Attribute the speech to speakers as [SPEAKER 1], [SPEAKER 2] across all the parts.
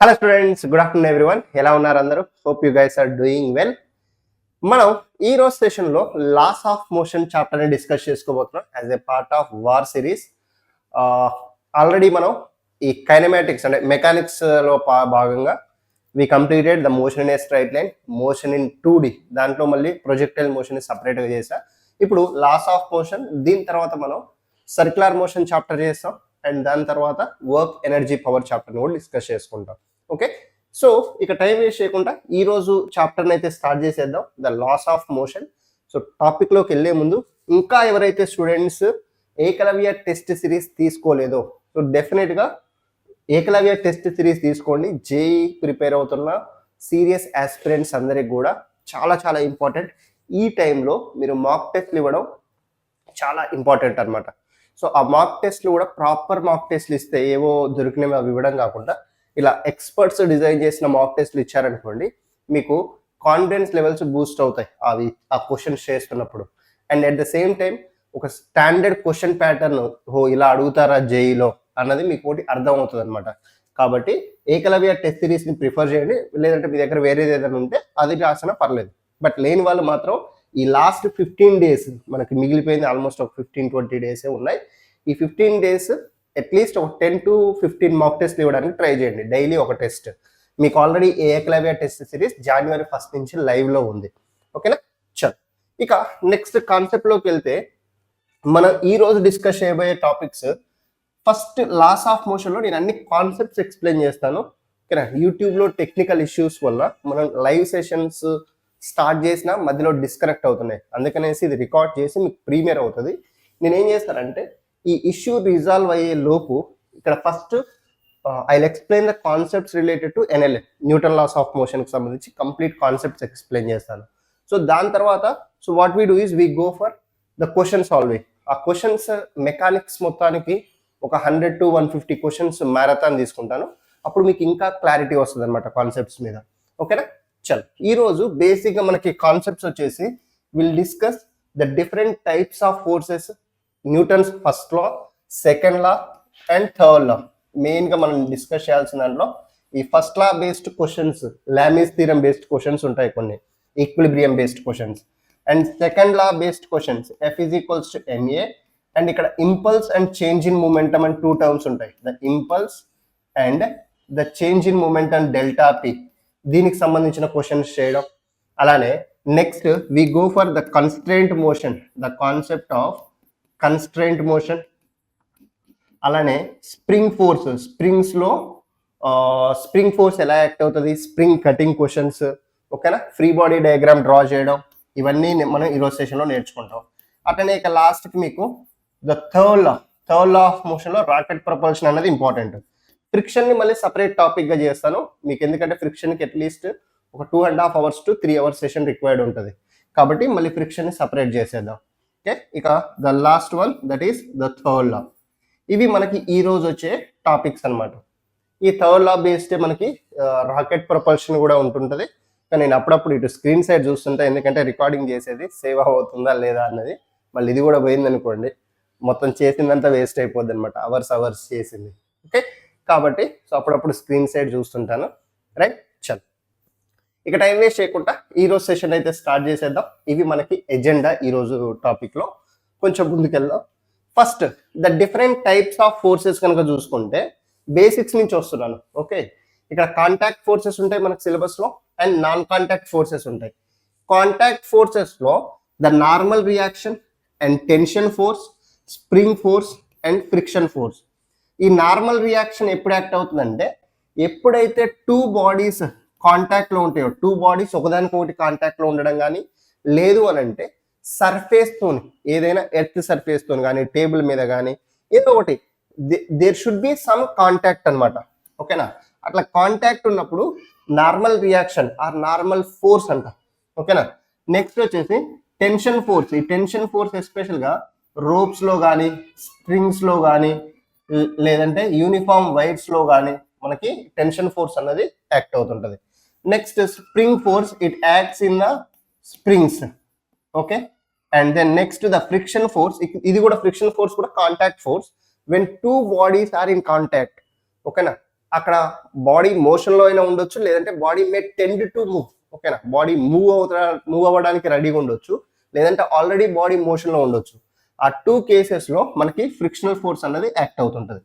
[SPEAKER 1] Hello students, good afternoon everyone. ఎలా ఉన్నారు అందరూ? Hope you guys are doing well. మనం ఈ రోజు సెషన్లో లాస్ ఆఫ్ మోషన్ చాప్టర్ని డిస్కస్ చేసుకోబోతున్నాం as a part of war series. Already మనం ఈ కైనమాటిక్స్ అంటే మెకానిక్స్లో భాగంగా we completed the motion in a straight line, motion in 2D. దాంట్లో మళ్ళీ ప్రొజెక్టైల్ మోషన్ సపరేట్గా చేసా. ఇప్పుడు లాస్ ఆఫ్ మోషన్, దీని తర్వాత మనం సర్క్యులర్ మోషన్ చాప్టర్ చేస్తాం అండ్ దాని తర్వాత వర్క్ ఎనర్జీ పవర్ చాప్టర్ని కూడా డిస్కస్ చేసుకుంటాం. ఓకే, సో ఇక టైం వేస్ట్ చేయకుండా ఈ రోజు చాప్టర్ని అయితే స్టార్ట్ చేసేద్దాం, the laws of motion. So టాపిక్లోకి వెళ్ళే ముందు ఇంకా ఎవరైతే స్టూడెంట్స్ ఏకలవ్య టెస్ట్ సిరీస్ తీసుకోలేదో సో డెఫినెట్గా ఏకలవ్య టెస్ట్ సిరీస్ తీసుకోండి. జేఈ ప్రిపేర్ అవుతున్న సీరియస్ ఆస్పిరెంట్స్ అందరికి కూడా చాలా చాలా ఇంపార్టెంట్. ఈ టైంలో మీరు మాక్ టెస్ట్లు ఇవ్వడం చాలా ఇంపార్టెంట్ అనమాట. సో ఆ మాక్ టెస్ట్లు కూడా ప్రాపర్ మాక్ టెస్ట్లు ఇస్తే ఏవో దొరికినవి అవి ఇవ్వడం కాకుండా ఇలా ఎక్స్పర్ట్స్ డిజైన్ చేసిన మాక్ టెస్ట్లు ఇచ్చారనుకోండి, మీకు కాన్ఫిడెన్స్ లెవెల్స్ బూస్ట్ అవుతాయి అవి ఆ క్వశ్చన్స్ చేస్తున్నప్పుడు. And at the same time ఒక స్టాండర్డ్ క్వశ్చన్ ప్యాటర్న్ ఇలా అడుగుతారా జేఈలో అన్నది మీకు ఒకటి అర్థం అవుతుంది అనమాట. కాబట్టి ఏకలవ్య టెస్ట్ సిరీస్ని ప్రిఫర్ చేయండి. లేదంటే మీ దగ్గర వేరేది ఏదైనా ఉంటే అది రాసినా పర్లేదు. బట్ లేని వాళ్ళు మాత్రం ఈ లాస్ట్ 15 days మనకి మిగిలిపోయింది, ఆల్మోస్ట్ ఒక 15-20 days ఉన్నాయి. ఈ 15 days అట్లీస్ట్ ఒక 10 to 15 మాక్ టెస్ట్లు ఇవ్వడానికి ట్రై చేయండి, డైలీ ఒక టెస్ట్. మీకు already Eklavya test series January 1st నుంచి లైవ్లో ఉంది. ఓకేనా? చల్, ఇక నెక్స్ట్ కాన్సెప్ట్లోకి వెళ్తే మనం ఈ రోజు డిస్కస్ చేయబోయే టాపిక్స్, ఫస్ట్ లాస్ ఆఫ్ మోషన్లో నేను అన్ని కాన్సెప్ట్స్ ఎక్స్ప్లెయిన్ చేస్తాను. ఓకేనా? యూట్యూబ్లో టెక్నికల్ ఇష్యూస్ వల్ల మనం లైవ్ సెషన్స్ స్టార్ట్ చేసినా మధ్యలో డిస్కనెక్ట్ అవుతున్నాయి, అందుకనేసి ఇది రికార్డ్ చేసి మీకు ప్రీమియర్ అవుతుంది. నేనేం చేస్తానంటే ఈ ఇష్యూ రిజాల్వ్ అయ్యే లోపు ఇక్కడ first I explain the concepts related to NLA, Newton laws of మోషన్కి సంబంధించి కంప్లీట్ కాన్సెప్ట్స్ ఎక్స్ప్లెయిన్ చేస్తాను. సో దాని తర్వాత so what we do is we go for the question solving. ఆ క్వశ్చన్స్ మెకానిక్స్ మొత్తానికి ఒక 100 to 150 క్వశ్చన్స్ మ్యారథాన్ తీసుకుంటాను. అప్పుడు మీకు ఇంకా క్లారిటీ వస్తుంది అనమాట కాన్సెప్ట్స్ మీద. ఓకేనా? చల్, ఈరోజు బేసిక్గా మనకి కాన్సెప్ట్స్ వచ్చేసి will discuss the different types of forces, Newton's first law, second law and third law. మెయిన్గా మనం డిస్కస్ చేయాల్సిన దాంట్లో ఈ first law based questions, Lami's theorem based questions ఉంటాయి, కొన్ని equilibrium based questions. And second law based questions F is equals to ma. And ఇక్కడ impulse and change in momentum and 2 terms ఉంటాయి, the impulse and the change in momentum delta p, దీనికి సంబంధించిన questions చేయడం. అలానే next we go for the constraint motion, the concept of constraint motion. అలానే spring force, స్ప్రింగ్స్లో spring force ఎలా act అవుతుంది, spring cutting questions. ఓకేనా? ఫ్రీ బాడీ డయాగ్రామ్ డ్రా చేయడం, ఇవన్నీ మనం ఈరోజు సెషన్లో నేర్చుకుంటాం. అట్లనే ఇక లాస్ట్కి మీకు ద థర్డ్ లా ఆఫ్ మోషన్లో రాకెట్ ప్రపల్షన్ అనేది ఇంపార్టెంట్. ఫ్రిక్షన్ని మళ్ళీ సపరేట్ టాపిక్గా చేస్తాను మీకు, ఎందుకంటే ఫ్రిక్షన్కి అట్లీస్ట్ ఒక 2.5 hours to 3 hours session required ఉంటుంది. కాబట్టి మళ్ళీ ఫ్రిక్షన్ని సపరేట్ చేసేద్దాం. ఓకే, ఇక the last one that is the third లా. ఇవి మనకి ఈ రోజు వచ్చే టాపిక్స్ అనమాట. ఈ థర్డ్ లా బేస్డ్ మనకి రాకెట్ ప్రపల్షన్ కూడా ఉంటుంటుంది. కానీ నేను అప్పుడప్పుడు ఇటు స్క్రీన్ సైడ్ చూస్తుంటా, ఎందుకంటే రికార్డింగ్ చేసేది సేవ్ అవుతుందా లేదా అన్నది. మళ్ళీ ఇది కూడా పోయింది అనుకోండి, మొత్తం చేసిందంతా వేస్ట్ అయిపోద్ది అనమాట, అవర్స్ చేసింది. ఓకే, కాబట్టి సో అప్పుడప్పుడు స్క్రీన్ సైడ్ చూస్తుంటాను. రైట్, చల్, ఇక టైం వేస్ట్ చేయకుండా ఈరోజు సెషన్ అయితే స్టార్ట్ చేసేద్దాం. ఇవి మనకి ఎజెండా ఈరోజు టాపిక్లో. కొంచెం ముందుకెళ్దాం. First the different types of forces కనుక చూసుకుంటే బేసిక్స్ నుంచి వస్తున్నాను. ఓకే, ఇక్కడ కాంటాక్ట్ ఫోర్సెస్ ఉంటాయి మనకి సిలబస్లో, అండ్ నాన్ కాంటాక్ట్ ఫోర్సెస్ ఉంటాయి. కాంటాక్ట్ ఫోర్సెస్లో the normal reaction and tension force, spring force and friction force. ఈ నార్మల్ రియాక్షన్ ఎప్పుడు యాక్ట్ అవుతుందంటే ఎప్పుడైతే 2 bodies కాంటాక్ట్లో ఉంటాయో, 2 bodies ఒకదానికొకటి కాంటాక్ట్లో ఉండడం కానీ, లేదు అని అంటే సర్ఫేస్తోని, ఏదైనా ఎర్త్ సర్ఫేస్తోని కానీ, టేబుల్ మీద కానీ ఏదో ఒకటి there should be some contact అనమాట. ఓకేనా? అట్లా కాంటాక్ట్ ఉన్నప్పుడు normal reaction or normal force అంట. ఓకేనా? నెక్స్ట్ వచ్చేసి టెన్షన్ ఫోర్స్. ఈ టెన్షన్ ఫోర్స్ ఎస్పెషల్గా రోప్స్లో కానీ, స్ట్రింగ్స్లో కానీ, లేదంటే యూనిఫామ్ వైర్స్లో కానీ మనకి టెన్షన్ ఫోర్స్ అన్నది యాక్ట్ అవుతుంటుంది. Next spring force, it acts in the springs. Okay, and then next the friction force. ఇది కూడా ఫ్రిక్షన్ ఫోర్స్ కూడా contact force when 2 bodies are in contact. ఓకేనా? అక్కడ బాడీ మోషన్లో అయినా ఉండొచ్చు, లేదంటే body may tend to move. ఓకేనా, బాడీ మూవ్ అవ్వడానికి రెడీగా ఉండొచ్చు, లేదంటే ఆల్రెడీ బాడీ మోషన్లో ఉండొచ్చు. ఆ 2 కేసెస్లో మనకి ఫ్రిక్షనల్ ఫోర్స్ అనేది యాక్ట్ అవుతుంటుంది.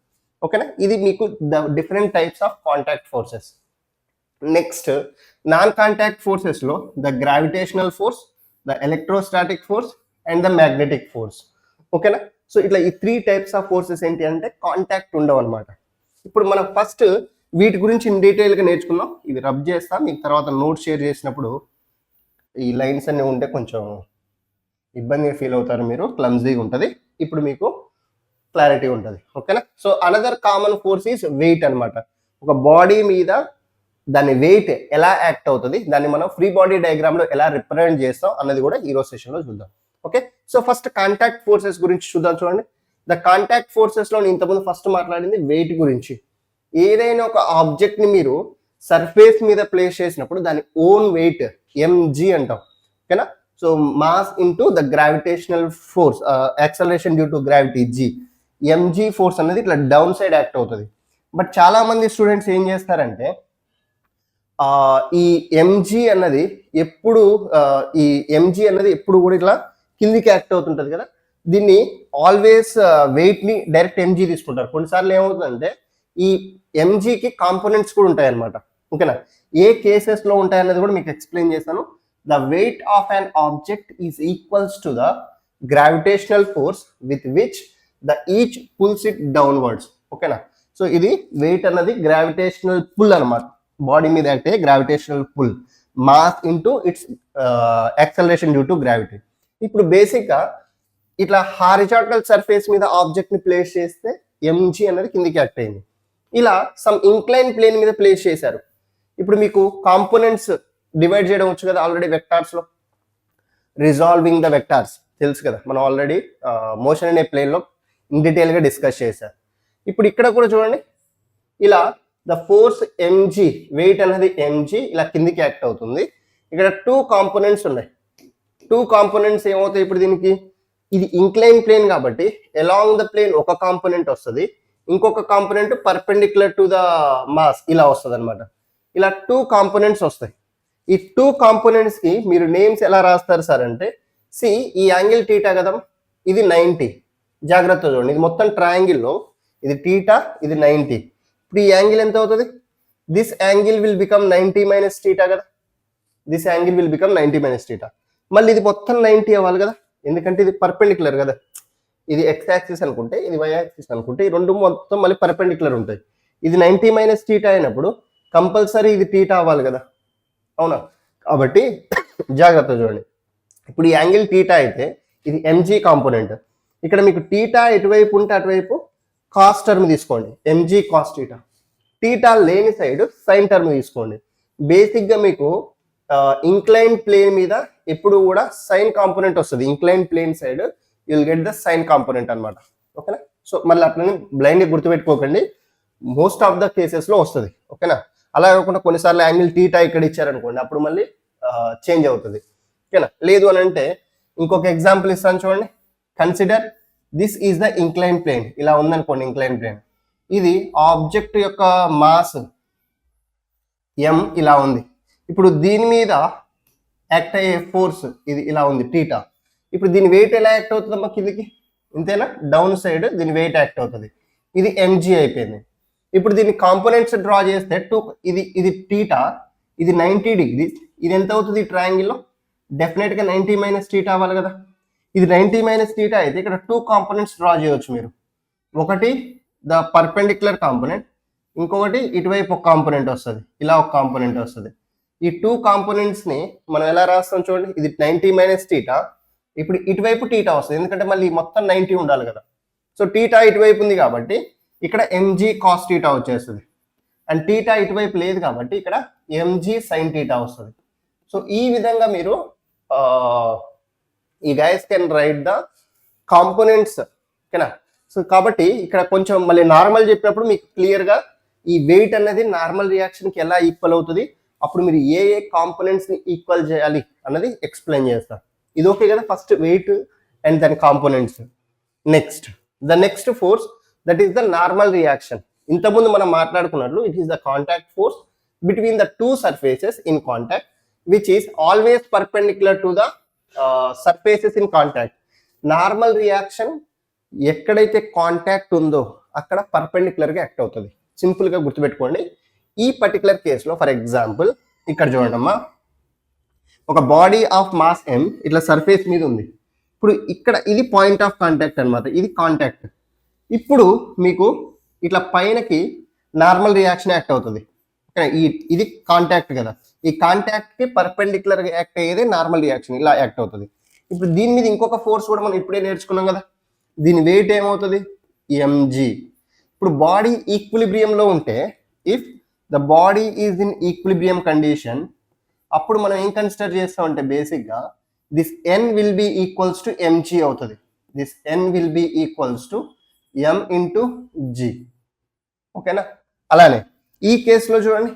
[SPEAKER 1] ఓకేనా, ఇది మీకు the different types of contact forces. Next non contact ఫోర్సెస్లో the gravitational force, the electrostatic force and the magnetic force. ఓకేనా, సో ఇట్లా ఈ 3 టైప్స్ ఆఫ్ ఫోర్సెస్ ఏంటి అంటే కాంటాక్ట్ ఉండవు అనమాట. ఇప్పుడు మనం ఫస్ట్ వీటి గురించి ఇన్ డీటెయిల్గా నేర్చుకుందాం. ఇవి రబ్ చేస్తా, మీకు తర్వాత నోట్ షేర్ చేసినప్పుడు ఈ లైన్స్ అన్నీ ఉంటే కొంచెం ఇబ్బందిగా ఫీల్ అవుతారు మీరు, క్లమ్జీగా ఉంటుంది. ఇప్పుడు మీకు క్లారిటీ ఉంటుంది. ఓకేనా, so another common force is weight అనమాట. ఒక బాడీ మీద దాని వెయిట్ ఎలా యాక్ట్ అవుతుంది, దాన్ని మనం ఫ్రీ బాడీ డయాగ్రామ్లో ఎలా రిప్రజెంట్ చేస్తాం అన్నది కూడా ఈరోజు సెషన్లో చూద్దాం. Okay, so first contact forces గురించి చూద్దాం. చూడండి, ద కాంటాక్ట్ ఫోర్సెస్లో నేను ఇంతకుముందు ఫస్ట్ మాట్లాడింది వెయిట్ గురించి. ఏదైనా ఒక ఆబ్జెక్ట్ని మీరు సర్ఫేస్ మీద ప్లేస్ చేసినప్పుడు దాని ఓన్ వెయిట్ ఎంజీ అంటాం. ఓకేనా, so mass into the gravitational force, acceleration due to gravity g, m g force అనేది ఇట్లా డౌన్ సైడ్ యాక్ట్ అవుతుంది. బట్ చాలా మంది స్టూడెంట్స్ ఏం చేస్తారంటే ఈ ఎంజీ అన్నది ఎప్పుడు కూడా ఇట్లా కిందికి యాక్ట్ అవుతుంటుంది కదా, దీన్ని ఆల్వేస్ వెయిట్ని డైరెక్ట్ ఎంజీ తీసుకుంటారు. కొన్నిసార్లు ఏమవుతుందంటే ఈ ఎంజీకి కాంపోనెంట్స్ కూడా ఉంటాయి అనమాట. ఓకేనా, ఏ కేసెస్లో ఉంటాయన్నది కూడా మీకు ఎక్స్ప్లెయిన్ చేస్తాను. The weight of an object is equals to the gravitational force with which the each pulls it downwards. ఓకేనా, సో ఇది వెయిట్ అన్నది గ్రావిటేషనల్ పుల్ అనమాట. బాడీ మీద యాక్ట్ అయ్యే gravitational pull, mass into its acceleration due to gravity. ఇప్పుడు బేసిక్గా ఇట్లా horizontal surface మీద ఆబ్జెక్ట్ని ప్లేస్ చేస్తే ఎంజీ అనేది కిందికి యాక్ట్ అయింది. ఇలా సమ్ ఇంక్లైన్ ప్లేన్ మీద ప్లేస్ చేశారు. ఇప్పుడు మీకు కాంపోనెంట్స్ డివైడ్ చేయడం వచ్చు కదా ఆల్రెడీ వెక్టార్స్లో. రిజాల్వింగ్ ద వెక్టార్స్ తెలుసు కదా, మనం ఆల్రెడీ మోషన్ అనే ప్లేన్లో ఇన్ డీటెయిల్గా డిస్కస్ చేశారు. ఇప్పుడు ఇక్కడ కూడా చూడండి, ఇలా ద ఫోర్స్ ఎంజీ, వెయిట్ అనేది ఎంజీ ఇలా కిందికి యాక్ట్ అవుతుంది. ఇక్కడ 2 కాంపోనెంట్స్ ఉన్నాయి. 2 కాంపోనెంట్స్ ఏమవుతాయి ఇప్పుడు దీనికి, ఇది ఇంక్లైన్ ప్లేన్ కాబట్టి అలాంగ్ ద ప్లేన్ ఒక కాంపోనెంట్ వస్తుంది, ఇంకొక component perpendicular to the mass ఇలా వస్తుంది అనమాట. ఇలా 2 కాంపోనెంట్స్ వస్తాయి. ఈ 2 కాంపోనెంట్స్ కి మీరు నేమ్స్ ఎలా రాస్తారు సార్ అంటే, ఈ యాంగిల్ టీటా కదా, ఇది 90. జాగ్రత్త చూడండి, ఇది మొత్తం ట్రయాంగిల్లో ఇది టీటా, ఇది 90. ఇప్పుడు ఈ యాంగిల్ ఎంత అవుతుంది, this angle will become 90 minus theta కదా, this angle will become 90 minus theta. మళ్ళీ ఇది మొత్తం 90 అవ్వాలి కదా, ఎందుకంటే ఇది పర్పెండిక్యులర్ కదా. ఇది ఎక్స్ యాక్సిస్ అనుకుంటే, ఇది వై యాక్సిస్ అనుకుంటే, ఈ రెండు మొత్తం మళ్ళీ పర్పెండిక్యులర్ ఉంటాయి. ఇది 90 మైనస్ టీటా అయినప్పుడు కంపల్సరీ ఇది టీటా అవ్వాలి కదా, అవునా. కాబట్టి జాగ్రత్త చూడండి, ఇప్పుడు ఈ యాంగిల్ టీటా అయితే ఇది ఎంజీ కాంపోనెంట్. ఇక్కడ మీకు టీటా ఎటువైపు ఉంటే అటువైపు కాస్ టర్మ్ తీసుకోండి, ఎంజీ కాస్ టీటా. టీటా లేని సైడ్ సైన్ టర్మ్ తీసుకోండి. బేసిక్గా మీకు ఇంక్లైన్ ప్లేన్ మీద ఎప్పుడు కూడా సైన్ కాంపోనెంట్ వస్తుంది. Incline plane side you will get the sine component అనమాట. ఓకేనా, సో మళ్ళీ అట్లనే బ్లైండ్గా గుర్తుపెట్టుకోకండి, మోస్ట్ ఆఫ్ ద కేసెస్లో వస్తుంది. ఓకేనా, అలా కాకుండా కొన్నిసార్లు యాంగిల్ టీటా ఇక్కడ ఇచ్చారనుకోండి, అప్పుడు మళ్ళీ చేంజ్ అవుతుంది. ఓకేనా, లేదు అని అంటే ఇంకొక ఎగ్జాంపుల్ ఇస్తాను చూడండి. Consider this is the incline plane, ఇలా ఉందనుకోండి ఇంక్లైన్ ప్లేన్. ఇది ఆబ్జెక్ట్ యొక్క మాస్ ఎం ఇలా ఉంది. ఇప్పుడు దీని మీద యాక్ట్ అయ్యే ఫోర్స్ ఇది ఇలా ఉంది టీటా. ఇప్పుడు దీని వెయిట్ ఎలా యాక్ట్ అవుతుందమ్మా కిందికి, ఇంతేనా, డౌన్ సైడ్ దీని వెయిట్ యాక్ట్ అవుతుంది. ఇది ఎంజీ అయిపోయింది. ఇప్పుడు దీన్ని కాంపోనెంట్స్ డ్రా చేస్తే ఇది టీటా, ఇది 90 డిగ్రీస్, ఇది ఎంత అవుతుంది ట్రయాంగిల్లో, డెఫినెట్గా 90 మైనస్ టీటా అవ్వాలి కదా. ఇది 90 మైనస్ టీటా అయితే ఇక్కడ 2 కాంపోనెంట్స్ డ్రా చేయవచ్చు మీరు. ఒకటి ద పర్పెండిక్యులర్ కాంపోనెంట్, ఇంకొకటి ఇటువైపు ఒక కాంపోనెంట్ వస్తుంది, ఇలా ఒక కాంపోనెంట్ వస్తుంది. ఈ 2 కాంపోనెంట్స్ని మనం ఎలా రాస్తాం చూడండి, ఇది 90 మైనస్ టీటా, ఇప్పుడు ఇటువైపు టీటా వస్తుంది, ఎందుకంటే మళ్ళీ మొత్తం 90 ఉండాలి కదా. సో టీటా ఇటువైపు ఉంది కాబట్టి ఇక్కడ ఎంజీ కాస్ టీటా వచ్చేస్తుంది, అండ్ టీటా ఇటువైపు లేదు కాబట్టి ఇక్కడ ఎంజీ సైన్ టీటా వస్తుంది. సో ఈ విధంగా మీరు ఈ guys can write the components. ఓకేనా, సో కాబట్టి ఇక్కడ కొంచెం మళ్ళీ నార్మల్ చెప్పినప్పుడు మీకు క్లియర్గా ఈ వెయిట్ అనేది నార్మల్ రియాక్షన్కి ఎలా ఈక్వల్ అవుతుంది, అప్పుడు మీరు ఏ కాంపోనెంట్స్ని ఈక్వల్ చేయాలి అన్నది ఎక్స్ప్లెయిన్ చేస్తారు. ఇది ఓకే కదా, ఫస్ట్ వెయిట్ అండ్ దాని components. Next the next force, that is the normal reaction. ఇంతకుముందు మనం మాట్లాడుకున్నట్లు it is the contact force between the two surfaces in contact which is always perpendicular to the surfaces in contact. Normal reaction ఎక్కడైతే contact ఉందో అక్కడ పర్పెండిక్యులర్గా act అవుతుంది. సింపుల్గా గుర్తుపెట్టుకోండి. ఈ పర్టికులర్ కేసులో ఫర్ ఎగ్జాంపుల్ ఇక్కడ చూడండమ్మా, ఒక బాడీ ఆఫ్ మాస్ m ఇట్లా సర్ఫేస్ మీద ఉంది. ఇప్పుడు ఇక్కడ ఇది పాయింట్ ఆఫ్ కాంటాక్ట్ అనమాట, ఇది కాంటాక్ట్. ఇప్పుడు మీకు ఇట్లా పైనకి నార్మల్ రియాక్షన్ యాక్ట్ అవుతుంది. ఇది కాంటాక్ట్ కదా, ఈ కాంటాక్ట్ కి పర్పెండిక్యులర్ గా యాక్ట్ అయ్యేది నార్మల్ రియాక్షన్, ఇలా యాక్ట్ అవుతుంది. ఇప్పుడు దీని మీద ఇంకొక ఫోర్స్ కూడా మనం ఇప్పుడే నేర్చుకున్నాం కదా, దీని వెయిట్ ఏమవుతుంది mg. ఇప్పుడు బాడీ ఈక్విలిబ్రియంలో ఉంటే, if the body is in equilibrium condition, అప్పుడు మనం ఏం కన్సిడర్ చేస్తామంటే బేసిక్గా this n will be equals to mg అవుతుంది. This n will be equals to m into g. ఓకేనా? అలానే ఈ కేసులో చూడండి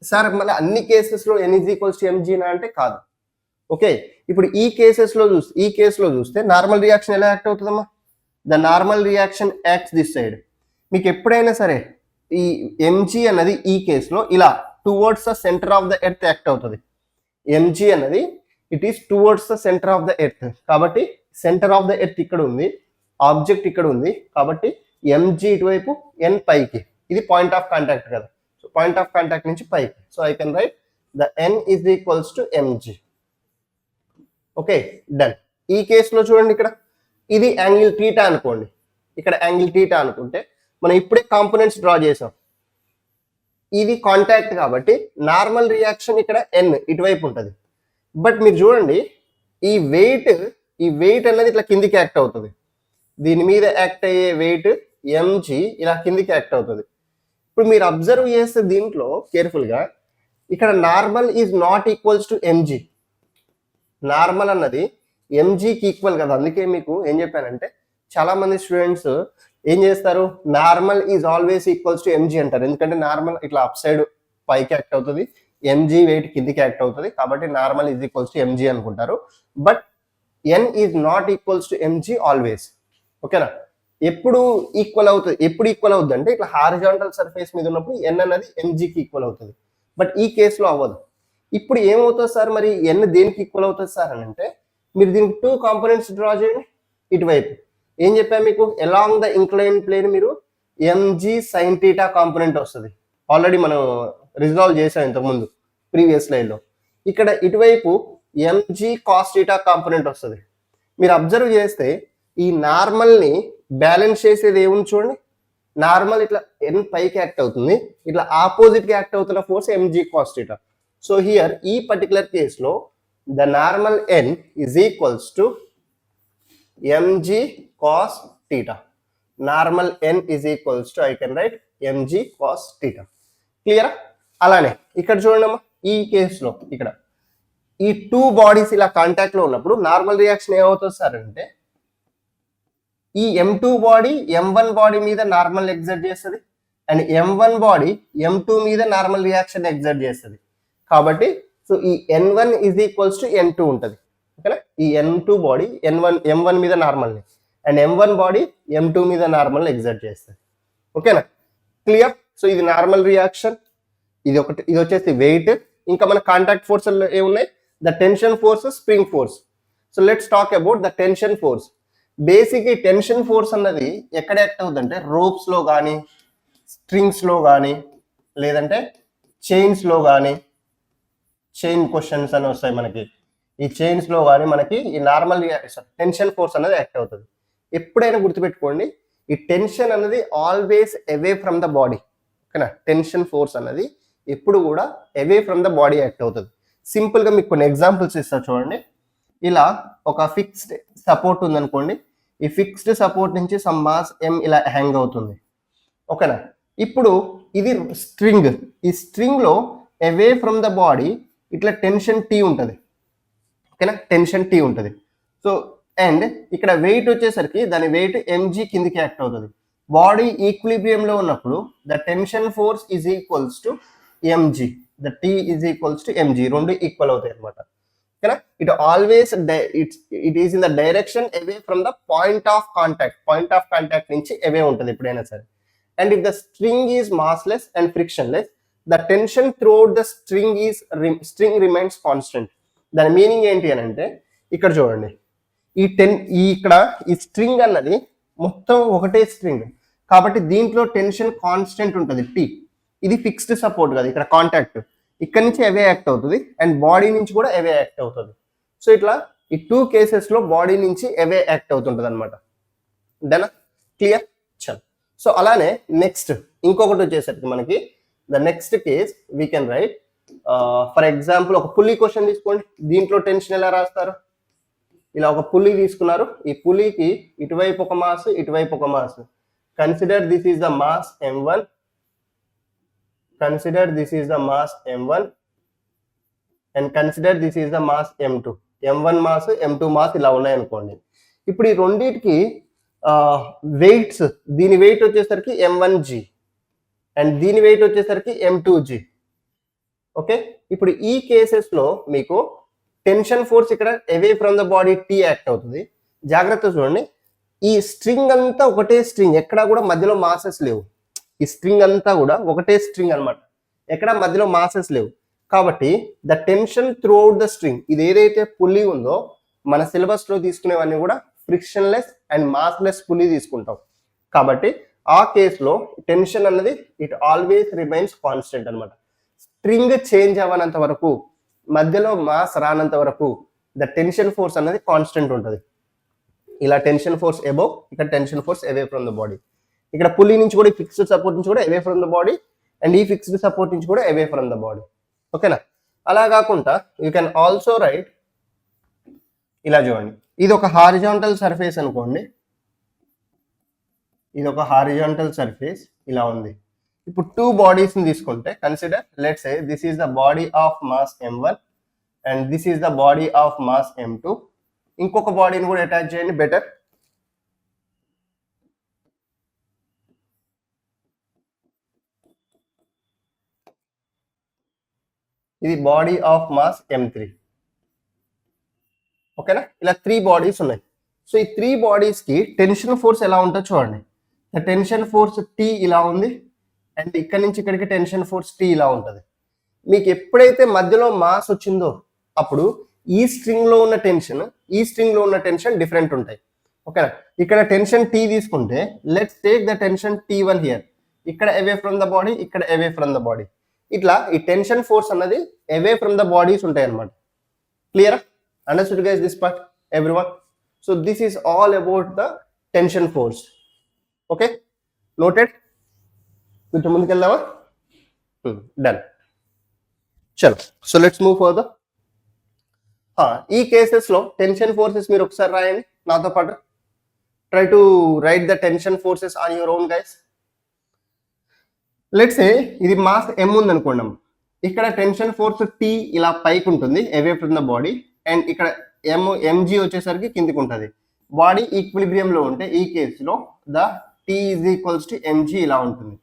[SPEAKER 1] సార్, మళ్ళీ అన్ని కేసెస్లో n is equals to mg నా అంటే కాదు. ఓకే, ఇప్పుడు ఈ కేసులో చూస్తే నార్మల్ రియాక్షన్ ఎలా యాక్ట్ అవుతుందమ్మా? The normal reaction acts this side. మీకు ఎప్పుడైనా సరే ఈ mg అన్నది ఈ కేసులో ఇలా towards the centre of the earth act అవుతుంది. mg అన్నది it is towards the centre of the earth, కాబట్టి సెంటర్ ఆఫ్ ద ఎర్త్ ఇక్కడ ఉంది, ఆబ్జెక్ట్ ఇక్కడ ఉంది, కాబట్టి mg ఇటువైపు, n పైకి. ఇది పాయింట్ ఆఫ్ కాంటాక్ట్ కదా, సో పాయింట్ ఆఫ్ కాంటాక్ట్ నుంచి పైకి. So I can right the n is equals to mg. Okay, done. ఈ కేసులో చూడండి, ఇక్కడ ఇది యాంగిల్ థీటా అనుకోండి, ఇక్కడ యాంగిల్ థీటా అనుకుంటే మనం ఇప్పుడే కాంపోనెంట్స్ డ్రా చేసాం. ఇది కాంటాక్ట్ కాబట్టి నార్మల్ రియాక్షన్ ఇక్కడ n ఇటువైపు ఉంటుంది. బట్ మీరు చూడండి, ఈ వెయిట్ అన్నది ఇట్లా కిందికి యాక్ట్ అవుతుంది. దీని మీద యాక్ట్ అయ్యే వెయిట్ mg ఇలా కిందికి యాక్ట్ అవుతుంది. ఇప్పుడు మీరు అబ్జర్వ్ చేస్తే దీంట్లో కేర్ఫుల్గా, ఇక్కడ normal is not equals to mg. Normal అన్నది mgకి ఈక్వల్ కదా, అందుకే మీకు ఏం చెప్పానంటే చాలా మంది స్టూడెంట్స్ ఏం చేస్తారు, normal is always equals to mg అంటారు. ఎందుకంటే నార్మల్ ఇట్లా అప్ సైడ్ పైకి యాక్ట్ అవుతుంది, mg వెయిట్ కిందికి యాక్ట్ అవుతుంది, కాబట్టి normal is equals to mg అనుకుంటారు. But n is not equals to mg always. ఓకేనా? ఎప్పుడు ఈక్వల్ అవుతుంది అంటే ఇట్లా హారిజాంటల్ సర్ఫేస్ మీద ఉన్నప్పుడు n అన్నది mgకి ఈక్వల్ అవుతుంది. బట్ ఈ కేసులో అవ్వదు. ఇప్పుడు ఏమవుతుంది సార్, మరి n దేనికి ఈక్వల్ అవుతుంది సార్ అని అంటే, మీరు దీనికి టూ కాంపోనెంట్స్ డ్రా చేయండి. ఇటువైపు ఏం చెప్పాను మీకు, అలాంగ్ ద ఇంక్లైన్ ప్లేన్ మీరు mg sin θ కాంపోనెంట్ వస్తుంది. ఆల్రెడీ మనం రిజాల్వ్ చేసాం ఇంతకుముందు ప్రీవియస్ స్లైడ్లో. ఇక్కడ ఇటువైపు mg cos θ కాంపోనెంట్ వస్తుంది. మీరు అబ్జర్వ్ చేస్తే ఈ నార్మల్ని బ్యాలెన్స్ చేసేది ఏముంది చూడండి, నార్మల్ ఇట్లా n పైకి యాక్ట్ అవుతుంది, ఇట్లా ఆపోజిట్కి యాక్ట్ అవుతున్న force mg cos θ. So here ఈ పర్టికులర్ కేసులో the normal n is equals to mg cos θ. Normal n is equals to, I can write mg cos θ. క్లియరా? అలానే ఇక్కడ చూడండి అమ్మా, ఈ కేసులో ఇక్కడ ఈ టూ బాడీస్ ఇలా కాంటాక్ట్ లో ఉన్నప్పుడు నార్మల్ రియాక్షన్ ఏమవుతుంది సార్ అంటే, ఈ m2 బాడీ m1 బాడీ మీద నార్మల్ ఎగ్జర్ట్ చేస్తుంది, అండ్ m1 బాడీ m2 మీద నార్మల్ రియాక్షన్ ఎగ్జర్ట్ చేస్తుంది. కాబట్టి సో ఈ n1 is equals to n2 ఉంటుంది. ఓకేనా? ఈ n2 బాడీ m1 మీద నార్మల్ని, అండ్ m1 బాడీ m2 మీద నార్మల్ ఎగ్జర్ట్ చేస్తుంది. ఓకేనా? క్లియర్? సో ఇది నార్మల్ రియాక్షన్, ఇది వచ్చేసి వెయిట్. ఇంకా మన కాంటాక్ట్ ఫోర్స్ ఏమున్నాయి, the tension force, spring force. So let's talk about the tension force. Basic ఈ టెన్షన్ ఫోర్స్ అన్నది ఎక్కడ యాక్ట్ అవుతుంది అంటే, రోప్స్లో కానీ, స్ట్రింగ్స్లో కానీ, లేదంటే చైన్స్లో కానీ, చైన్ క్వశ్చన్స్ అని వస్తాయి మనకి, ఈ చైన్స్లో కానీ మనకి ఈ నార్మల్ టెన్షన్ ఫోర్స్ అనేది యాక్ట్ అవుతుంది. ఎప్పుడైనా గుర్తుపెట్టుకోండి, ఈ టెన్షన్ అనేది always away from the body. ఓకేనా? టెన్షన్ ఫోర్స్ అనేది ఎప్పుడు కూడా అవే ఫ్రమ్ ద బాడీ యాక్ట్ అవుతుంది. సింపుల్గా మీకు కొన్ని ఎగ్జాంపుల్స్ ఇస్తా చూడండి. ఇలా ఒక ఫిక్స్డ్ సపోర్ట్ ఉందనుకోండి, ఈ ఫిక్స్డ్ సపోర్ట్ నుంచి సమ్ మాస్ m ఇలా హ్యాంగ్ అవుతుంది. ఓకేనా? ఇప్పుడు ఇది స్ట్రింగ్, ఈ స్ట్రింగ్లో అవే ఫ్రమ్ ద బాడీ ఇట్లా టెన్షన్ T ఉంటుంది. ఓకేనా? టెన్షన్ T ఉంటుంది. సో అండ్ ఇక్కడ వెయిట్ వచ్చేసరికి దాని వెయిట్ mg కిందికి యాక్ట్ అవుతుంది. బాడీ ఈక్విలిబ్రియంలో ఉన్నప్పుడు the tension force is equals to mg, the T is equals to mg, రెండు ఈక్వల్ అవుతాయి అనమాట. ఓకేనా? It always it is in the direction away from the point of contact. Point of contact నుంచి అవే ఉంటుంది ఎప్పుడైనా సరే. and if the string is massless and frictionless, the tension throughout the string remains constant. దాని meaning ఏంటి అని అంటే ఇక్కడ చూడండి, ఇక్కడ ఈ స్ట్రింగ్ అన్నది మొత్తం ఒకటే స్ట్రింగ్ కాబట్టి దీంట్లో టెన్షన్ కాన్స్టెంట్ ఉంటుంది టీ. ఇది ఫిక్స్డ్ సపోర్ట్ కదా, ఇక్కడ కాంటాక్ట్ ఇక్కడ నుంచి అవే యాక్ట్ అవుతుంది అండ్ బాడీ నుంచి కూడా అవే యాక్ట్ అవుతుంది. సో ఇట్లా ఈ 2 కేసెస్లో బాడీ నుంచి అవే యాక్ట్ అవుతుంటుంది అనమాట. Done, clear? చల్. సో అలానే నెక్స్ట్ ఇంకొకటి వచ్చేసరికి మనకి the next case we can right, for example ఒక పుల్లీ క్వశ్చన్ తీసుకోండి. దీంట్లో టెన్షన్ ఎలా రాస్తారు? ఇలా ఒక పుల్లీ తీసుకున్నారు, ఈ పుల్లీకి ఇటువైపు ఒక మాస్ ఇటువైపు ఒక mass. Consider this is the mass m1, consider this is the mass m1 and consider this is the mass m2. m1 mass m2 mass ఇలా ఉన్నాయనుకోండి. ఇప్పుడు ఈ రెండింటికి వెయిట్స్, దీని వెయిట్ వచ్చేసరికి m1g అండ్ దీని వెయిట్ వచ్చేసరికి m2g. ఓకే, ఇప్పుడు ఈ కేసెస్లో మీకు టెన్షన్ ఫోర్స్ ఇక్కడ away from the body T act అవుతుంది. జాగ్రత్త చూడండి, ఈ స్ట్రింగ్ అంతా ఒకటే స్ట్రింగ్, ఎక్కడా కూడా మధ్యలో మాసెస్ లేవు. ఈ స్ట్రింగ్ అంతా కూడా ఒకటే స్ట్రింగ్ అనమాట, ఎక్కడ మధ్యలో మాసెస్ లేవు. కాబట్టి the tension through out the string, ఇది ఏదైతే పుల్లీ ఉందో మన సిలబస్లో తీసుకునేవన్నీ కూడా ఫ్రిక్షన్లెస్ అండ్ మాస్లెస్ పుల్లీ తీసుకుంటాం. కాబట్టి ఆ కేసులో టెన్షన్ అన్నది ఇట్ ఆల్వేస్ రిమైన్స్ కాన్స్టెంట్ అనమాట. స్ట్రింగ్ చేంజ్ అవ్వనంత వరకు, మధ్యలో మాస్ రానంత వరకు ద టెన్షన్ ఫోర్స్ అనేది కాన్స్టెంట్ ఉంటుంది. ఇలా టెన్షన్ ఫోర్స్ అబోవ్, ఇక్కడ tension force away from the body. ఇక్కడ పుల్లీ నుంచి కూడా ఫిక్స్డ్ సపోర్ట్ నుంచి కూడా అవే ఫ్రమ్ ద బాడీ అండ్ ఈ ఫిక్స్డ్ సపోర్ట్ నుంచి కూడా అవే ఫ్రమ్ ద బాడీ. ఓకేనా? అలా కాకుండా యూ కెన్ ఆల్సో రైట్, ఇలా చూడండి, ఇది ఒక హారిజాంటల్ సర్ఫేస్ అనుకోండి, ఇది ఒక హారిజాంటల్ సర్ఫేస్ ఇలా ఉంది. ఇప్పుడు 2 బాడీస్ ని తీసుకుంటే consider, let's say this is the body of mass m1 and this is the body of mass m2. ఇంకొక బాడీని కూడా అటాచ్ చేయండి బెటర్. ఇది బాడీ ఆఫ్ మాస్ m3. ఓకేనా? ఇలా 3 బాడీస్ ఉన్నాయి. సో ఈ 3 బాడీస్ కి టెన్షన్ ఫోర్స్ ఎలా ఉంటుందో చూడండి. టెన్షన్ ఫోర్స్ T ఇలా ఉంది అండ్ ఇక్కడ నుంచి ఇక్కడికి టెన్షన్ ఫోర్స్ T ఇలా ఉంటుంది. మీకు ఎప్పుడైతే మధ్యలో మాస్ వచ్చిందో అప్పుడు ఈ స్ట్రింగ్ లో ఉన్న టెన్షన్, ఈ స్ట్రింగ్ లో ఉన్న టెన్షన్ డిఫరెంట్ ఉంటాయి. ఓకేనా? ఇక్కడ టెన్షన్ T తీసుకుంటే let's take the tension T1 here, ఇక్కడ అవే ఫ్రమ్ ద బాడీ, ఇక్కడ అవే ఫ్రమ్ ద బాడీ. ఇట్లా ఈ టెన్షన్ ఫోర్స్ అన్నది అవే ఫ్రమ్ ద బాడీస్ ఉంటాయి అన్నమాట. క్లియరా? Understood guys this part everyone? So this is all about the tension force. Okay, noted? కొంచెం ముందుకు వెళ్దామా? డన్. చలో, సో లెట్స్ మూవ్ ఫర్దర్. ఈ కేసెస్లో టెన్షన్ ఫోర్సెస్ మీరు ఒకసారి రాయండి నాతో పాటు. Try to right the tension forces on your own guys. Let's say ఇది మాస్ m ఉంది అనుకోండి, ఇక్కడ టెన్షన్ ఫోర్స్ T ఇలా పైకి ఉంటుంది అవే ఫ్రమ్ ద బాడీ అండ్ ఇక్కడ mg వచ్చేసరికి కిందికి ఉంటుంది. బాడీ ఈక్విలిబ్రియంలో ఉంటే ఈ కేసులో the T is equals to mg ఇలా ఉంటుంది.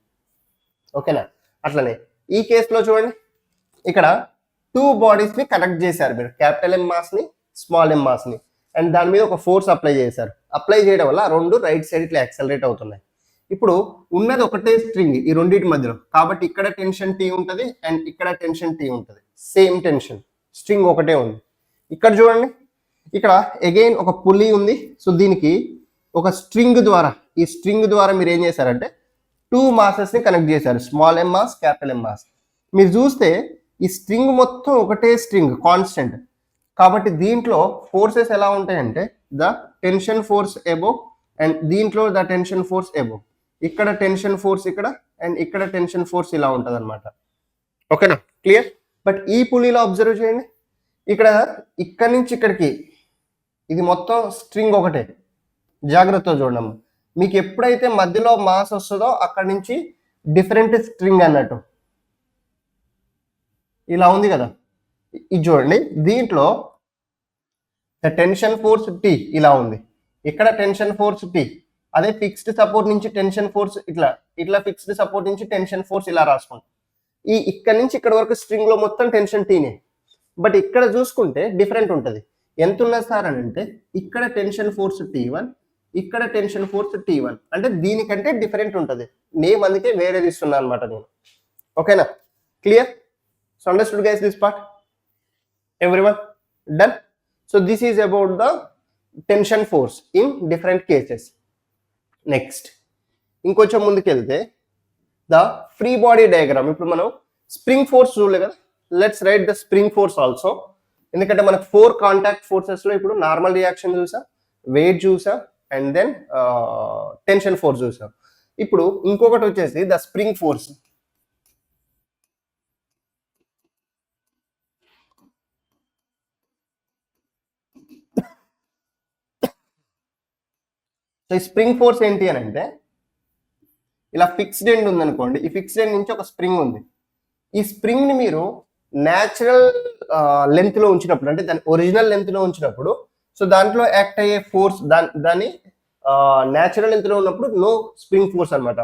[SPEAKER 1] ఓకేనా? అట్లనే ఈ కేసులో చూడండి, ఇక్కడ 2 బాడీస్ ని కనెక్ట్ చేశారు మీరు, క్యాపిటల్ M మాస్ ని స్మాల్ m మాస్ ని, అండ్ దాని మీద ఒక ఫోర్స్ అప్లై చేశారు. అప్లై చేయడం వల్ల రెండు రైట్ సైడ్ ఇట్లా యాక్సలరేట్ అవుతున్నాయి. ఇప్పుడు ఉన్నది ఒకటే స్ట్రింగ్ ఈ రెండింటి మధ్యలో, కాబట్టి ఇక్కడ టెన్షన్ T ఉంటుంది అండ్ ఇక్కడ టెన్షన్ T ఉంటుంది. సేమ్ టెన్షన్, స్ట్రింగ్ ఒకటే ఉంది. ఇక్కడ చూడండి, ఇక్కడ అగైన్ ఒక పుల్లీ ఉంది. సో దీనికి ఒక స్ట్రింగ్ ద్వారా, ఈ స్ట్రింగ్ ద్వారా మీరు ఏం చేశారంటే 2 మాసెస్ ని కనెక్ట్ చేశారు, small m mass, capital M mass. మీరు చూస్తే ఈ స్ట్రింగ్ మొత్తం ఒకటే స్ట్రింగ్ కాన్స్టెంట్. కాబట్టి దీంట్లో ఫోర్సెస్ ఎలా ఉంటాయంటే the tension force above and దీంట్లో ద టెన్షన్ ఫోర్స్ అబోవ్. ఇక్కడ టెన్షన్ ఫోర్స్ ఇక్కడ అండ్ ఇక్కడ టెన్షన్ ఫోర్స్ ఇలా ఉంటుంది అనమాట. ఓకేనా? క్లియర్? బట్ ఈ పుల్లీలో అబ్జర్వ్ చేయండి, ఇక్కడ నుంచి ఇక్కడికి ఇది మొత్తం స్ట్రింగ్ ఒకటే. జాగ్రత్తగా చూడడం, మీకు ఎప్పుడైతే మధ్యలో మాస్ వస్తుందో అక్కడి నుంచి డిఫరెంట్ స్ట్రింగ్ అన్నట్టు ఇలా ఉంది కదా. ఇది చూడండి, దీంట్లో ద టెన్షన్ ఫోర్స్ T ఇలా ఉంది, ఇక్కడ టెన్షన్ ఫోర్స్ T. అదే ఫిక్స్డ్ సపోర్ట్ నుంచి టెన్షన్ ఫోర్స్ ఇట్లా ఫిక్స్డ్ సపోర్ట్ నుంచి టెన్షన్ ఫోర్స్ ఇలా రాసుకుంటాం. ఇక్కడ నుంచి ఇక్కడ వరకు స్ట్రింగ్ లో మొత్తం టెన్షన్ Tనే. బట్ ఇక్కడ చూసుకుంటే డిఫరెంట్ ఉంటుంది. ఎంత ఉన్నది సార్ అని అంటే ఇక్కడ టెన్షన్ ఫోర్స్ T1, ఇక్కడ టెన్షన్ ఫోర్స్ T1 అంటే దీనికంటే డిఫరెంట్ ఉంటుంది. నేమ్ అందుకే వేరేది ఇస్తున్నా అనమాట నేను. ఓకేనా, clear? So understood guys this part, everyone done? So this is about the tension force in different cases. Next ఇంకొంచెం ముందుకెళ్తే ద ఫ్రీ బాడీ డయాగ్రామ్. ఇప్పుడు మనం స్ప్రింగ్ ఫోర్స్ చూడలే కదా, let's write the spring force also. ఎందుకంటే మనకు 4 contact forces లో ఇప్పుడు నార్మల్ రియాక్షన్ చూసా, వెయిట్ చూసా, అండ్ దెన్ టెన్షన్ ఫోర్స్ చూసాం. ఇప్పుడు ఇంకొకటి వచ్చేసి ద స్ప్రింగ్ ఫోర్స్. సో ఈ స్ప్రింగ్ ఫోర్స్ ఏంటి అని అంటే, ఇలా ఫిక్స్డ్ ఎండ్ ఉందనుకోండి, ఈ ఫిక్స్డ్ ఎండ్ నుంచి ఒక స్ప్రింగ్ ఉంది. ఈ స్ప్రింగ్ ని మీరు న్యాచురల్ లెంత్ లో ఉంచినప్పుడు, అంటే దాని ఒరిజినల్ లెంత్ లో ఉంచినప్పుడు, సో దాంట్లో యాక్ట్ అయ్యే ఫోర్స్ దాని న్యాచురల్ లెంత్ లో ఉన్నప్పుడు నో స్ప్రింగ్ ఫోర్స్ అనమాట.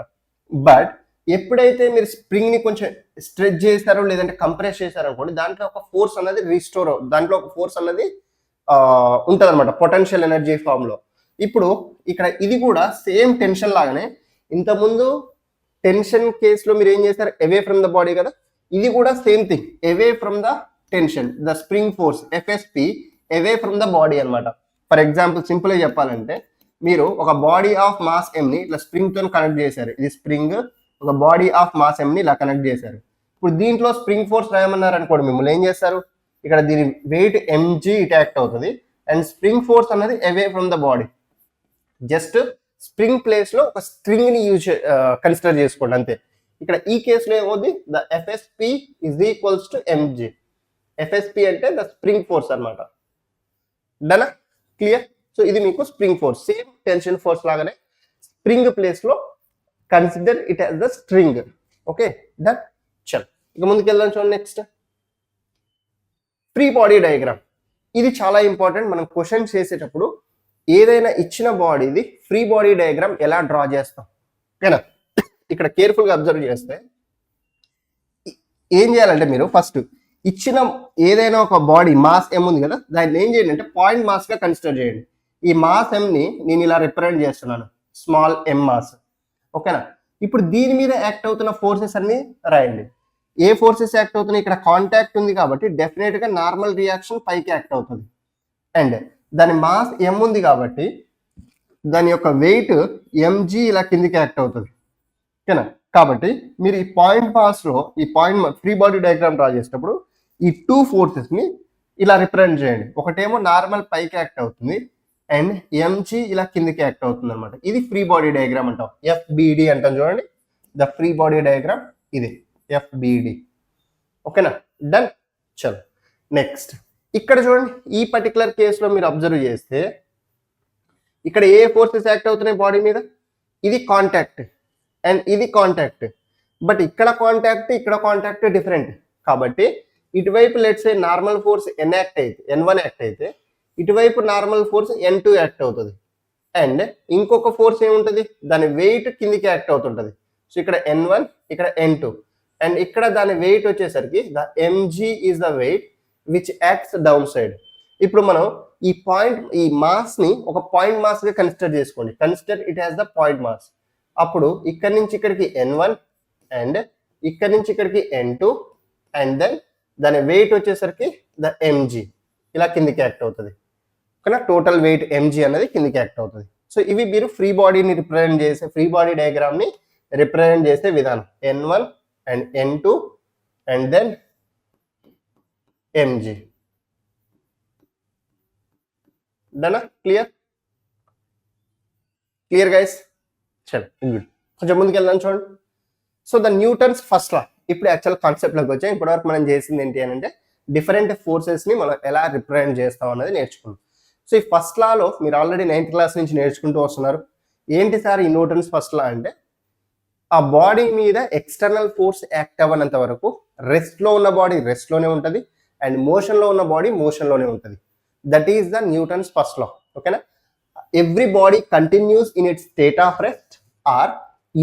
[SPEAKER 1] బట్ ఎప్పుడైతే మీరు స్ప్రింగ్ ని కొంచెం స్ట్రెచ్ చేస్తారో లేదంటే కంప్రెస్ చేస్తారో అనుకోండి, దాంట్లో ఒక ఫోర్స్ అన్నది రీస్టోర్, దాంట్లో ఒక ఫోర్స్ అన్నది ఉంటుంది అనమాట, పొటెన్షియల్ ఎనర్జీ ఫామ్ లో. ఇప్పుడు ఇక్కడ ఇది కూడా సేమ్ టెన్షన్ లాగానే, ఇంతకుముందు టెన్షన్ కేసులో మీరు ఏం చేస్తారు, అవే ఫ్రమ్ ద బాడీ కదా, ఇది కూడా same thing, away from the tension, the spring force FSP away from the body అనమాట. ఫర్ ఎగ్జాంపుల్ సింపుల్ గా చెప్పాలంటే, మీరు ఒక బాడీ ఆఫ్ మాస్ M ని ఇట్లా స్ప్రింగ్ తో కనెక్ట్ చేశారు. ఇది స్ప్రింగ్, ఒక బాడీ ఆఫ్ మాస్ M ని ఇలా కనెక్ట్ చేశారు. ఇప్పుడు దీంట్లో స్ప్రింగ్ ఫోర్స్ రాయమన్నారు అనుకోండి, మిమ్మల్ని ఏం చేస్తారు, ఇక్కడ దీని వెయిట్ mg ఇట్ యాక్ట్ అవుతుంది, అండ్ స్ప్రింగ్ ఫోర్స్ అన్నది అవే from the body. Just spring place లో ఒక స్ట్రింగ్ ని యూజ్ కన్సిడర్ చేసుకోండి అంతే. ఇక్కడ ఈ కేసులో ఏమవుతుంది, the FSP is equals to mg. FSP అంటే ద స్ప్రింగ్ ఫోర్స్ అనమాట. డనా, క్లియర్? సో ఇది మీకు spring force, same tension force లాగానే స్ప్రింగ్ ప్లేస్ లో consider it as the string. Okay, done. చల్ ఇక ముందుకు వెళ్దాం. చూడండి నెక్స్ట్ ఫ్రీ బాడీ డయాగ్రామ్. ఇది చాలా ఇంపార్టెంట్. మనం క్వశ్చన్ చేసేటప్పుడు ఏదైనా ఇచ్చిన బాడీది ఫ్రీ బాడీ డయాగ్రామ్ ఎలా డ్రా చేస్తాం, ఓకేనా? ఇక్కడ కేర్ఫుల్ గా అబ్జర్వ్ చేస్తే ఏం చేయాలంటే, మీరు ఫస్ట్ ఇచ్చిన ఏదైనా ఒక బాడీ మాస్ M ఉంది కదా, దాన్ని ఏం చేయండి అంటే పాయింట్ మాస్ గా కన్సిడర్ చేయండి. ఈ మాస్ M ని నేను ఇలా రిప్రజెంట్ చేస్తున్నాను, స్మాల్ m మాస్, ఓకేనా? ఇప్పుడు దీని మీద యాక్ట్ అవుతున్న ఫోర్సెస్ అన్ని రాయండి. ఏ ఫోర్సెస్ యాక్ట్ అవుతున్నాయి, ఇక్కడ కాంటాక్ట్ ఉంది కాబట్టి డెఫినెట్ గా నార్మల్ రియాక్షన్ పైకి యాక్ట్ అవుతుంది, అండ్ దాని మాస్ M ఉంది కాబట్టి దాని యొక్క వెయిట్ mg ఇలా కిందికి యాక్ట్ అవుతుంది, ఓకేనా? కాబట్టి మీరు ఈ పాయింట్ మాస్ లో ఈ point free body diagram draw చేసేటప్పుడు ఈ 2 ఫోర్సెస్ ని ఇలా రిప్రజెంట్ చేయండి. ఒకటేమో నార్మల్ పైకి యాక్ట్ అవుతుంది, అండ్ mg ఇలా కిందికి యాక్ట్ అవుతుంది అనమాట. ఇది ఫ్రీ బాడీ డయాగ్రామ్ అంటాం, FBD అంటాం. చూడండి, ద ఫ్రీ బాడీ డయాగ్రామ్ ఇది FBD. ఓకేనా, డన్. చలో నెక్స్ట్ ఇక్కడ చూడండి, ఈ పర్టికులర్ కేసులో మీరు అబ్జర్వ్ చేస్తే ఇక్కడ ఏ ఫోర్సెస్ యాక్ట్ అవుతున్నాయి బాడీ మీద, ఇది కాంటాక్ట్ అండ్ ఇది కాంటాక్ట్. బట్ ఇక్కడ కాంటాక్ట్ డిఫరెంట్. కాబట్టి ఇటువైపు let's A normal force N1 act అయితే ఇటువైపు నార్మల్ ఫోర్స్ N2 యాక్ట్ అవుతుంది, అండ్ ఇంకొక ఫోర్స్ ఏముంటుంది, దాని వెయిట్ కిందికి యాక్ట్ అవుతుంటది. సో ఇక్కడ N1, ఇక్కడ N2, అండ్ ఇక్కడ దాని వెయిట్ వచ్చేసరికి the mg is the weight which acts down side. ఇప్పుడు మనం ఈ మాస్ ని ఒక పాయింట్ మాస్ గా కన్సిడర్ చేసుకోండి, consider it as the point mass. అప్పుడు ఇక్కడ నుంచి ఇక్కడికి N1 అండ్ ఇక్కడ నుంచి ఇక్కడికి N2, అండ్ దెన్ దాని వెయిట్ వచ్చేసరికి ద mg ఇలా కిందికి యాక్ట్ అవుతుంది, ఓకేనా? టోటల్ వెయిట్ mg అనేది కిందికి యాక్ట్ అవుతుంది. సో ఇవి మీరు ఫ్రీ బాడీని రిప్రజెంట్ చేసే, ఫ్రీ బాడీ డయాగ్రామ్ ని రిప్రజెంట్ చేసే విధానం, N1 and N2 and then mg. డనా, క్లియర్ గైస్? చలో గుడ్. కొంచెం ముందుకు వెళ్దాం. చూడండి, so the Newton's first law. ఇప్పుడు యాక్చువల్ కాన్సెప్ట్ లోకి వచ్చాం. ఇప్పటివరకు మనం చేసింది ఏంటి అని అంటే, డిఫరెంట్ ఫోర్సెస్ ని మనం ఎలా రిప్రజెంట్ చేస్తాం అనేది నేర్చుకున్నాం. సో ఈ ఫస్ట్ లాలో మీరు ఆల్రెడీ 9th క్లాస్ నుంచి నేర్చుకుంటూ వస్తున్నారు. ఏంటి సార్ ఈ న్యూటన్స్ ఫస్ట్ లా అంటే, ఆ బాడీ మీద ఎక్స్టర్నల్ ఫోర్స్ యాక్ట్ అవ్వనంత వరకు రెస్ట్ లో ఉన్న బాడీ రెస్ట్ లోనే ఉంటుంది, అండ్ మోషన్ లో ఉన్న బాడీ మోషన్ లోనే ఉంటుంది. That is the Newton's first law, ఓకేనా? Every body continues in its state of rest or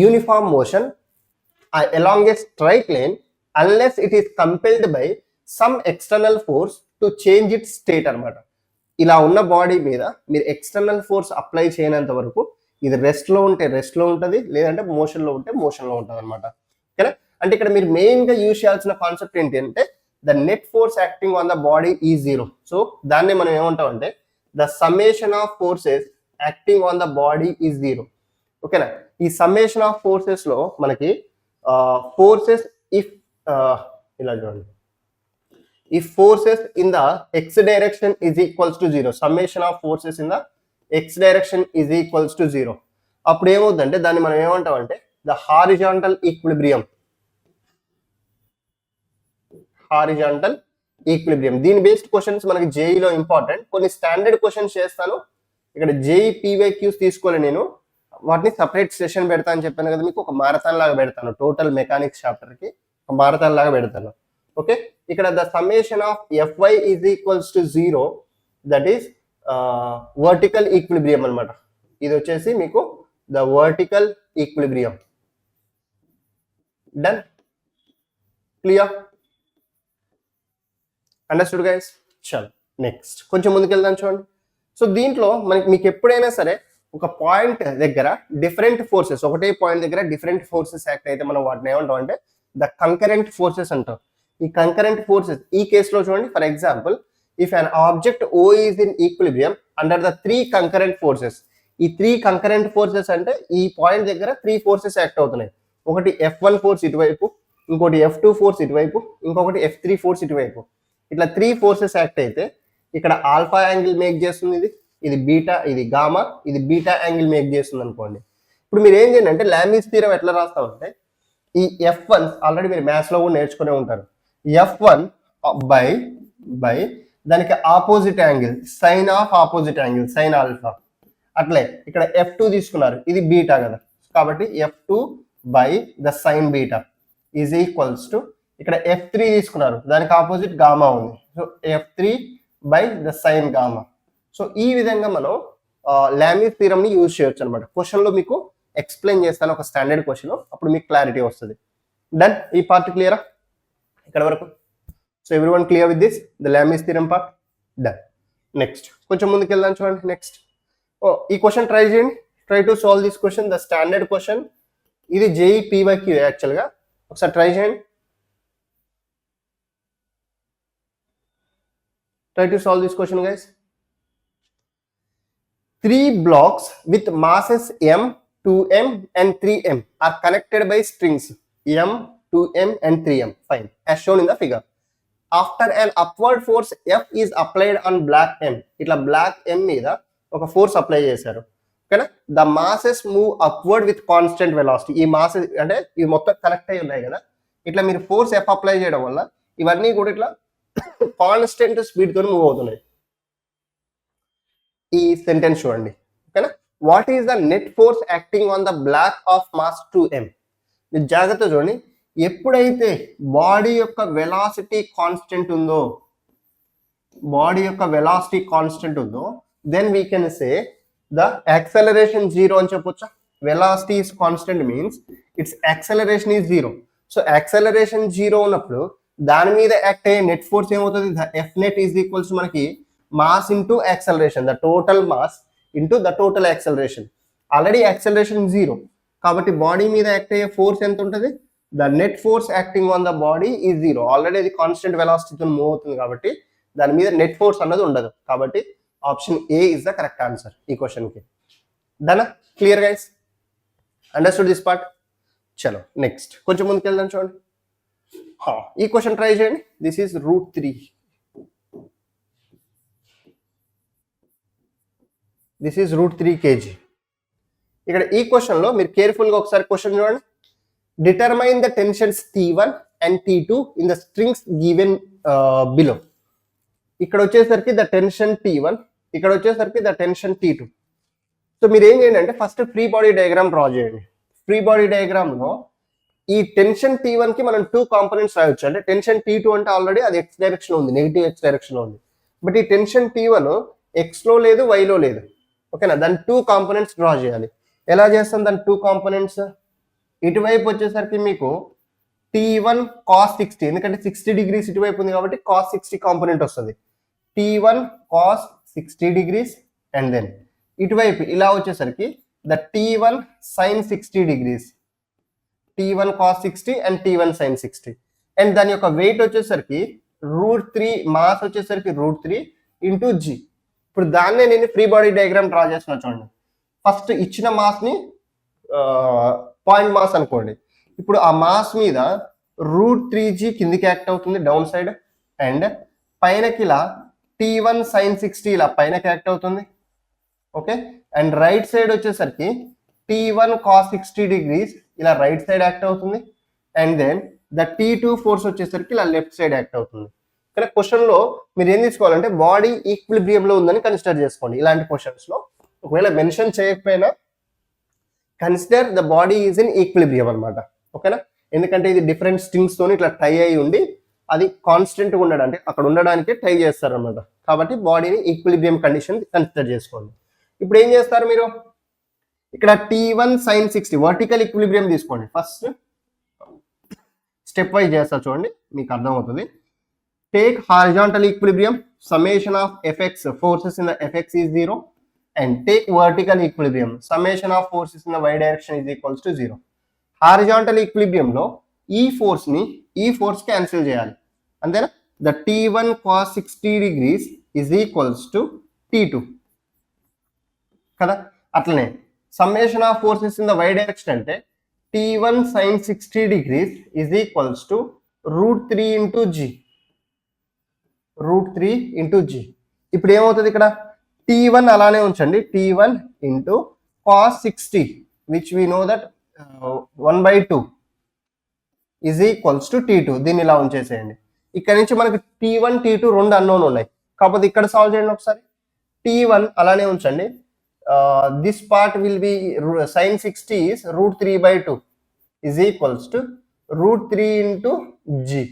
[SPEAKER 1] uniform motion along a straight line unless it is compelled by some external force to change its state అనమాట. ఇలా ఉన్న body మీద మీరు external force apply చేయనంత వరకు ఇది రెస్ట్లో ఉంటే రెస్ట్లో ఉంటుంది, లేదంటే మోషన్లో ఉంటే మోషన్లో ఉంటుంది అనమాట. ఓకేనా? అంటే ఇక్కడ మీరు మెయిన్గా యూజ్ చేయాల్సిన కాన్సెప్ట్ ఏంటి అంటే the net force acting on the body ఈ జీరో. సో దాన్ని మనం ఏమంటాం అంటే the summation of forces acting on the body is zero. ఓకేనా? ఈ సమ్మేషన్ ఆఫ్ ఫోర్సెస్ లో మనకి ఫోర్సెస్ ఇఫ్ ఇలా చూడండి, if forces in the x direction is equals to 0, summation of forces in the x direction is equals to 0, అప్పుడు ఏమవుతుందంటే దాన్ని మనం ఏమంటాం అంటే the horizontal equilibrium. Horizontal equilibrium. దీని బేస్డ్ క్వశ్చన్స్ మనకి జేఈలో ఇంపార్టెంట్. కొన్ని స్టాండర్డ్ క్వశ్చన్స్ చేస్తాను. ఇక్కడ జేఈ పీవైక్యూస్ తీసుకోవాలి, నేను వాటిని సపరేట్ సెషన్ పెడతా అని చెప్పాను కదా మీకు, ఒక మారథాన్ లాగా పెడతాను. టోటల్ మెకానిక్స్ చాప్టర్ కి ఒక మారథాన్ లాగా పెడతాను. ఓకే, ఇక్కడ the summation of fy is equals to 0, that is vertical equilibrium అనమాట. ఇది వచ్చేసి మీకు the vertical equilibrium. Done? Clear? Understood guys? చలో నెక్స్ట్ కొంచెం ముందుకెళ్దాం చూడండి. సో దీంట్లో మీకు ఎప్పుడైనా సరే ఒక పాయింట్ దగ్గర డిఫరెంట్ ఫోర్సెస్, ఒకటే పాయింట్ దగ్గర డిఫరెంట్ ఫోర్సెస్ యాక్ట్ అయితే మనం వాటిని ఏమంటాం అంటే ద కంకరెంట్ ఫోర్సెస్ అంటాం. ఈ కంకరెంట్ ఫోర్సెస్ ఈ కేసులో చూడండి, for example if an object O is in equilibrium under the 3 concurrent forces. ఈ 3 కంకరెంట్ ఫోర్సెస్ అంటే ఈ పాయింట్ దగ్గర 3 ఫోర్సెస్ యాక్ట్ అవుతున్నాయి. ఒకటి F1 ఫోర్స్ ఇటువైపు, ఇంకోటి F2 ఫోర్స్ ఇటువైపు, ఇంకొకటి F3 ఫోర్స్ ఇటువైపు. ఇట్లా 3 ఫోర్సెస్ యాక్ట్ అయితే ఇక్కడ ఆల్ఫా యాంగిల్ మేక్ చేస్తుంది, ఇది బీటా, ఇది గామా, ఇది బీటా యాంగిల్ మేక్ చేస్తుంది అనుకోండి. ఇప్పుడు మీరు ఏం చేయండి అంటే లామీస్ థీరం ఎట్లా రాస్తామంటే ఈ F1 ఆల్రెడీ మీరు మ్యాథ్స్ లో కూడా నేర్చుకునే ఉంటారు. F1 బై దానికి opposite angle sine of opposite angle sine alpha. అట్లే ఇక్కడ F2 తీసుకున్నారు, ఇది బీటా కదా, కాబట్టి F2 by the sine beta is equals to ఇక్కడ F3 తీసుకున్నారు, దానికి ఆపోజిట్ గామా ఉంది, so F3 by the sine gamma. So ఈ విధంగా మనం లామీస్ థీరం ని యూజ్ చేయొచ్చు అనమాట. క్వశ్చన్ లో మీకు ఎక్స్ప్లెయిన్ చేస్తాను, ఒక స్టాండర్డ్ క్వశ్చన్, అప్పుడు మీకు క్లారిటీ వస్తుంది. డన్? ఈ పార్ట్ క్లియరా ఇక్కడ వరకు? So everyone clear with this the Lami's theorem part? Done. Next కొంచెం ముందుకు వెళ్దాం చూడండి. నెక్స్ట్ ఈ క్వశ్చన్ ట్రై చేయండి. Try to solve this question, the standard question. ఇది జేఈ పీవైక్యూ యాక్చువల్ గా. ఒకసారి ట్రై చేయండి. Try to solve this question, guys. 3 blocks with masses M, 2M and 3M are connected by strings M, 2M and 3M. Fine. As shown in the figure. After an upward force F is applied on black M. Itla black M మీద ఒక force apply చేశారు. ఓకేనా? The masses move upward with constant velocity. ఈ masses అంటే ఇవి మొత్తం connect అయి ఉన్నాయి కదా, ఇట్లా మీరు ఫోర్స్ F అప్లై చేయడం వల్ల ఇవన్నీ కూడా ఇట్లా కాన్స్టెంట్ స్పీడ్ తో మూవ్ అవుతున్నాయి. ఈ సెంటెన్స్ చూడండి. ఓకేనా? What is the net force acting on the block of mass 2M? మీరు జాగ్రత్త చూడండి. ఎప్పుడైతే బాడీ యొక్క వెలాసిటీ కాన్స్టెంట్ ఉందో, then we can say the acceleration 0 అని చెప్పొచ్చా? Velocity is constant means its acceleration is 0. సో యాక్సలరేషన్ 0 ఉన్నప్పుడు దాని మీద యాక్ట్ అయ్యే నెట్ ఫోర్స్ ఏమవుతుంది? ఎఫ్ నెట్ ఈజ్ ఈక్వల్స్ మనకి mass into acceleration, the total mass into the total acceleration. Already acceleration 0, కాబట్టి బాడీ మీద యాక్ట్ అయ్యే ఫోర్స్ ఎంత ఉంటుంది? The net force acting on the body is 0. Already అది constant వెలాసిటీతో move అవుతుంది కాబట్టి దాని మీద నెట్ ఫోర్స్ అన్నది ఉండదు. కాబట్టి option A is the correct answer ఈ క్వశ్చన్ కి. Done? Clear guys? Understood this part? చలో నెక్స్ట్ కొంచెం ముందుకు వెళ్దాం చూడండి. ఈ క్వశ్చన్ ట్రై చేయండి. This is √3. This is √3 kg. ఇక్కడ ఈ క్వశ్చన్ లో మీరు కేర్ఫుల్ గా ఒకసారి క్వశ్చన్ చూడండి. Determine the tensions T1 and T2 in the strings given below. ఇక్కడ వచ్చేసరికి ద టెన్షన్ T1, ఇక్కడ వచ్చేసరికి ద టెన్షన్ T2. సో మీరు ఏం చేయండి అంటే first free body diagram draw చేయండి. ఫ్రీ బాడీ డయాగ్రామ్ లో ఈ టెన్షన్ T1 కి మనం 2 కాంపోనెంట్స్ రాయొచ్చు. అంటే టెన్షన్ T2 అంటే ఆల్రెడీ అది X డైరెక్షన్ ఉంది, నెగిటివ్ X డైరెక్షన్ ఉంది. బట్ ఈ టెన్షన్ T1 X లో లేదు, Y లో లేదు. ఓకేనా? దాని 2 కాంపోనెంట్స్ డ్రా చేయాలి. ఎలా చేస్తాం దాని 2 కాంపోనెంట్స్? ఇటువైపు వచ్చేసరికి మీకు T1 cos 60, ఎందుకంటే 60 degrees ఇటువైపు ఉంది కాబట్టి cos 60 కాంపోనెంట్ వస్తుంది. T1 cos 60 degrees, and then ఇటువైపు ఇలా వచ్చేసరికి the T1 sin 60 degrees, T1 cos 60 and T1 sin 60, and దాని యొక్క వెయిట్ వచ్చేసరికి √3, మాస్ వచ్చేసరికి √3 ఇంటూ జీ. ఇప్పుడు దాన్నే నేను ఫ్రీ బాడీ డయాగ్రామ్ డ్రా చేస్తున్నా చూడండి. ఫస్ట్ ఇచ్చిన మాస్ని పాయింట్ మాస్ అనుకోండి. ఇప్పుడు ఆ మాస్ మీద √3g కిందికి యాక్ట్ అవుతుంది డౌన్ సైడ్, అండ్ పైనకి ఇలా T1 sin 60 ఇలా పైనకి యాక్ట్ అవుతుంది. ఓకే, అండ్ రైట్ సైడ్ వచ్చేసరికి T1 cos 60 degrees ఇలా రైట్ సైడ్ యాక్ట్ అవుతుంది, and then the T2 force వచ్చేసరికి ఇలా లెఫ్ట్ సైడ్ యాక్ట్ అవుతుంది. ఇక్కడ క్వశ్చన్లో మీరు ఏం తీసుకోవాలంటే బాడీ ఈక్విలిబ్రియంలో ఉందని కన్సిడర్ చేసుకోండి. ఇలాంటి క్వశ్చన్స్లో ఒకవేళ మెన్షన్ చేయకపోయినా consider the body is in equilibrium అనమాట. ఓకేనా, ఎందుకంటే ఇది డిఫరెంట్ స్ట్రింగ్స్ తోని ఇట్లా టై అయి ఉండి అది కాన్స్టెంట్గా ఉండడం, అంటే అక్కడ ఉండడానికి టై చేస్తారు అనమాట. కాబట్టి బాడీని ఈక్విలిబ్రియం కండిషన్ కన్సిడర్ చేసుకోండి. ఇప్పుడు ఏం చేస్తారు మీరు, ఇక్కడ T1 sin 60 వర్టికల్ ఈక్విలిబ్రియం తీసుకోండి. ఫస్ట్ స్టెప్ వైజ్ చేస్తా చూడండి, మీకు అర్థమవుతుంది. Take horizontal equilibrium, summation of effects forces in the effects is 0, and take vertical equilibrium, summation of forces in the y direction is equals to 0. Horizontal ఈక్విలిబ్రియంలో ఈ ఫోర్స్ని ఈ force cancel చేయాలి, అంతేనా. The T1 cos 60 degrees is equals to T2 కదా. అట్లనే summation of forces in the y direction అంటే T1 sin 60 degrees is equals to √3 into g, √3 into g. ఇప్పుడు ఏమవుతుంది, ఇక్కడ T1 అలానే ఉంచండి, T1 into cos 60 which we know that 1/2 is equals to T2. దీన్ని ఇలా ఉంచేసేయండి. ఇక్కడ నుంచి మనకి T1 T2 రెండు అన్నోన్ ఉన్నాయి, కాకపోతే ఇక్కడ సాల్వ్ చేయండి ఒకసారి. T1 అలానే ఉంచండి, this part will be sin 60 is √3/2 is equals to √3 into g.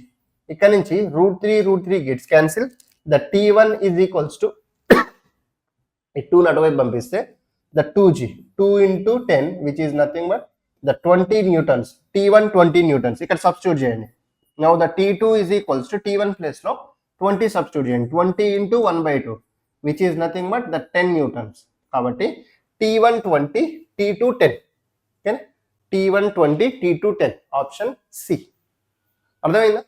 [SPEAKER 1] ఇక్కడ నుంచి √3 gets cancel, the T1 is equals to ఈ 2 అటువైపు పంపిస్తే the 2g, 2 into 10 which is nothing but the 20 newtons. T1 20 newtons ఇక్కడ సబ్స్టిట్యూట్ చేయండి. Now the T2 is equals to T1 ప్లేస్లో 20 substitute చేయండి, 20 into 1/2 which is nothing but the 10 Newton's. కాబట్టి T1 20, T2 10. ఓకేనా, T1 20, T2 10, option C. అర్థమైందా?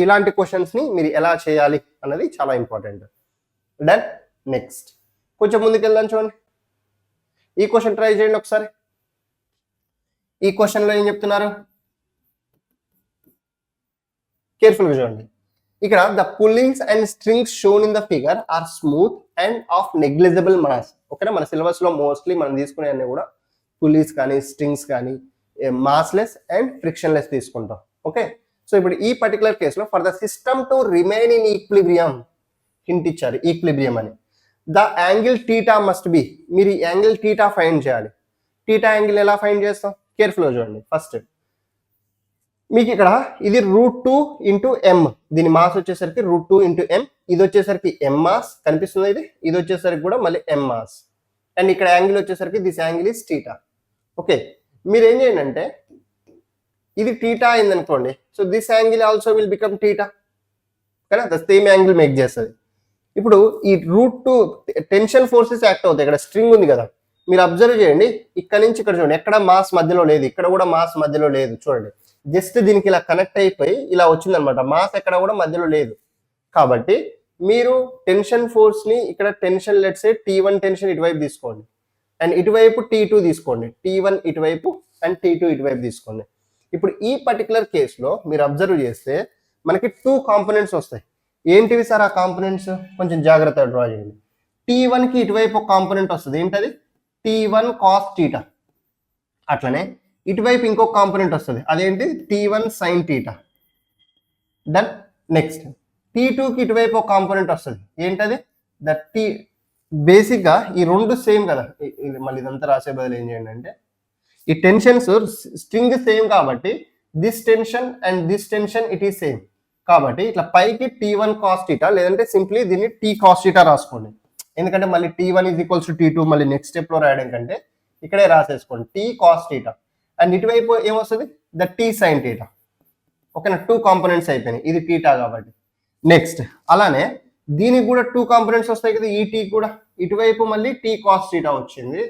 [SPEAKER 1] ఇలాంటి క్వశ్చన్స్ని మీరు ఎలా చేయాలి అన్నది చాలా ఇంపార్టెంట్. డన్. నెక్స్ట్ కొంచెం ముందుకు వెళ్దాం చూడండి. ఈ క్వశ్చన్ ట్రై చేయండి ఒకసారి. ఈ క్వశ్చన్లో ఏం చెప్తున్నారు, కేర్ఫుల్గా చూడండి. ఇక్కడ the pullings and strings shown in the figure are smooth and of negligible mass. ఓకేనా, మన సిలబస్లో మోస్ట్లీ మనం తీసుకునే అన్ని కూడా పుల్లీస్ కానీ స్ట్రింగ్స్ కానీ మాస్లెస్ అండ్ ఫ్రిక్షన్లెస్ తీసుకుంటాం. ఓకే, సో ఇప్పుడు ఈ పర్టికులర్ కేసులో for the system to remain in equilibrium hint ఇచ్చారు, ఈక్విలిబ్రియం అని. The angle theta must be, మీరు ఈ యాంగిల్ టీటా ఫైండ్ చేయాలి. టీటా యాంగిల్ ఎలా ఫైండ్ చేస్తాం, కేర్ఫుల్గా చూడండి. ఫస్ట్ మీకు ఇక్కడ ఇది √2 ఇంటూ ఎం, దీని మాస్ వచ్చేసరికి √2 ఇంటూ ఎం, ఇది వచ్చేసరికి ఎం మాస్ కనిపిస్తుంది, ఇది వచ్చేసరికి కూడా మళ్ళీ ఎం మాస్, అండ్ ఇక్కడ యాంగిల్ వచ్చేసరికి this angle is theta. Okay, మీరు ఏం చేయండి అంటే ఇది టీటా అయింది అనుకోండి, so this angle also will become theta కదా, ద సేమ్ యాంగిల్ మేక్ చేస్తుంది. ఇప్పుడు ఈ √2 టెన్షన్ ఫోర్సెస్ యాక్ట్ అవుతాయి. ఇక్కడ స్ట్రింగ్ ఉంది కదా, మీరు అబ్జర్వ్ చేయండి, ఇక్కడ నుంచి ఇక్కడ చూడండి, ఎక్కడ మాస్ మధ్యలో లేదు, ఇక్కడ కూడా మాస్ మధ్యలో లేదు. చూడండి, జస్ట్ దీనికి ఇలా కనెక్ట్ అయిపోయి ఇలా వచ్చిందనమాట, మాస్ ఎక్కడ కూడా మధ్యలో లేదు. కాబట్టి మీరు టెన్షన్ ఫోర్స్ ని ఇక్కడ tension let's say T1 tension ఇటువైపు తీసుకోండి, అండ్ ఇటువైపు T2 తీసుకోండి, T1 ఇటువైపు అండ్ T2 ఇటువైపు తీసుకోండి. ఇప్పుడు ఈ పర్టికులర్ కేసులో మీరు అబ్జర్వ్ చేస్తే మనకి 2 కాంపోనెంట్స్ వస్తాయి. ఏంటివి సార్ ఆ కాంపోనెంట్స్, కొంచెం జాగ్రత్తగా డ్రా చేయండి. T1 కి ఇటువైపు ఒక కాంపోనెంట్ వస్తుంది, ఏంటది T1 cos θ. అట్లనే ఇటువైపు ఇంకొక కాంపోనెంట్ వస్తుంది, అదేంటి T1 sin θ. Done. Next T2 కి ఇటువైపు ఒక కాంపోనెంట్ వస్తుంది, ఏంటది ద T. బేసిక్గా ఈ రెండు సేమ్ కదా, మళ్ళీ ఇదంతా రాసే బదులు ఏం చేయండి అంటే ఈ టెన్షన్స్ స్ట్రింగ్ సేమ్ కాబట్టి this tension and this tension it is same. కాబట్టి ఇట్లా పైకి T1 cos θ, లేదంటే సింప్లీ దీన్ని T cos θ రాసుకోండి. ఎందుకంటే మళ్ళీ T1 is equals to T2 మళ్ళీ నెక్స్ట్ స్టెప్లో రాయడం కంటే ఇక్కడే రాసేసుకోండి T cos θ. అండ్ ఇటువైపు ఏమొస్తుంది ద T sin θ. ఓకేనా, 2 కాంపోనెంట్స్ అయిపోయినాయి, ఇది టీటా కాబట్టి. నెక్స్ట్ అలానే దీనికి కూడా 2 కాంపోనెంట్స్ వస్తాయి కదా, ఈ టీ కూడా ఇటువైపు మళ్ళీ టీ కాస్ థీటా వచ్చింది,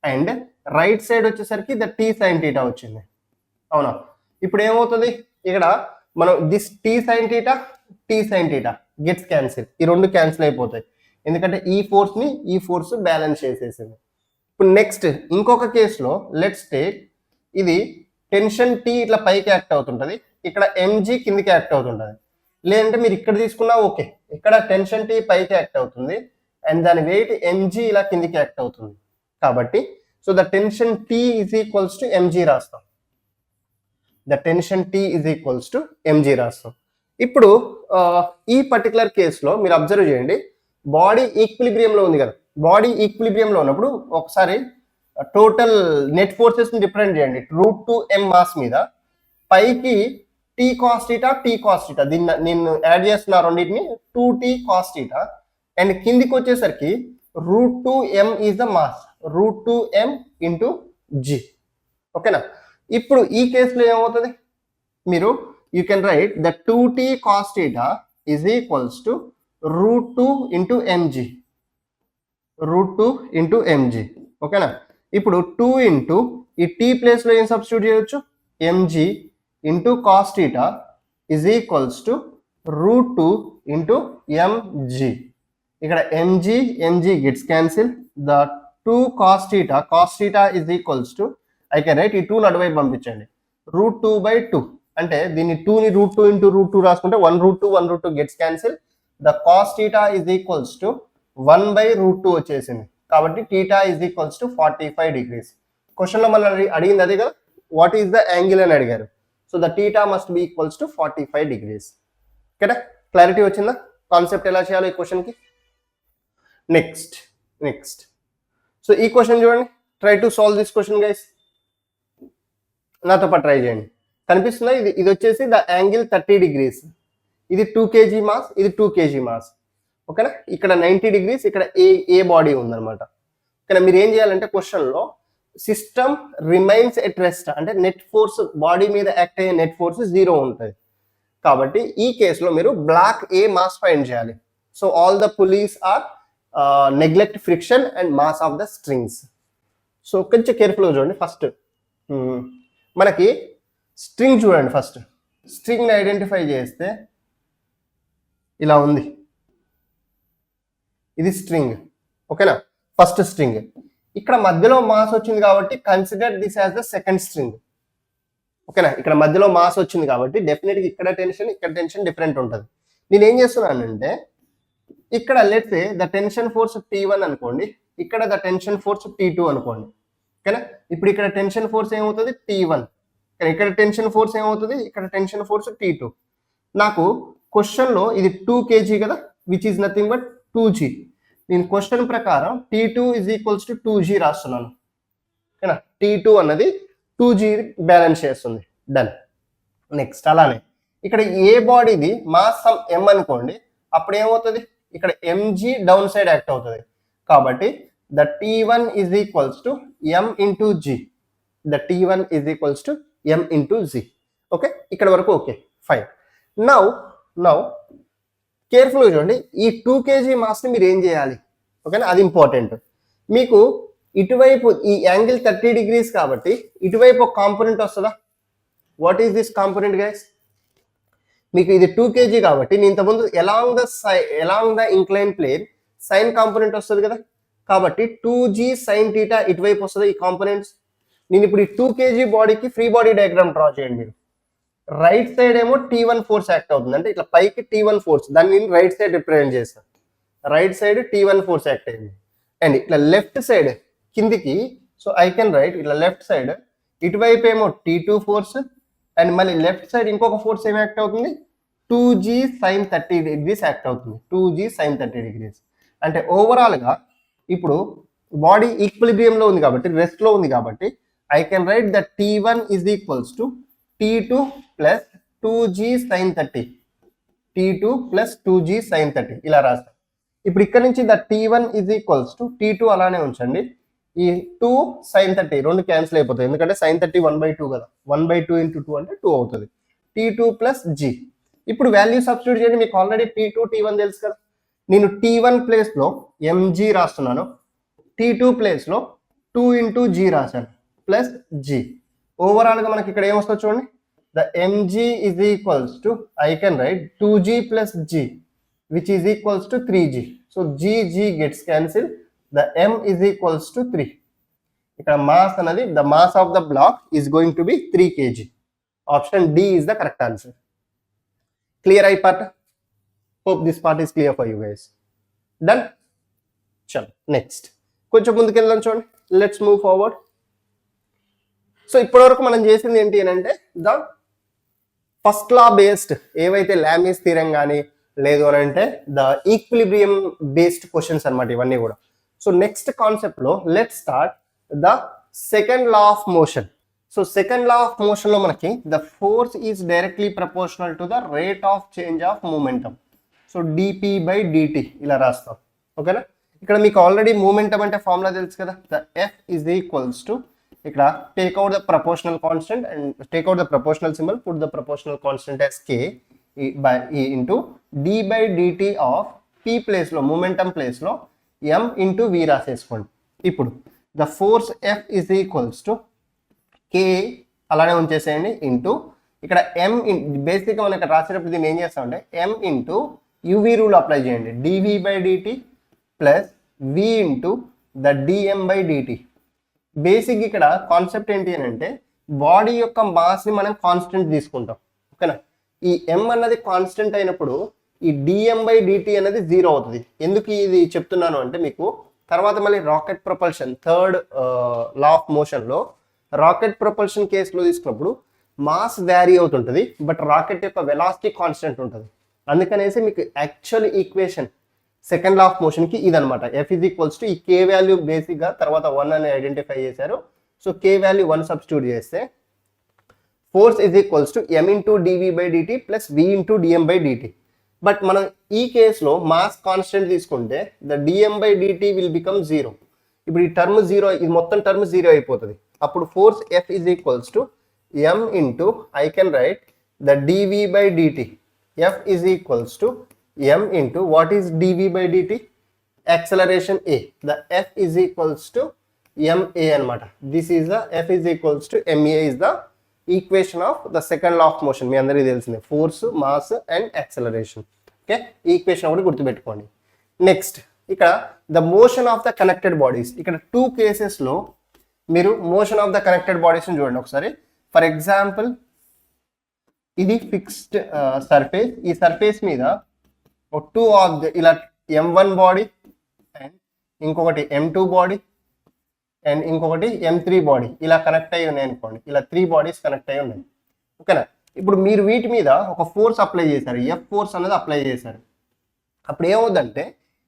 [SPEAKER 1] అండ్ రైట్ సైడ్ వచ్చేసరికి ద టీ సైన్ థీటా వచ్చింది. అవునా? ఇప్పుడు ఏమవుతుంది ఇక్కడ మనం this T sine theta gets cancel, ఈ రెండు క్యాన్సిల్ అయిపోతాయి ఎందుకంటే ఈ ఫోర్స్ బ్యాలెన్స్ చేసేసింది. ఇప్పుడు నెక్స్ట్ ఇంకొక కేసులో లెట్స్ టేక్ ఇది టెన్షన్ టీ ఇట్లా పైకి యాక్ట్ అవుతుంటది, ఇక్కడ ఎంజీ కిందికి యాక్ట్ అవుతుంటది. లేదంటే మీరు ఇక్కడ తీసుకున్నా ఓకే, ఇక్కడ టెన్షన్ టీ పైకి యాక్ట్ అవుతుంది అండ్ దాని వెయిట్ ఎంజీ ఇలా కిందికి యాక్ట్ అవుతుంది. కాబట్టి so the tension tea is equals to mg రాస్తాం. The tension tea is equals to mg రాస్తాం. ఇప్పుడు ఈ పర్టికులర్ కేసులో మీరు అబ్జర్వ్ చేయండి, బాడీ ఈక్విలిబ్రియంలో ఉంది కదా, బాడీ ఈక్విలిబ్రియంలో ఉన్నప్పుడు ఒకసారి టోటల్ నెట్ ఫోర్సెస్ ని రిప్రజెంట్ చేయండి. √2m మాస్ మీద పైకి టీ కాస్ థీటా దీన్ని నేను యాడ్ చేస్తున్నా రెండింటిని 2t కాస్ థీటా, అండ్ కిందికి వచ్చేసరికి √2m is the mass, √2m into g. ఓకేనా? ఇప్పుడు ఈ కేసులో ఏమవుతుంది, మీరు you can right the 2t cos theta is equals to √2 into MG, √2 into MG. ఓకేనా? ఇప్పుడు 2 ఇంటూ ఈ టీ ప్లేస్ లో ఏం సబ్స్టిట్యూట్ చేయొచ్చు, mg into cos theta is equals to √2 into mg. ఇక్కడ mg gets cancel, the 2 cos theta is equals to I can write ఈ 2 నడువైపు పంపించండి, √2/2 అంటే దీన్ని 2ని √2 ఇంటూ √2 రాసుకుంటే 1√2 gets cancel, the cause theta is equals to 1/√2 వచ్చేసింది. కాబట్టి theta is equals to 45 degrees. క్వశ్చన్లో మళ్ళీ అడిగింది అదే కదా, వాట్ ఈస్ ద యాంగిల్ అని అడిగారు. So the theta must be equals to 45 degrees. ఓకేనా? క్లారిటీ వచ్చిందా కాన్సెప్ట్ ఎలా చేయాలో ఈ క్వశ్చన్కి? నెక్స్ట్ సో ఈ క్వశ్చన్ చూడండి, try to solve this question guys. నాతో పాటు ట్రై చేయండి. కనిపిస్తుందా? ఇది వచ్చేసి ద యాంగిల్ 30 degrees, ఇది 2 kg మాస్, ఇది 2 kg మాస్. ఓకేనా? ఇక్కడ 90 degrees, ఇక్కడ ఏ బాడీ ఉందన్నమాట. ఓకేనా? మీరు ఏం చేయాలంటే క్వశ్చన్లో సిస్టమ్ రిమైన్స్ ఎట్ రెస్ట్ అంటే నెట్ ఫోర్స్, బాడీ మీద యాక్ట్ అయ్యే నెట్ ఫోర్స్ 0 ఉంటుంది. కాబట్టి ఈ కేసులో మీరు బ్లాక్ ఏ మాస్ ఫైండ్ చేయాలి. So all the pulleys are neglect friction and mass of the strings. So కొంచెం కేర్ఫుల్గా చూడండి. ఫస్ట్ మనకి స్ట్రింగ్ చూడండి, ఫస్ట్ స్ట్రింగ్ని ఐడెంటిఫై చేస్తే ఇలా ఉంది, ఇది స్ట్రింగ్. ఓకేనా? First string. ఇక్కడ మధ్యలో మాస్ వచ్చింది కాబట్టి consider this as the second string. ఓకేనా? ఇక్కడ మధ్యలో మాస్ వచ్చింది కాబట్టి డెఫినెట్గా ఇక్కడ టెన్షన్ డిఫరెంట్ ఉంటుంది. నేను ఏం చేస్తున్నానంటే ఇక్కడ let's say the tension force T1 అనుకోండి, ఇక్కడ ద టెన్షన్ ఫోర్స్ T2 అనుకోండి. ఓకేనా? ఇప్పుడు ఇక్కడ టెన్షన్ ఫోర్స్ ఏమవుతుంది, T1. ఇక్కడ టెన్షన్ ఫోర్స్ ఏమవుతుంది, ఇక్కడ టెన్షన్ ఫోర్స్ T2. నాకు క్వశ్చన్లో ఇది 2 kg కదా, which is nothing but 2g. నేను క్వశ్చన్ ప్రకారం T2 is equals to 2g రాస్తున్నాను. ఓకేనా? T2 అన్నది 2g బ్యాలెన్స్ చేస్తుంది. డన్. నెక్స్ట్ అలానే ఇక్కడ ఏ బాడీది మాస్ సమ్ m అనుకోండి, అప్పుడు ఏమవుతుంది, ఇక్కడ mg డౌన్ సైడ్ యాక్ట్ అవుతుంది. కాబట్టి the T1 is equals to m into g. The T1 is equals to m into g. Okay? ఇక్కడ వరకు ఓకే, ఫైన్. నౌ కేర్ఫుల్గా చూడండి, ఈ 2 kg మాస్ని మీరు ఏం చేయాలి? ఓకేనా? అది ఇంపార్టెంట్. మీకు ఇటువైపు ఈ యాంగిల్ 30 degrees కాబట్టి ఇటువైపు ఒక కాంపోనెంట్ వస్తుందా? What is this component guys? మీకు ఇది 2 kg కాబట్టి నేను ఇంతకుముందు along the incline plane sine component వస్తుంది కదా, కాబట్టి 2g sin θ ఇటువైపు వస్తుంది ఈ కాంపోనెంట్స్. నేను ఇప్పుడు ఈ 2 kg బాడీకి ఫ్రీ బాడీ డయాగ్రామ్ డ్రా చేయండి మీరు. రైట్ సైడ్ ఏమో T1 ఫోర్స్ యాక్ట్ అవుతుంది, అంటే ఇట్లా పైకి T1 ఫోర్స్, దాన్ని నేను రైట్ సైడ్ రిప్రజెంట్ చేస్తాను. Right side T1 force act అయింది, అండ్ ఇట్లా లెఫ్ట్ సైడ్ కిందికి, సో ఐ కెన్ రైట్ ఇట్లా లెఫ్ట్ సైడ్ ఇటువైపు ఏమో T2 ఫోర్స్, అండ్ మళ్ళీ లెఫ్ట్ సైడ్ ఇంకొక ఫోర్స్ ఏమి యాక్ట్ అవుతుంది, 2g sin 30 degrees యాక్ట్ అవుతుంది. 2g sin 30 degrees అంటే ఓవరాల్గా ఇప్పుడు బాడీ ఈక్విలిబ్రియంలో ఉంది కాబట్టి, రెస్ట్లో ఉంది కాబట్టి I can right the T1 is equals to T2 plus 2g sin 30, T2 plus 2g sin 30 ఇలా రాస్తాం. ఇప్పుడు ఇక్కడ నుంచి the T1 is equals to T2 అలానే ఉంచండి, ఈ 2 sin 30 రెండు క్యాన్సిల్ అయిపోతాయి, ఎందుకంటే sin 30 1/2 కదా, 1/2 ఇంటూ 2 అంటే 2 అవుతుంది. T2 plus g. ఇప్పుడు వాల్యూ సబ్స్టిట్యూట్ చేయండి, మీకు ఆల్రెడీ T2 T1 తెలుసు కదా. నేను T1 ప్లేస్లో mg రాస్తున్నాను, T2 ప్లేస్లో 2 into g రాశాను ప్లస్ g. ఓవరాల్గా మనకి ఇక్కడ ఏమొస్తుంది చూడండి, the mg is equals to, I can write 2g plus g which is equals to 3g. So g gets cancelled, the m is equals to 3. ఇక్కడ mass అనేది, the mass of the block is going to be 3 kg. Option D is the correct answer. Clear I part? Hope this part is clear for you guys. Done? Chalo, next. కొంచెం ముందుకు వెళ్దాం చూడండి. Let's move forward. So ఇప్పటివరకు మనం చేసింది ఏంటి అని అంటే, ద ఫస్ట్ లా బేస్డ్ ఏవైతే లామీస్ థీరం కానీ లేదు అని అంటే ద ఈక్విలిబ్రియం బేస్డ్ క్వశ్చన్స్ అనమాట ఇవన్నీ కూడా. సో నెక్స్ట్ కాన్సెప్ట్లో let start the second law of motion. So second law of మోషన్లో మనకి the force is directly proportional to the rate of change of momentum. So dp/dt ఇలా రాస్తాం. ఓకేనా? ఇక్కడ మీకు ఆల్రెడీ మూమెంటం అంటే ఫార్ములా తెలుసు కదా, the F is equals to, ఇక్కడ take out the proportional constant and take out the proportional symbol, put the proportional constant as k by e into d/dt of p ప్లేస్లో, momentum ప్లేస్లో m into v రాసేసుకోండి. ఇప్పుడు the force F is equals to k అలానే ఉంచేసేయండి into ఇక్కడ m, బేసిక్గా మనం ఇక్కడ రాసేటప్పుడు దీన్ని ఏం చేస్తామంటే m into uv rule apply చేయండి, dv/dt plus v into the dm/dt. Basic ఇక్కడ కాన్సెప్ట్ ఏంటి అని అంటే బాడీ యొక్క మాస్ని మనం కాన్స్టెంట్ తీసుకుంటాం. ఓకేనా? ఈ m అన్నది కాన్స్టెంట్ అయినప్పుడు ఈ dm/dt అనేది 0 అవుతుంది. ఎందుకు ఇది చెప్తున్నాను అంటే మీకు తర్వాత మళ్ళీ rocket propulsion, third law of మోషన్లో రాకెట్ ప్రొపల్షన్ కేసులో తీసుకున్నప్పుడు మాస్ వ్యారీ అవుతుంటుంది, బట్ రాకెట్ యొక్క వెలాసిటీ కాన్స్టెంట్ ఉంటుంది. అందుకనేసి మీకు actual equation second law of మోషన్కి ఇదనమాట. F ఈజ్ ఈక్వల్స్ టు, ఈ k వాల్యూ బేసిక్గా తర్వాత 1 అని ఐడెంటిఫై చేశారు. సో k వాల్యూ 1 సబ్స్టిట్యూట్ చేస్తే force is equals to m into dv/dt plus v into dm/dt. But మనం ఈ కేసులో మాస్ కాన్స్టెంట్ తీసుకుంటే ద dm/dt విల్ బికమ్ 0. ఇప్పుడు ఈ టర్మ్ 0, ఇది మొత్తం టర్మ్ 0 అయిపోతుంది. అప్పుడు force F is equals to m into, I can right the dv/dt. F is equals to m into what is dv/dt? Acceleration a. The F is equals to ma anamata. This is the F is equals to ma is the equation of the second law of motion. మీ అందరికీ తెలిసిందే, force, mass and acceleration. Okay, ఈ equation ఒకటి గుర్తుపెట్టుకోండి. Next ఇక్కడ the motion of the connected bodies. ఇక్కడ 2 కేసెస్లో మీరు motion of the connected బాడీస్ని చూడండి ఒకసారి. ఫర్ ఎగ్జాంపుల్ ఇది ఫిక్స్డ్ సర్ఫేస్, ఈ సర్ఫేస్ మీద 2 ఆబ్జెక్ట్ ఇలా m1 బాడీ అండ్ ఇంకొకటి m2 బాడీ అండ్ ఇంకొకటి m3 బాడీ ఇలా కనెక్ట్ అయ్యి ఉన్నాయి అనుకోండి. ఇలా 3 బాడీస్ కనెక్ట్ అయ్యి ఉన్నాయి. ఓకేనా? ఇప్పుడు మీరు వీటి మీద ఒక ఫోర్స్ అప్లై చేశారు, F ఫోర్స్ అనేది అప్లై చేశారు. అప్పుడు ఏమవుతుందంటే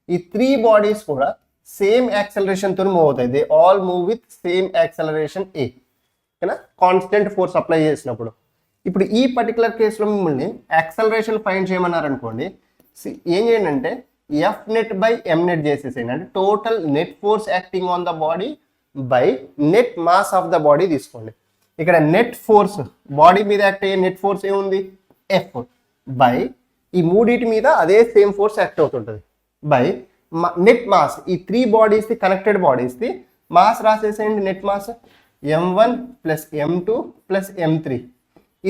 [SPEAKER 1] ఈ 3 బాడీస్ కూడా సేమ్ యాక్సలరేషన్తో మూవ్ అవుతాయి. They all move with same acceleration a. ఓకేనా? కాన్స్టెంట్ ఫోర్స్ అప్లై చేసినప్పుడు. ఇప్పుడు ఈ పర్టికులర్ కేసులో మిమ్మల్ని యాక్సలరేషన్ ఫైండ్ చేయమన్నారు అనుకోండి. ఏం చేయండి అంటే F net by m net చేసేసేయండి. అంటే total net force acting on the body by net mass of the body తీసుకోండి. ఇక్కడ నెట్ ఫోర్స్, బాడీ మీద యాక్ట్ అయ్యే నెట్ ఫోర్స్ ఏముంది? F బై ఈ మూడింటి మీద అదే సేమ్ ఫోర్స్ యాక్ట్ అవుతుంటుంది బై నెట్ మాస్. ఈ 3 బాడీస్ది, కనెక్టెడ్ బాడీస్ది మాస్ రాసేసేయండి. Net mass m1 plus m2 plus m3,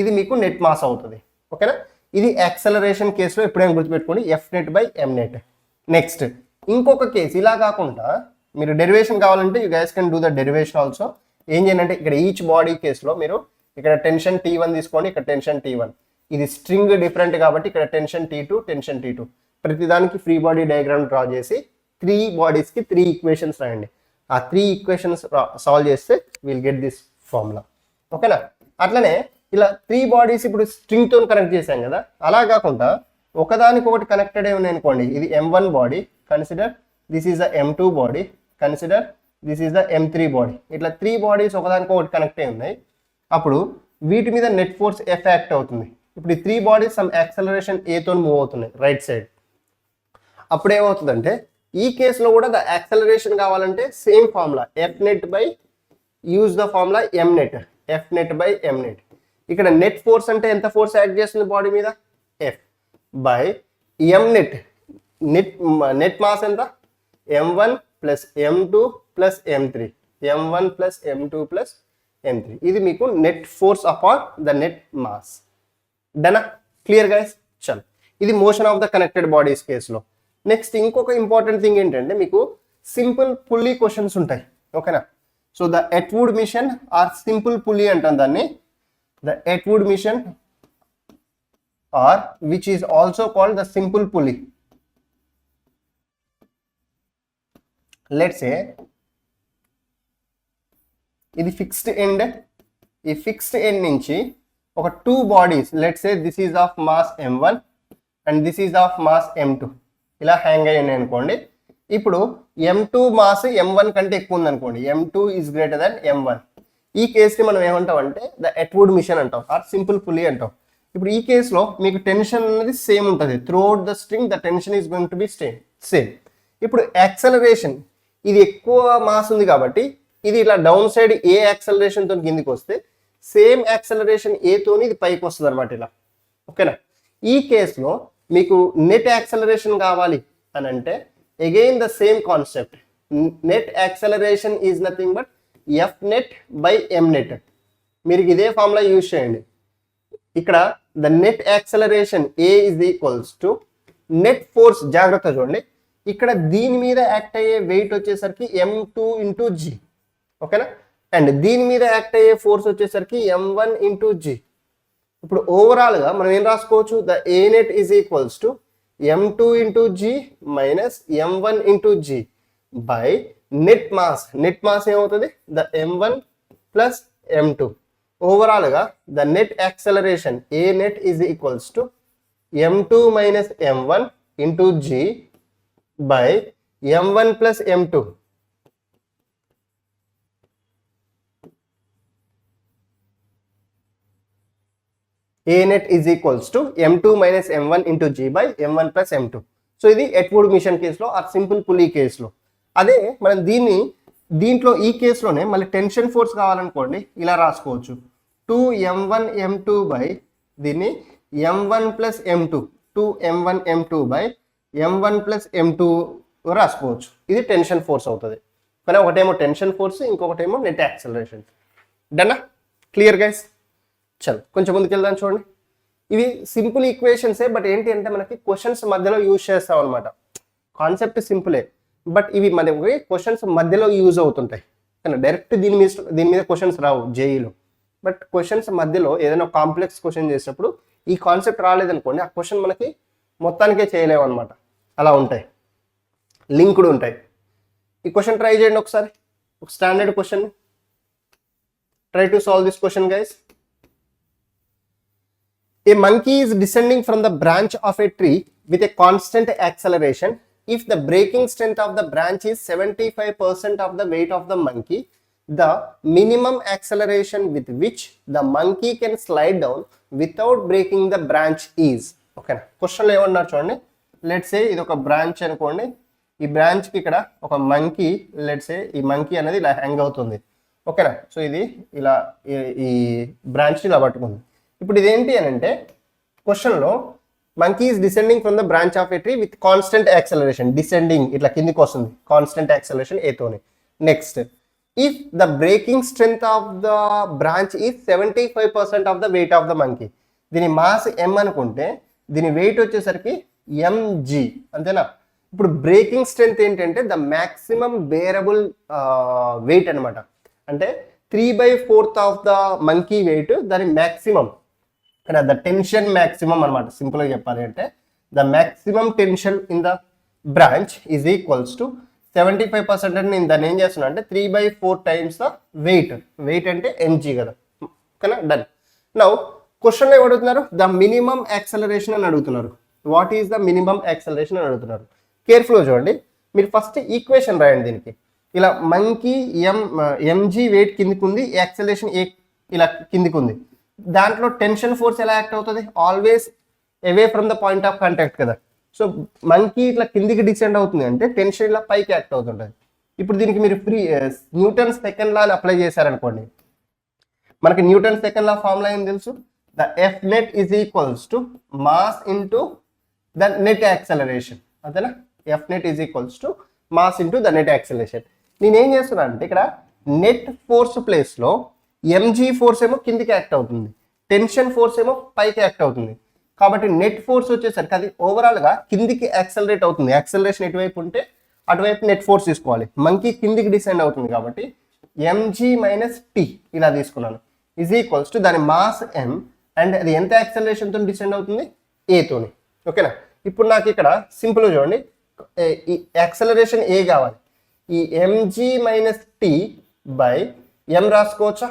[SPEAKER 1] ఇది మీకు నెట్ మాస్ అవుతుంది. ఓకేనా? ఇది యాక్సలరేషన్ కేసులో ఎప్పుడైనా గుర్తుపెట్టుకోండి, F net by m net. Next ఇంకొక కేసు ఇలా కాకుండా మీరు డెరివేషన్ కావాలంటే you guys can do the derivation also. ఏం చేయాలంటే ఇక్కడ ఈచ్ బాడీ కేసులో మీరు ఇక్కడ టెన్షన్ T1 తీసుకోండి, ఇక్కడ టెన్షన్ T1. ఇది స్ట్రింగ్ డిఫరెంట్ కాబట్టి ఇక్కడ టెన్షన్ T2, టెన్షన్ T2. ప్రతిదానికి ఫ్రీ బాడీ డయాగ్రామ్ డ్రా చేసి 3 బాడీస్కి 3 ఈక్వేషన్స్ రాయండి. ఆ 3 ఈక్వేషన్స్ సాల్వ్ చేస్తే విల్ గెట్ దిస్ ఫార్ములా. ఓకేనా? అట్లనే ఇలా 3 బాడీస్ ఇప్పుడు స్ట్రింగ్తో కనెక్ట్ చేశాం కదా, అలా కాకుండా ఒకదానికి ఒకటి కనెక్టెడ్ అయి ఉన్నాయి అనుకోండి. ఇది m1 body, consider this is the m2 body, consider this is the m3 body. ఇట్లా 3 బాడీస్ ఒకదానికి ఒకటి కనెక్ట్ అయి ఉన్నాయి. అప్పుడు వీటి మీద నెట్ ఫోర్స్ F యాక్ట్ అవుతుంది. ఇప్పుడు ఈ 3 బాడీస్ సమ్ యాక్సలరేషన్ a తో మూవ్ అవుతున్నాయి రైట్ సైడ్. అప్పుడు ఏమవుతుందంటే ఈ కేసులో కూడా ద యాక్సలరేషన్ కావాలంటే same formula, F net by use the formula m net, F net by m net. ఇక్కడ నెట్ ఫోర్స్ అంటే ఎంత ఫోర్స్ యాక్ట్ చేస్తుంది బాడీ మీద? F by m net. Net mass ఎంత m1 plus m2 plus m3 m1 plus m2 plus m3 ఇది మీకు net force upon the net mass. డనా? Clear guys? చల్, ఇది motion of the connected bodies కేసులో. Next ఇంకొక important thing ఏంటంటే మీకు సింపుల్ పుల్లీ క్వశ్చన్స్ ఉంటాయి. ఓకేనా? So the Atwood machine or simple pulley అంటాం దాన్ని. The Atwood machine or which is also called the simple pulley. Let's say ఇది fixed end, ఈ ఫిక్స్డ్ ఎండ్ నుంచి ఒక 2 bodies, let's say this is of mass m1 and this is of mass m2 ఇలా hang అయ్యి ఉన్నాయి అనుకోండి. ఇప్పుడు m2 mass m1 కంటే ఎక్కువ ఉంది అనుకోండి, m2 is greater than m1. ఈ కేసుని మనం ఏమంటాం అంటే ద ఎట్వుడ్ మిషన్ అంటాం ఆర్ సింపుల్ పుల్లీ అంటాం. ఇప్పుడు ఈ కేసులో మీకు టెన్షన్ అనేది సేమ్ ఉంటుంది. Throughout the string the tension is going to be same. ఇప్పుడు యాక్సలరేషన్, ఇది ఎక్కువ మాస్ ఉంది కాబట్టి ఇది ఇలా డౌన్ సైడ్ ఏ యాక్సలరేషన్ తో కిందికి వస్తే సేమ్ యాక్సలరేషన్ ఏ తోని ఇది పైకి వస్తుంది అనమాట ఇలా. ఓకేనా? ఈ కేసులో మీకు నెట్ యాక్సలరేషన్ కావాలి అని అంటే again the same concept. Net acceleration is nothing but F net by M net. మీరు ఇదే ఫార్ములా యూజ్ చేయండి. ఇక్కడ the net acceleration A is equals to net force, జాగ్రత్త చూడండి, ఇక్కడ దీని మీద యాక్ట్ అయ్యే వెయిట్ వచ్చేసరికి m2 ఇంటూ జీ. ఓకేనా? అండ్ దీని మీద యాక్ట్ అయ్యే ఫోర్స్ వచ్చేసరికి m1 ఇంటూ జీ. ఇప్పుడు ఓవరాల్గా మనం ఏం రాసుకోవచ్చు? The a net is equals to m2 into g minus m1 into g by net mass. Net mass ఏమవుతుంది? The m1 plus m2. ఓవరాల్గా the net acceleration a net is equals to m2 minus m1 into g by m1 plus m2. A net is equals to m2 minus m1 into g by m1 plus m2. So ఇది Atwood machine కేసులో are simple pulley కేసులో. అదే మనం దీంట్లో ఈ కేసులోనే మళ్ళీ tension force కావాలనుకోండి, ఇలా రాసుకోవచ్చు 2m1 m2 by దీన్ని m1 plus m2 2m1 m2 by m1 plus m2 రాసుకోవచ్చు. ఇది టెన్షన్ ఫోర్స్ అవుతుంది. కానీ ఒకటేమో టెన్షన్ ఫోర్స్, ఇంకొకటేమో నెట్ యాక్సలరేషన్. డన్నా? Clear guys? చల్, కొంచెం ముందుకు వెళ్దాం. చూడండి, ఇవి సింపుల్ ఈక్వేషన్సే, బట్ ఏంటి అంటే మనకి క్వశ్చన్స్ మధ్యలో యూజ్ చేస్తాం అనమాట. కాన్సెప్ట్ సింపులే, బట్ ఇవి మనకి క్వశ్చన్స్ మధ్యలో యూజ్ అవుతుంటాయి. కానీ డైరెక్ట్ దీని మీద క్వశ్చన్స్ రావు జేఈలో. బట్ క్వశ్చన్స్ మధ్యలో ఏదైనా కాంప్లెక్స్ క్వశ్చన్ చేసినప్పుడు ఈ కాన్సెప్ట్ రాలేదనుకోండి, ఆ క్వశ్చన్ మనకి మొత్తానికే చేయలేము అనమాట. అలా ఉంటాయి, లింక్డ్ ఉంటాయి. ఈ క్వశ్చన్ ట్రై చేయండి ఒకసారి, ఒక standard question. Try to solve this question guys. A monkey is descending from the branch of a tree with a constant acceleration. If the breaking strength of the branch is 75% of the weight of the monkey, the minimum acceleration with which the monkey can slide down without breaking the branch is. ఓకేనా? క్వశ్చన్లో ఏమన్నారు చూడండి. Let's say ఇది ఒక branch అనుకోండి. ఈ బ్రాంచ్కి ఇక్కడ ఒక మంకీ, లెట్స్ సే ఈ మంకీ అనేది ఇలా హ్యాంగ్ అవుతుంది. ఓకేనా? సో ఇది ఇలా ఈ బ్రాంచ్ని ఇలా పట్టుకుంది. ఇప్పుడు ఇదేంటి అని అంటే క్వశ్చన్లో monkey is descending from the branch of a tree with constant acceleration. Descending ఇట్లా కిందికి వస్తుంది, కాన్స్టెంట్ యాక్సలరేషన్ ఏతోని. Next, if the breaking strength of the branch is 75% of the weight of the monkey. దీని మాస్ m అనుకుంటే దీని weight వచ్చేసరికి mg, అంతేనా? ఇప్పుడు బ్రేకింగ్ స్ట్రెంగ్త్ ఏంటంటే ద మ్యాక్సిమం బేరబుల్ వెయిట్ అనమాట. అంటే 3/4 ఆఫ్ ద మంకీ వెయిట్ దాని మ్యాక్సిమం, ద టెన్షన్ మ్యాక్సిమం అనమాట. సింపుల్గా చెప్పాలి అంటే the maximum tension in the branch is equals to 75% అంటే నేను దాన్ని ఏం చేస్తున్నా అంటే 3/4 టైమ్స్ ద వెయిట్. వెయిట్ అంటే mg కదా. ఓకేనా? డన్. నౌ క్వశ్చన్లో ఏమడుగుతున్నారు? ద మినిమం యాక్సలరేషన్ అని అడుగుతున్నారు. What is the minimum acceleration అని అడుగుతున్నారు. కేర్ఫుల్గా చూడండి. మీరు ఫస్ట్ ఈక్వేషన్ రాయండి దీనికి. ఇలా మంకీ mg వెయిట్ కిందికి ఉంది, యాక్సలరేషన్ ఇలా కిందికి ఉంది. దాంట్లో టెన్షన్ ఫోర్స్ ఎలా యాక్ట్ అవుతుంది? Always away from the point of contact కదా. సో మంకీ ఇట్లా కిందికి డిసెండ్ అవుతుంది అంటే టెన్షన్ ఇలా పైకి యాక్ట్ అవుతుంటుంది. ఇప్పుడు దీనికి మీరు న్యూటన్ సెకండ్ లా అప్లై చేశారనుకోండి, మనకి న్యూటన్ సెకండ్ లా ఫార్ములా ఏం తెలుసు? The F net is equals to mass into the net acceleration. అంతేనా. F net is equals to mass into the net acceleration. నేనేం చేస్తున్నాను అంటే ఇక్కడ నెట్ ఫోర్స్ ప్లేస్లో ఎంజీ ఫోర్స్ ఏమో కిందికి యాక్ట్ అవుతుంది, టెన్షన్ ఫోర్స్ ఏమో పైకి యాక్ట్ అవుతుంది. కాబట్టి నెట్ ఫోర్స్ వచ్చేసరికి అది ఓవరాల్గా కిందికి యాక్సలరేట్ అవుతుంది. యాక్సలరేషన్ ఎటువైపు ఉంటే అటువైపు నెట్ ఫోర్స్ తీసుకోవాలి. మనకి కిందికి డిసెండ్ అవుతుంది కాబట్టి ఎంజీ మైనస్ టీ ఇలా తీసుకున్నాను ఈజ్ ఈక్వల్స్ టు దాని మాస్ ఎం అండ్ అది ఎంత యాక్సలరేషన్తో డిసెండ్ అవుతుంది, ఏతోని. ఓకేనా. ఇప్పుడు నాకు ఇక్కడ సింపుల్గా చూడండి, ఈ యాక్సలరేషన్ ఏ కావాలి, ఈ ఎంజీ మైనస్ టీ బై ఎం రాసుకోవచ్చా.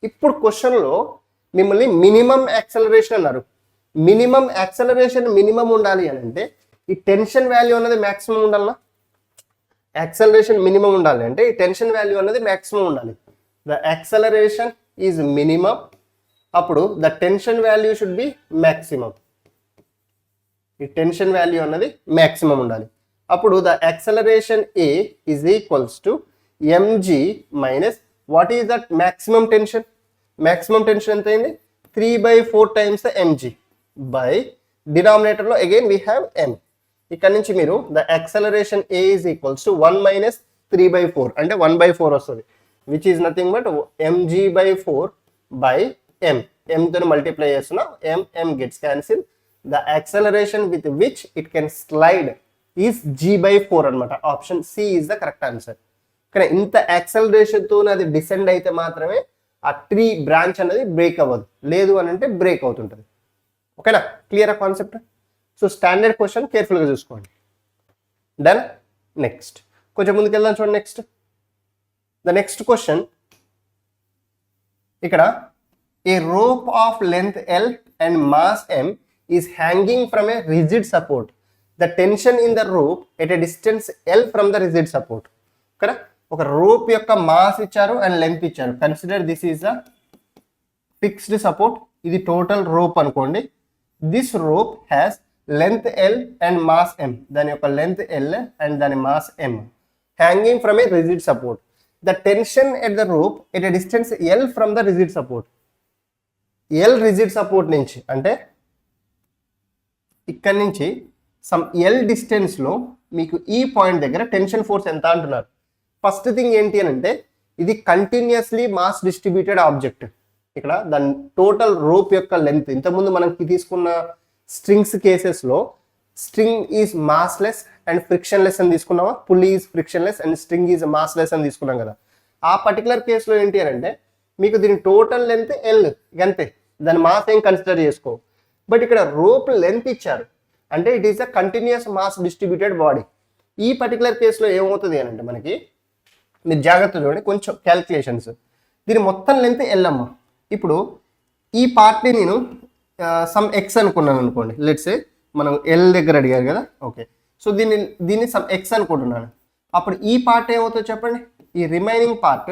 [SPEAKER 1] ఇప్పుడు క్వశ్చన్లో మిమ్మల్ని మినిమం యాక్సలరేషన్ అన్నారు. మినిమం యాక్సలరేషన్ మినిమం ఉండాలి అని అంటే ఈ టెన్షన్ వాల్యూ అన్నది మ్యాక్సిమం ఉండాలన్నా. యాక్సలరేషన్ మినిమం ఉండాలి అంటే ఈ టెన్షన్ వాల్యూ అన్నది మ్యాక్సిమం ఉండాలి. ద యాక్సలరేషన్ ఈజ్ మినిమం, అప్పుడు the tension value should be maximum. ఈ టెన్షన్ వాల్యూ అన్నది మ్యాక్సిమం ఉండాలి. అప్పుడు the acceleration a is equals to MG minus what is that maximum tension. Maximum tension ఎంత అయింది, 3/4 times the mg by డినామినేటర్లో again we have m. ఇక్కడ నుంచి మీరు the acceleration a is equals to 1 minus 3/4 అంటే 1/4 వస్తుంది, which is nothing but mg/4 by m. ఎంతో multiply చేస్తున్నా, m gets cancel. The acceleration with which it can slide is g/4 అనమాట. Option C is the correct answer. కానీ ఇంత యాక్సలరేషన్తో అది descend అయితే మాత్రమే ఆ ట్రీ బ్రాంచ్ అనేది బ్రేక్ అవ్వదు, లేదు అని అంటే బ్రేక్ అవుతుంటుంది. ఓకేనా, clear concept. So standard question కేర్ఫుల్గా చూసుకోండి. డన్. నెక్స్ట్ కొంచెం ముందుకు వెళ్దాం చూడండి. నెక్స్ట్ ద నెక్స్ట్ క్వశ్చన్ ఇక్కడ a rope of length l and mass m is hanging from a rigid support. The tension in the rope at a distance l from the rigid support. ఓకేనా, ఒక rope యొక్క mass ఇచ్చారు and length ఇచ్చారు. Consider this is a fixed support. ఇది total rope అనుకోండి. This rope has length l and mass m. దాని యొక్క length l and దాని mass m hanging from a rigid support. The tension at the rope at a distance l from the rigid support. L rigid support నుంచి అంటే ఇక్కడ నుంచి some L డిస్టెన్స్లో మీకు ఈ పాయింట్ దగ్గర టెన్షన్ ఫోర్స్ ఎంత అంటున్నారు. ఫస్ట్ థింగ్ ఏంటి అని అంటే ఇది కంటిన్యూస్లీ మాస్ డిస్ట్రిబ్యూటెడ్ ఆబ్జెక్ట్. ఇక్కడ దాని టోటల్ రోప్ యొక్క లెంత్, ఇంతకుముందు మనకి తీసుకున్న స్ట్రింగ్స్ కేసెస్లో string is massless and frictionless అని తీసుకున్నామా, pulley is frictionless and string is massless అని తీసుకున్నాం కదా. ఆ పర్టికులర్ కేసులో ఏంటి అని అంటే మీకు దీని టోటల్ లెంత్ ఎల్ అంతే, దాని మాస్ ఏం కన్సిడర్ చేసుకో. బట్ ఇక్కడ రోప్ లెంత్ ఇచ్చారు అంటే it is a continuous mass distributed body. ఈ పర్టికులర్ కేసులో ఏమవుతుంది అని అంటే మనకి మీరు జాగ్రత్త చూడండి, కొంచెం క్యాల్కులేషన్స్. దీని మొత్తం లెంత్ ఎల్ అమ్మ. ఇప్పుడు ఈ పార్ట్ని నేను సమ్ ఎక్స్ అనుకున్నాను అనుకోండి. లెట్స్ సే మనం ఎల్ దగ్గర అడిగారు కదా, ఓకే. సో దీన్ని సమ్ ఎక్స్ అనుకుంటున్నాను. అప్పుడు ఈ పార్ట్ ఏమవుతుందో చెప్పండి, ఈ remaining part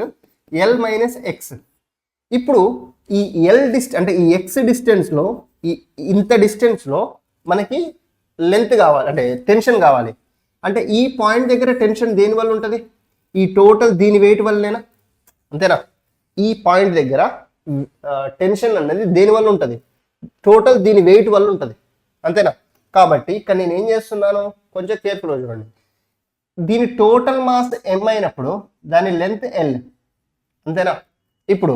[SPEAKER 1] l minus X. ఇప్పుడు ఈ ఎల్ అంటే ఈ ఎక్స్ డిస్టెన్స్లో ఇంత డిస్టెన్స్లో మనకి లెంత్ కావాలి అంటే టెన్షన్ కావాలి. అంటే ఈ పాయింట్ దగ్గర టెన్షన్ దేని వల్ల ఉంటుంది, ఈ టోటల్ దీని వెయిట్ వల్లనేనా, అంతేనా. ఈ పాయింట్ దగ్గర టెన్షన్ అనేది దేని వల్ల ఉంటుంది, టోటల్ దీని వెయిట్ వల్ల ఉంటుంది, అంతేనా. కాబట్టి ఇక్కడ నేను ఏం చేస్తున్నాను, కొంచెం కేర్ఫుల్గా చూడండి. దీని టోటల్ మాస్ ఎం అయినప్పుడు దాని లెంత్ ఎల్, అంతేనా. ఇప్పుడు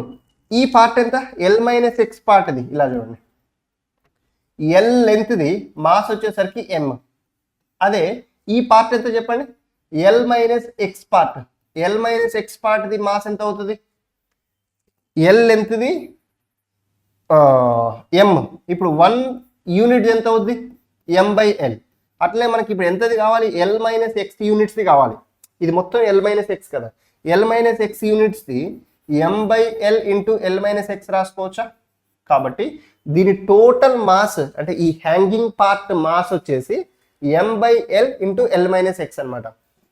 [SPEAKER 1] ఈ పార్ట్ ఎంత, ఎల్ మైనస్ ఎక్స్ పార్ట్. ఇది ఇలా చూడండి, ఎల్ లెంత్ది మాస్ వచ్చేసరికి ఎం. అదే ఈ పార్ట్ ఎంత చెప్పండి, l minus x part. L minus x పార్ట్ది మాస్ ఎంత అవుతుంది, ఎల్ లెంత్ది ఎం. ఇప్పుడు 1 యూనిట్ ఎంత అవుద్ది, m/l. అట్లే మనకి ఇప్పుడు ఎంతది కావాలి, ఎల్ మైనస్ ఎక్స్ యూనిట్స్ది కావాలి. ఇది మొత్తం ఎల్ మైనస్ ఎక్స్ కదా, ఎల్ మైనస్ ఎక్స్ యూనిట్స్ది m/l into l minus x రాసుకోవచ్చా. కాబట్టి దీని టోటల్ మాస్ అంటే ఈ హ్యాంగింగ్ పార్ట్ మాస్ వచ్చేసి m/l into l minus X అనమాట.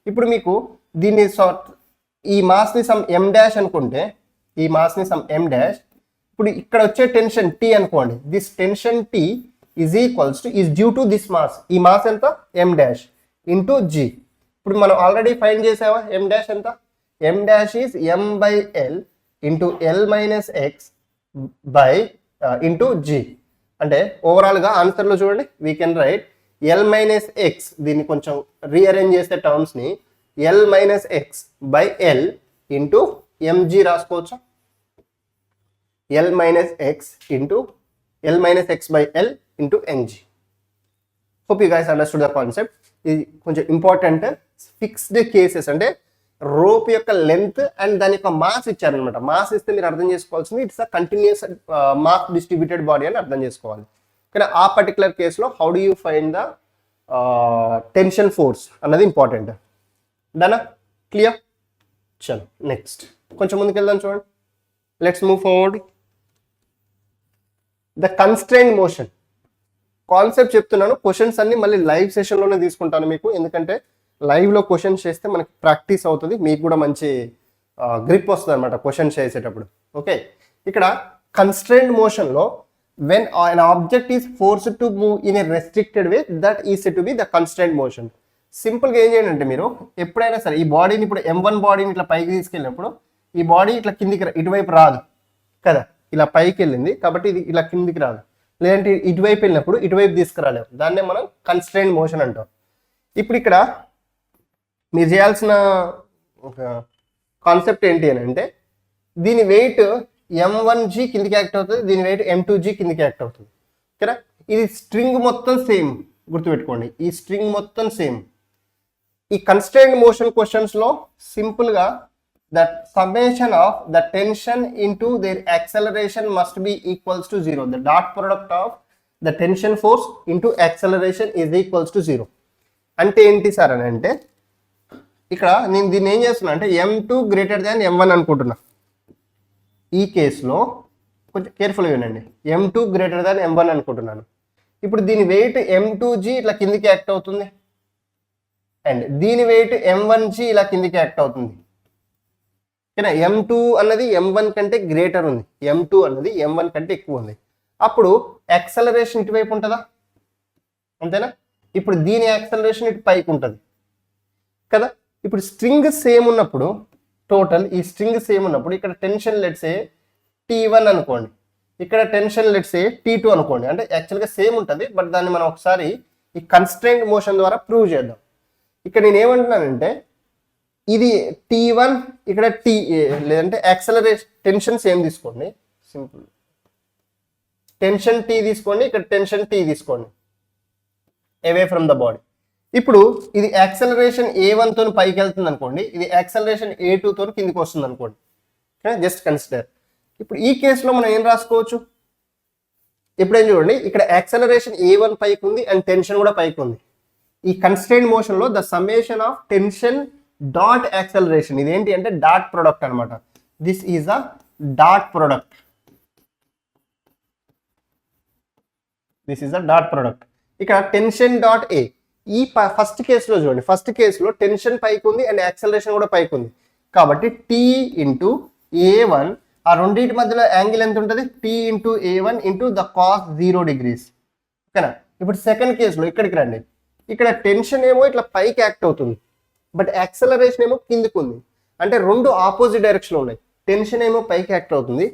[SPEAKER 1] ఇప్పుడు మీకు దీన్ని ఈ మాస్ని సమ్ ఎం డాష్ అనుకుంటే, ఈ మాస్ని సమ్ ఎం డాష్. ఇప్పుడు ఇక్కడ వచ్చే టెన్షన్ టీ అనుకోండి, this tension T is equals to is due to this mass. ఈ మాస్ ఎంత, ఎం డాష్ ఇంటూ జీ. ఇప్పుడు మనం ఆల్రెడీ ఫైండ్ చేసావా ఎం డాష్ ఎంత, m dash is m/l into l minus x by into g. అంటే ఓవరాల్గా ఆన్సర్లో చూడండి, we can write l minus x, దీన్ని కొంచెం రీఅరేంజ్ చేసే టర్మ్స్ని l minus x by l into mg రాసుకోవచ్చు. L minus x by l into mg. Hope you guys understood the concept. ఇది కొంచెం ఇంపార్టెంట్. ఫిక్స్డ్ కేసెస్ అంటే రోప్ యొక్క length and దాని యొక్క మాస్ ఇచ్చారనమాట. మాస్ ఇస్తే మీరు అర్థం చేసుకోవాల్సింది it's a continuous mass distributed body అని అర్థం చేసుకోవాలి. కానీ ఆ పర్టికులర్ కేసులో how do you find the tension force అన్నది ఇంపార్టెంట్. డనా? క్లియర్? చలో నెక్స్ట్ కొంచెం ముందుకు వెళ్దాం చూడండి. Let's move forward. The constrained motion concept చెప్తున్నాను. క్వశ్చన్స్ అన్ని మళ్ళీ లైవ్ సెషన్లోనే తీసుకుంటాను మీకు, ఎందుకంటే లైవ్లో క్వశ్చన్స్ చేస్తే మనకి ప్రాక్టీస్ అవుతుంది, మీకు కూడా మంచి గ్రిప్ వస్తుంది అనమాట క్వశ్చన్స్ చేసేటప్పుడు. ఓకే, ఇక్కడ కన్స్ట్రైన్డ్ మోషన్లో when an object is forced to move in a restricted way, that is said to be the constrained motion. సింపుల్గా ఏం చేయండి అంటే మీరు ఎప్పుడైనా సరే ఈ బాడీని ఇప్పుడు M1 బాడీని ఇట్లా పైకి తీసుకెళ్ళినప్పుడు ఈ బాడీ ఇట్లా కిందికి ఇటువైపు రాదు కదా, ఇలా పైకి వెళ్ళింది కాబట్టి ఇది ఇలా కిందికి రాదు. లేదంటే ఇటువైపు వెళ్ళినప్పుడు ఇటువైపు తీసుకురాలేము, దాన్నే మనం కన్స్ట్రైన్డ్ మోషన్ అంటాం. ఇప్పుడు ఇక్కడ మీరు చేయాల్సిన ఒక కాన్సెప్ట్ ఏంటి అని అంటే దీని వెయిట్ M1G కిందికి యాక్ట్ అవుతుంది, దీని వెయిట్ M2G కిందికి యాక్ట్ అవుతుంది. ఓకేనా? ఇది స్ట్రింగ్ మొత్తం సేమ్, గుర్తుపెట్టుకోండి ఈ స్ట్రింగ్ మొత్తం సేమ్. ఈ కన్స్ట్రైన్డ్ మోషన్ క్వశ్చన్స్ లో సింపుల్ గా the summation of the tension into there acceleration must be equals to 0. The dot product of the tension force into acceleration is equals to 0. అంటే ఏంటి sir అని అంటే ఇక్కడ నేను దీన్ని ఏం చేస్తున్నా అంటే M2 గ్రేటర్ దాన్ M1 అనుకుంటున్నా. ఈ కేసులో కొంచెం కేర్ఫుల్గా వినండి, M2 గ్రేటర్ దాన్ M1 అనుకుంటున్నాను. ఇప్పుడు దీని వెయిట్ M2G ఇట్లా కిందికి యాక్ట్ అవుతుంది అండ్ దీని వెయిట్ M1G ఇలా కిందికి యాక్ట్ అవుతుంది. ఓకేనా? M2 అన్నది M1 కంటే గ్రేటర్ ఉంది, M2 అన్నది M1 కంటే ఎక్కువ ఉంది. అప్పుడు యాక్సలరేషన్ ఇటువైపు ఉంటుందా, అంతేనా? ఇప్పుడు దీని యాక్సలరేషన్ ఇటు పైకి ఉంటుంది కదా. ఇప్పుడు స్ట్రింగ్ సేమ్ ఉన్నప్పుడు టోటల్ ఈ స్ట్రింగ్ సేమ్ ఉన్నప్పుడు ఇక్కడ టెన్షన్ లెట్సే T1 అనుకోండి, ఇక్కడ టెన్షన్ లెట్సే T2 అనుకోండి. అంటే యాక్చువల్గా సేమ్ ఉంటుంది, బట్ దాన్ని మనం ఒకసారి ఈ కన్స్ట్రైన్డ్ మోషన్ ద్వారా ప్రూవ్ చేద్దాం. ఇక్కడ నేను ఏమంటున్నానంటే ఇది T1 ఇక్కడ T లేదంటే యాక్సలరేషన్ టెన్షన్ సేమ్ తీసుకోండి, సింపుల్ టెన్షన్ T తీసుకోండి, ఇక్కడ టెన్షన్ T తీసుకోండి అవే ఫ్రమ్ ద బాడీ. ఇప్పుడు ఇది యాక్సలరేషన్ A1 తో పైకి వెళ్తుంది అనుకోండి, ఇది యాక్సలరేషన్ A2 తో కిందికి వస్తుంది అనుకోండి. Just consider. ఇప్పుడు ఈ కేసులో మనం ఏం రాసుకోవచ్చు, ఎప్పుడేం చూడండి ఇక్కడ యాక్సలరేషన్ A1 పైకి ఉంది అండ్ టెన్షన్ కూడా పైకి ఉంది. ఈ కన్స్ట్రైన్డ్ మోషన్ లో the summation of tension dot acceleration ఇదేంటి అంటే డాట్ ప్రొడక్ట్ అనమాట. This is a dot product, this is a dot product. ఇక్కడ టెన్షన్ డాట్ ఏ ఈ ఫస్ట్ కేసులో చూడండి, ఫస్ట్ కేసులో టెన్షన్ పైకి ఉంది అండ్ యాక్సలరేషన్ కూడా పైకి ఉంది కాబట్టి T ఇంటూ A1 ఆ రెండింటి మధ్యలో యాంగిల్ ఎంత ఉంటుంది, T into A1 into the cause 0 degrees. ఓకేనా? ఇప్పుడు సెకండ్ కేసులో ఇక్కడికి రండి, ఇక్కడ టెన్షన్ ఏమో ఇట్లా పైకి యాక్ట్ అవుతుంది బట్ యాక్సలరేషన్ ఏమో కిందికి ఉంది. అంటే రెండు ఆపోజిట్ డైరెక్షన్ ఉన్నాయి, టెన్షన్ ఏమో పైకి యాక్ట్ అవుతుంది,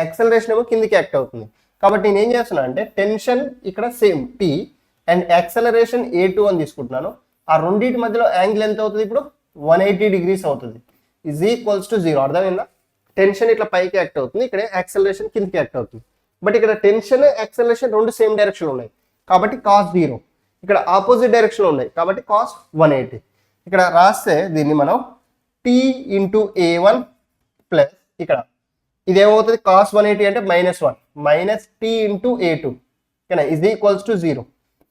[SPEAKER 1] యాక్సలరేషన్ ఏమో కిందికి యాక్ట్ అవుతుంది. కాబట్టి నేను ఏం చేస్తున్నా అంటే టెన్షన్ ఇక్కడ same T and acceleration A2 అని తీసుకుంటున్నాను. ఆ రెండింటి మధ్యలో యాంగిల్ ఎంత అవుతుంది ఇప్పుడు 180 degrees అవుతుంది, ఈజ్ ఈక్వల్స్ టు 0. అర్థమైందా? టెన్షన్ ఇట్లా పైకి యాక్ట్ అవుతుంది, ఇక్కడ యాక్సలరేషన్ కిందికి యాక్ట్ అవుతుంది. బట్ ఇక్కడ టెన్షన్ యాక్సలరేషన్ రెండు సేమ్ డైరెక్షన్ ఉన్నాయి కాబట్టి కాస్ 0, ఇక్కడ ఆపోజిట్ డైరెక్షన్ ఉన్నాయి కాబట్టి కాస్ 180. ఇక్కడ రాస్తే దీన్ని మనం T ఇంటూ A1 ప్లస్ ఇక్కడ ఇదేమవుతుంది కాస్ 180 అంటే -1 మైనస్ T ఇంటూ A2 ఓకేనా ఈజ్ ఈక్వల్స్ టు 0.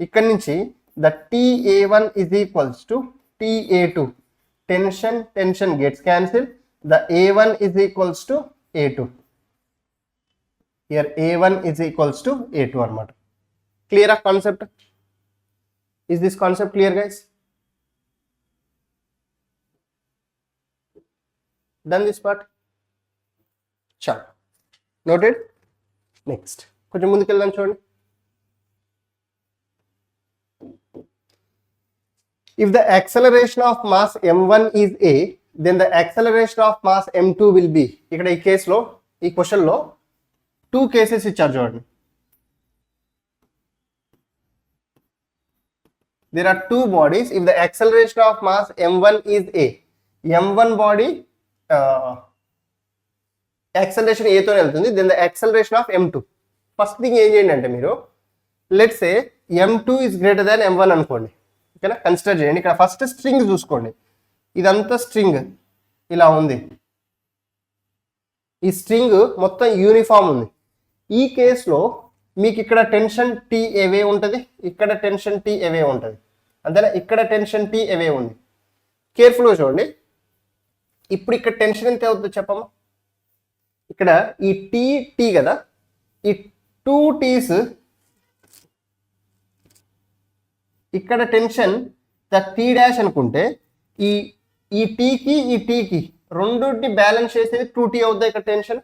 [SPEAKER 1] ఇక్కడ నుంచి the TA1 is equals to TA2. Tension gets cancel, the A1 is equals to A2. Here A1 is equals to A2 అనమాట. Clear ఆ concept? Is this concept clear guys? Done this part? చాలు, noted. Next కొంచెం ముందుకు వెళ్దాం చూడండి. If the acceleration of mass m1 is a, then the acceleration of mass m2 will be. ఇక్కడ ఈ కేసులో ఈ క్వశ్చన్ లో 2 కేసెస్ ఇచ్చారు చూడండి. there are two bodies. If the acceleration of mass m1 is a, m1 body acceleration a తో వెళ్తుంది, then the acceleration of m2. First thing ఏం చేయండి అంటే మీరు let's say m2 is greater than m1 అనుకోండి. ఓకేనా, కన్సిడర్ చేయండి. ఇక్కడ ఫస్ట్ స్ట్రింగ్ చూసుకోండి, ఇదంతా స్ట్రింగ్ ఇలా ఉంది, ఈ స్ట్రింగ్ మొత్తం యూనిఫామ్ ఉంది. ఈ కేసులో మీకు ఇక్కడ టెన్షన్ టీ అవే ఉంటుంది, ఇక్కడ టెన్షన్ టీ అవే ఉంటుంది, అంతేనా? ఇక్కడ టెన్షన్ టీ అవే ఉంది. కేర్ఫుల్గా చూడండి. ఇప్పుడు ఇక్కడ టెన్షన్ ఎంత అవుతుందో చెప్పమ్మా. ఇక్కడ ఈ టీ టీ కదా, ఈ 2 T's ఇక్కడ టెన్షన్ ద టీ డాష్ అనుకుంటే ఈ టీకి ఈ టీకి రెండుటి బ్యాలెన్స్ చేసేది 2T అవుతుంది ఇక్కడ టెన్షన్,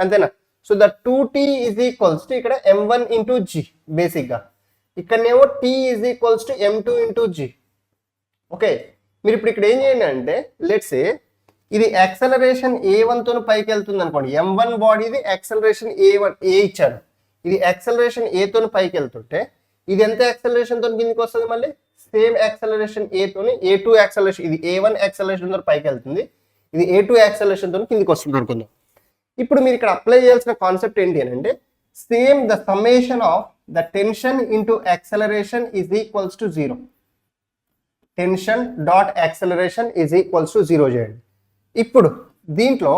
[SPEAKER 1] అంతేనా? So the 2T is equals to ఇక్కడ m1 ఇంటూ జీ బేసిక్గా, ఇక్కడనేమో T is equals to m2 into g. Okay, మీరు ఇప్పుడు ఇక్కడ ఏం చేయండి అంటే లెట్స్ సే ఇది యాక్సలరేషన్ a1 తో పైకి వెళ్తుంది అనుకోండి. m1 బాడీది యాక్సలరేషన్ a ఇచ్చారు, ఇది యాక్సలరేషన్ a తోని పైకి వెళ్తుంటే ఇది ఎంత యాక్సలరేషన్ తో కిందికి వస్తుంది? మళ్ళీ సేమ్ యాక్సలరేషన్ a తోని a2 యాక్సలరేషన్, ఇది a1 యాక్సలరేషన్ తో పైకి వెళ్తుంది, ఇది a2 యాక్సలరేషన్ తో కిందికి వస్తుంది అనుకుందాం. ఇప్పుడు మీరు ఇక్కడ అప్లై చేయాల్సిన కాన్సెప్ట్ ఏంటి అని అంటే same the summation of the tension into acceleration is equals to 0. Tension dot acceleration is equals to 0 చేయండి. ఇప్పుడు దీంట్లో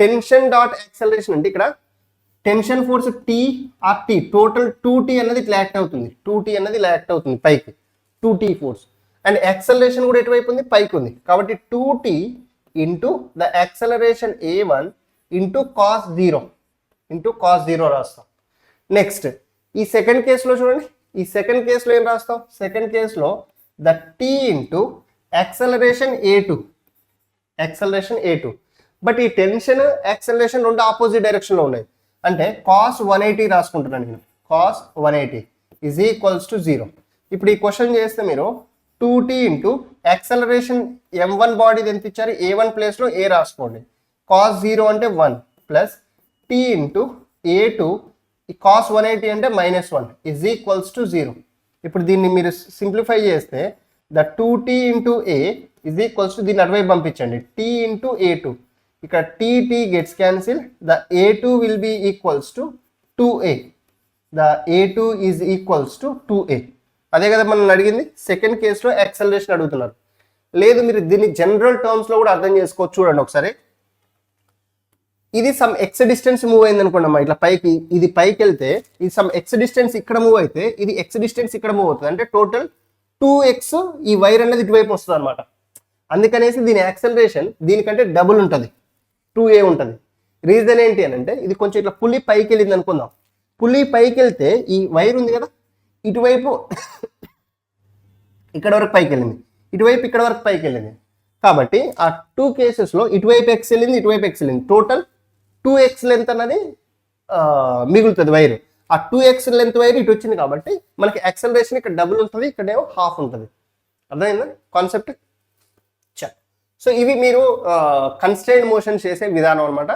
[SPEAKER 1] టెన్షన్ డాట్ యాక్సలరేషన్ అంటే ఇక్కడ tension force T R T total 2T అన్నది ఇట్లా యాక్ట్ అవుతుంది, 2T అన్నది ఇలా యాక్ట్ అవుతుంది పైకి, 2T ఫోర్స్. అండ్ యాక్సలరేషన్ కూడా ఎటువైపు ఉంది? పైకి ఉంది. కాబట్టి 2T into the acceleration a1 into cos 0 రాస్తాం. నెక్స్ట్ ఈ సెకండ్ కేసులో చూడండి, ఈ సెకండ్ కేసులో ఏం రాస్తాం? సెకండ్ కేసులో the T into acceleration a2, but ఈ టెన్షన్ యాక్సలరేషన్ రెండు ఆపోజిట్ డైరెక్షన్లో ఉన్నాయి. అంటే కాస్ 180 రాసుకుంటున్నాను నేను, కాస్ 180 ఈజ్ ఈక్వల్స్ టు 0. ఇప్పుడు ఈ క్వశ్చన్ చేస్తే మీరు 2T ఇంటూ యాక్సలరేషన్ m1 బాడీది ఎంత ఇచ్చారు? a1 ప్లేస్లో a రాసుకోండి. కాస్ 0 అంటే 1 ప్లస్ టీ ఇంటూ a2 ఈ కాస్ 180 అంటే -1 ఈజ్ ఈక్వల్స్ టు 0. ఇప్పుడు దీన్ని మీరు సింప్లిఫై చేస్తే the 2T into a is equals to, దీన్ని అటువైపు పంపించండి, t ఇంటూ a2. ఇక్కడ t gets cancel, the a2 will be equals to 2a. The a2 is equals to 2a. అదే కదా మనం అడిగింది. సెకండ్ కేసులో యాక్సలరేషన్ అడుగుతున్నారు. లేదు, మీరు దీన్ని జనరల్ టర్మ్స్లో కూడా అర్థం చేసుకోవచ్చు. చూడండి ఒకసారి, ఇది సమ్ ఎక్స్ డిస్టెన్స్ మూవ్ అయింది అనుకోండి అమ్మా, ఇట్లా పైకి, ఇది పైకి వెళ్తే ఇది సమ్ ఎక్స్ డిస్టెన్స్ ఇక్కడ మూవ్ అయితే ఇది ఎక్స్ డిస్టెన్స్ ఇక్కడ మూవ్ అవుతుంది, అంటే టోటల్ 2x ఈ వైర్ అనేది ఇటువైపు వస్తుంది అనమాట. అందుకనేసి దీని యాక్సలరేషన్ దీనికంటే డబుల్ ఉంటుంది, 2a ఉంటుంది. రీజన్ ఏంటి అని అంటే ఇది కొంచెం ఇట్లా పులి పైకి వెళ్ళింది అనుకుందాం. పులి పైకి వెళ్తే ఈ వైర్ ఉంది కదా, ఇటువైపు ఇక్కడ వరకు పైకి వెళ్ళింది, ఇటువైపు ఇక్కడ వరకు పైకి వెళ్ళింది. కాబట్టి ఆ 2 కేసెస్లో ఇటువైపు x వెళ్ళింది, ఇటువైపు x వెళ్ళింది, టోటల్ 2x లెంత్ అన్నది మిగులుతుంది వైర్. ఆ 2x లెంత్ వైర్ ఇటు వచ్చింది కాబట్టి మనకి యాక్సలరేషన్ ఇక్కడ డబుల్ ఉంటుంది, ఇక్కడేమో హాఫ్ ఉంటుంది. అర్థమైందా కాన్సెప్ట్? సో ఇవి మీరు కన్స్ట్రైన్డ్ మోషన్ చేసే విధానం అనమాట.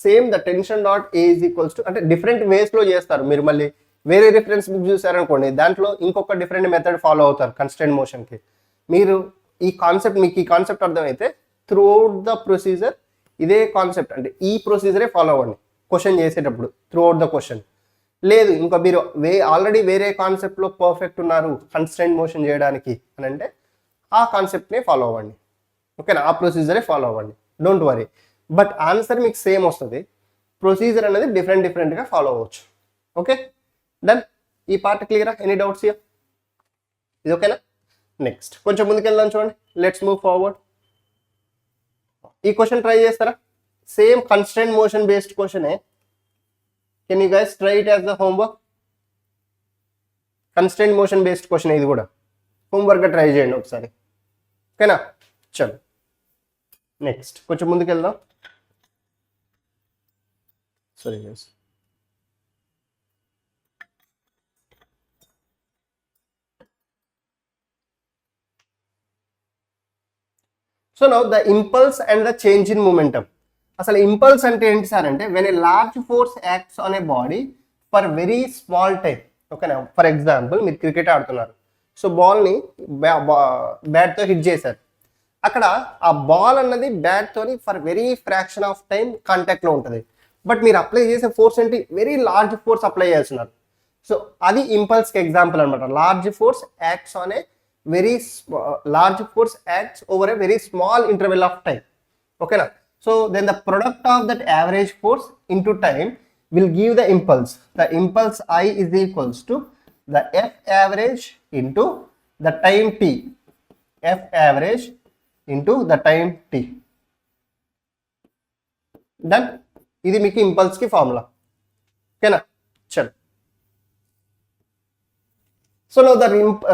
[SPEAKER 1] Same the tension dot A is equals to, అంటే డిఫరెంట్ వేస్లో చేస్తారు. మీరు మళ్ళీ వేరే రిఫరెన్స్ బుక్ చూసారనుకోండి, దాంట్లో ఇంకొక డిఫరెంట్ మెథడ్ ఫాలో అవుతారు కన్స్ట్రైన్డ్ మోషన్కి. మీరు ఈ కాన్సెప్ట్, మీకు ఈ కాన్సెప్ట్ అర్థమైతే త్రూ అవుట్ ద ప్రొసీజర్ ఇదే కాన్సెప్ట్, అంటే ఈ ప్రొసీజరే ఫాలో అవ్వండి క్వశ్చన్ చేసేటప్పుడు త్రూ అవుట్ ద క్వశ్చన్. లేదు ఇంకా మీరు ఆల్రెడీ వేరే కాన్సెప్ట్లో పర్ఫెక్ట్ ఉన్నారు కన్స్ట్రైన్డ్ మోషన్ చేయడానికి అని అంటే ఆ కాన్సెప్ట్నే ఫాలో అవ్వండి. ఓకేనా, ఆ ప్రొసీజరే ఫాలో అవ్వండి, డోంట్ వరీ. బట్ ఆన్సర్ మీకు సేమ్ వస్తుంది, ప్రొసీజర్ అనేది డిఫరెంట్గా ఫాలో అవ్వచ్చు. Okay, done. ఈ పార్ట్ క్లియరా? Any doubts here? ఇది ఓకేనా? నెక్స్ట్ కొంచెం ముందుకు వెళ్దాం. చూడండి, లెట్స్ మూవ్ ఫార్వర్డ్. ఈ క్వశ్చన్ ట్రై చేస్తారా? సేమ్ కన్స్ట్రైన్డ్ మోషన్ బేస్డ్ క్వశ్చనే. Can you guys try it as the homework? Constrained motion based question ఇది కూడా హోంవర్క్గా ట్రై చేయండి ఒకసారి. ఓకేనా, చలో నెక్స్ట్ కొంచెం ముందుకు వెళ్దాం. Sorry guys, so now the impulse and the change in momentum. అసలు ఇంపల్స్ అంటే ఏంటి సార్ అంటే when a large force acts on a body for very small time. ఓకేనా, ఫర్ ఎగ్జాంపుల్ మీరు క్రికెట్ ఆడుతున్నారు, సో బాల్ని బ్యాట్తో హిట్ చేశారు. అక్కడ ఆ బాల్ అన్నది బ్యాట్తోని for very fraction of time కాంటాక్ట్లో ఉంటుంది. బట్ మీరు అప్లై చేసే ఫోర్స్ ఏంటి, వెరీ లార్జ్ ఫోర్స్ అప్లై చేస్తున్నారు. సో అది ఇంపల్స్కి ఎగ్జాంపుల్ అనమాట. Large force acts on a very large force acts over a very small interval of time. ఓకేనా. So then the product of that average force into time will give the impulse. The impulse I is equals to the F average into the time t. F average into the time t. Done. ఇది మీకు impulse కి formula. ఓకేనా. చలో. So now the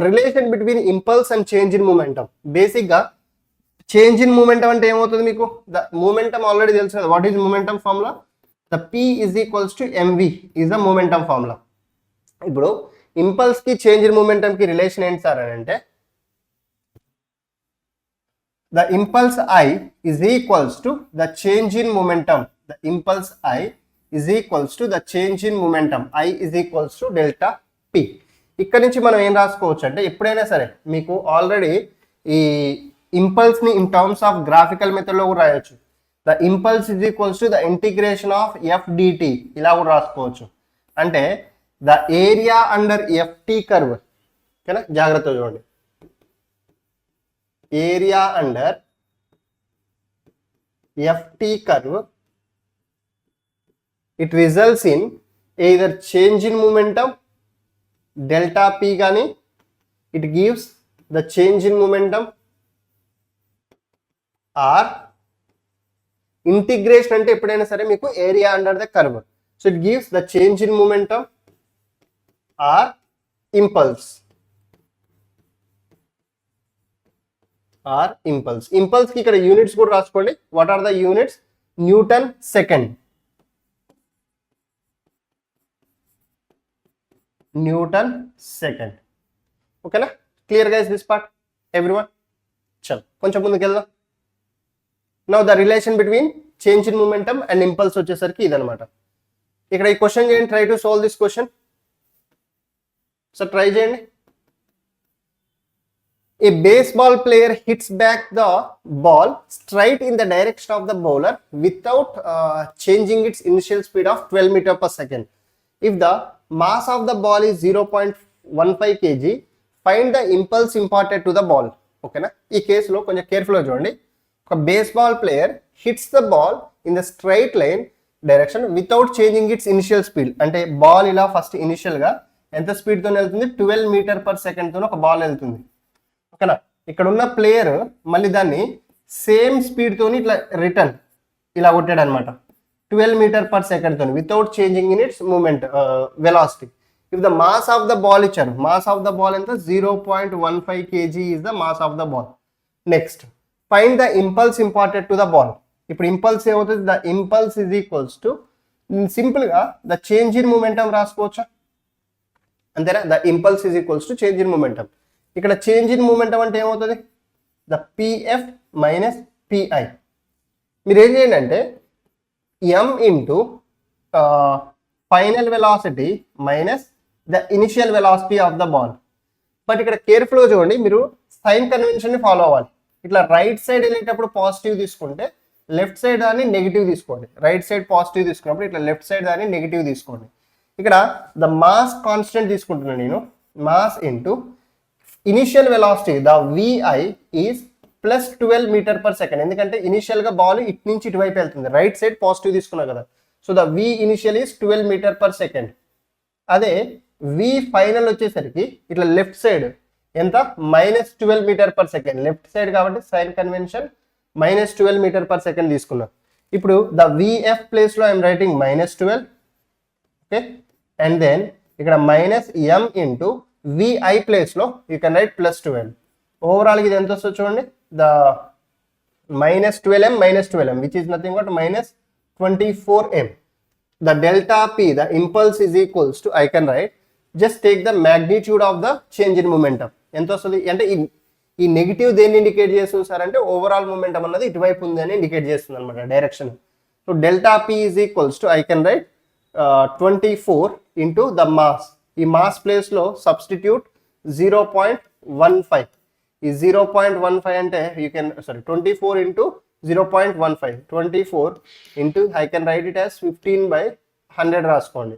[SPEAKER 1] relation between impulse and change in momentum. Basic గా change in momentum అంటే ఏమవుతుంది మీకు, the momentum already తెలుసు కదా. What is momentum formula? The P is equals to mv is the momentum formula. ఇప్పుడు impulse కి change in momentum కి relation ఏంటి సార్ అని అంటే, the impulse I is equals to the change in momentum. The impulse I is equals to the change in momentum. I is equals to delta P. ఇక్కడ నుంచి మనం ఏం రాసుకోవచ్చు అంటే, ఎప్పుడైనా సరే మీకు ఆల్రెడీ ఈ ఇంపల్స్ ని in terms of graphical method లో కూడా రాయొచ్చు. The impulse is equals to the integration of F dt, ఇలా కూడా రాసుకోవచ్చు. అంటే the area under Ft curve. ఓకేనా, జాగ్రత్తగా చూడండి. Area under Ft curve, it results in either change in momentum delta p, కానీ it gives the change in momentum or integration. అంటే ఎప్పుడైనా సరే మీకు area under the curve. So it gives the change in momentum or impulse. Impulse కి ఇక్కడ units కూడా రాసుకోండి. What are the units? Newton second. Newton second. ఓకేనా. Clear guys this part everyone? చలో కొంచెం ముందుకు వెళ్దాం. Now the relation between change in momentum and impulse వచ్చేసరికి ఇదనమాట. ఇక్కడ ఈ క్వశ్చన్ చేయండి. Try to solve this question. So try చేయండి. A baseball player hits back the ball straight in the direction of the bowler without changing its initial speed of 12 meters per second. If the mass of the ball is 0.15 kg, find the impulse imparted to the ball. ఓకేనా. ఈ కేసులో కొంచెం కేర్ఫుల్గా చూడండి. ఒక baseball player hits the ball in the straight line direction without changing it's initial speed. అంటే ball ఇలా first ఇనిషియల్గా ఎంత స్పీడ్తో వెళ్తుంది? 12 మీటర్ పర్ సెకండ్తో ఒక బాల్ వెళ్తుంది. ఓకేనా. ఇక్కడ ఉన్న ప్లేయర్ మళ్ళీ దాన్ని సేమ్ స్పీడ్తో ఇట్లా రిటర్న్ ఇలా కొట్టాడు అనమాట, 12 మీటర్ పర్ సెకండ్తో without changing in its moment velocity. If the mass of the ball ఇచ్చారు. మాస్ ఆఫ్ ద బాల్ ఎంత? 0.15 kg is the mass of the ball. Next find the impulse imparted to the ball. ఇప్పుడు impulse ఏమవుతుంది? The impulse is equals to సింపుల్గా the change in momentum రాసుకోవచ్చా? అంతేనా. The impulse is equals to change in momentum. ఇక్కడ change in momentum అంటే ఏమవుతుంది? The PF minus pi. మీరు ఏం చేయండి అంటే m into final velocity minus the initial velocity of the ball. But ఇక్కడ కేర్ఫుల్గా చూడండి, మీరు సైన్ కన్వెన్షన్ని ఫాలో అవ్వాలి. ఇట్లా రైట్ సైడ్ వెళ్ళేటప్పుడు పాజిటివ్ తీసుకుంటే లెఫ్ట్ సైడ్ దాన్ని నెగిటివ్ తీసుకోండి. రైట్ సైడ్ పాజిటివ్ తీసుకున్నప్పుడు ఇట్లా లెఫ్ట్ సైడ్ దాన్ని నెగిటివ్ తీసుకోండి. ఇక్కడ ద మాస్ కాన్స్టెంట్ తీసుకుంటున్నాను నేను. Mass into initial velocity the VI is plus 12 meter per second. ఎందుకంటే ఇనిషియల్గా బాల్ ఇటు నుంచి ఇటువైపు వెళ్తుంది. రైట్ సైడ్ పాజిటివ్ తీసుకున్నాం కదా. So the v initial is 12 meter per second. అదే వి ఫైనల్ వచ్చేసరికి ఇట్లా లెఫ్ట్ సైడ్ ఎంత? -12 meter per second. Left side కాబట్టి sign convention -12 meter per second తీసుకున్నాం. ఇప్పుడు ద విఎఫ్ ప్లేస్లో I'm writing -12. Okay. And then ఇక్కడ మైనస్ ఎం ఇంటూ విఐ ప్లేస్లో యూ కెన్ రైట్ +12. ఓవరాల్గా ఇది ఎంత వస్తుంది చూడండి. The -12m which is nothing but -24m. The delta P, the impulse is equals to, I can write, just take the magnitude of the change in momentum. ఎంత వస్తుంది అంటే ఈ నెగిటివ్ దేన్ని ఇండికేట్ చేస్తుంది సార్ అంటే ఓవరాల్ మూమెంటం అన్నది ఇటువైపు ఉంది అని ఇండికేట్ చేస్తుంది అనమాట direction. So delta P is equals to I can right 24 into the mass. ఈ మాస్ ప్లేస్లో సబ్స్టిట్యూట్ 0.15. ఈ 0.15 అంటే you can 24 into 0.15. 24 into I can write it as 15/100 రాసుకోండి.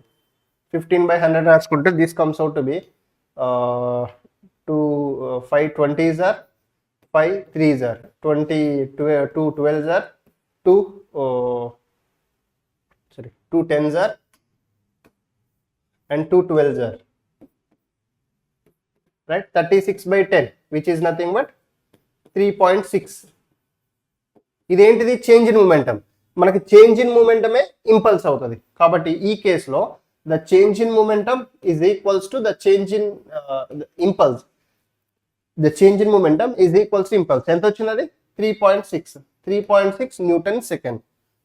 [SPEAKER 1] 15/100 రాసుకుంటే this comes out to be 5 20s are 5 3s are 20 2 12s are 2 2 10s are and 2 12s are, right? 36/10 which is nothing but 3.6. ఇదేంటిది change in momentum. మనకి change in మూమెంటమే impulse అవుతుంది. కాబట్టి ఈ కేసులో the change in momentum is equals to the change in impulse. The change in momentum is equals to impulse. ఎంత వచ్చినది? 3.6 newton second.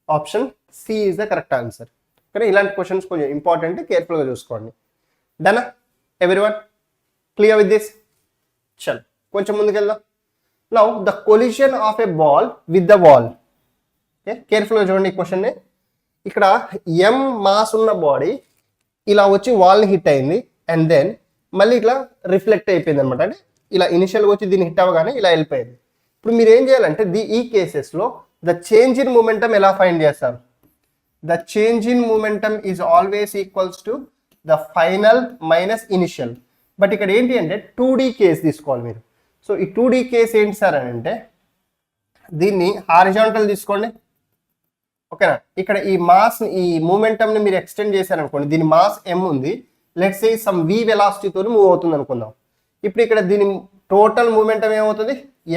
[SPEAKER 1] Option C is the correct answer. కానీ ఇలాంటి క్వశ్చన్స్ కొంచెం ఇంపార్టెంట్, కేర్ఫుల్గా చూసుకోండి. Done everyone? Clear with this? చల్ కొంచెం ముందుకెళ్దాం. Now the collision of a ball with the wall. Okay, కేర్ఫుల్గా చూడండి ఈ క్వశ్చన్ని. ఇక్కడ ఎం మాస్ ఉన్న బాడీ ఇలా వచ్చి వాల్ని హిట్ అయింది అండ్ దెన్ మళ్ళీ ఇట్లా రిఫ్లెక్ట్ అయిపోయింది అనమాట. అంటే ఇలా ఇనిషియల్గా వచ్చి దీన్ని హిట్ అవ్వగానే ఇలా వెళ్ళిపోయింది. ఇప్పుడు మీరు ఏం చేయాలంటే ఈ కేసెస్లో ద చేంజ్ ఇన్ మూమెంటం ఎలా ఫైండ్ చేస్తారు? The change in momentum is always equals to the final minus initial. But ఇక్కడ ఏంటి అంటే 2D కేస్ తీసుకోవాలి మీరు. సో ఈ 2D కేస్ ఏంటి సార్ అని అంటే దీన్ని హారిజాంటల్ తీసుకోండి. ఓకేనా? ఇక్కడ ఈ మాస్ ఈ మూమెంటంని మీరు ఎక్స్టెండ్ చేశారనుకోండి, దీని మాస్ m ఉంది, లెట్స్ సే సమ్ v వెలాసిటీతో మూవ్ అవుతుంది అనుకుందాం. ఇప్పుడు ఇక్కడ దీని టోటల్ మూమెంటం ఏమవుతుంది?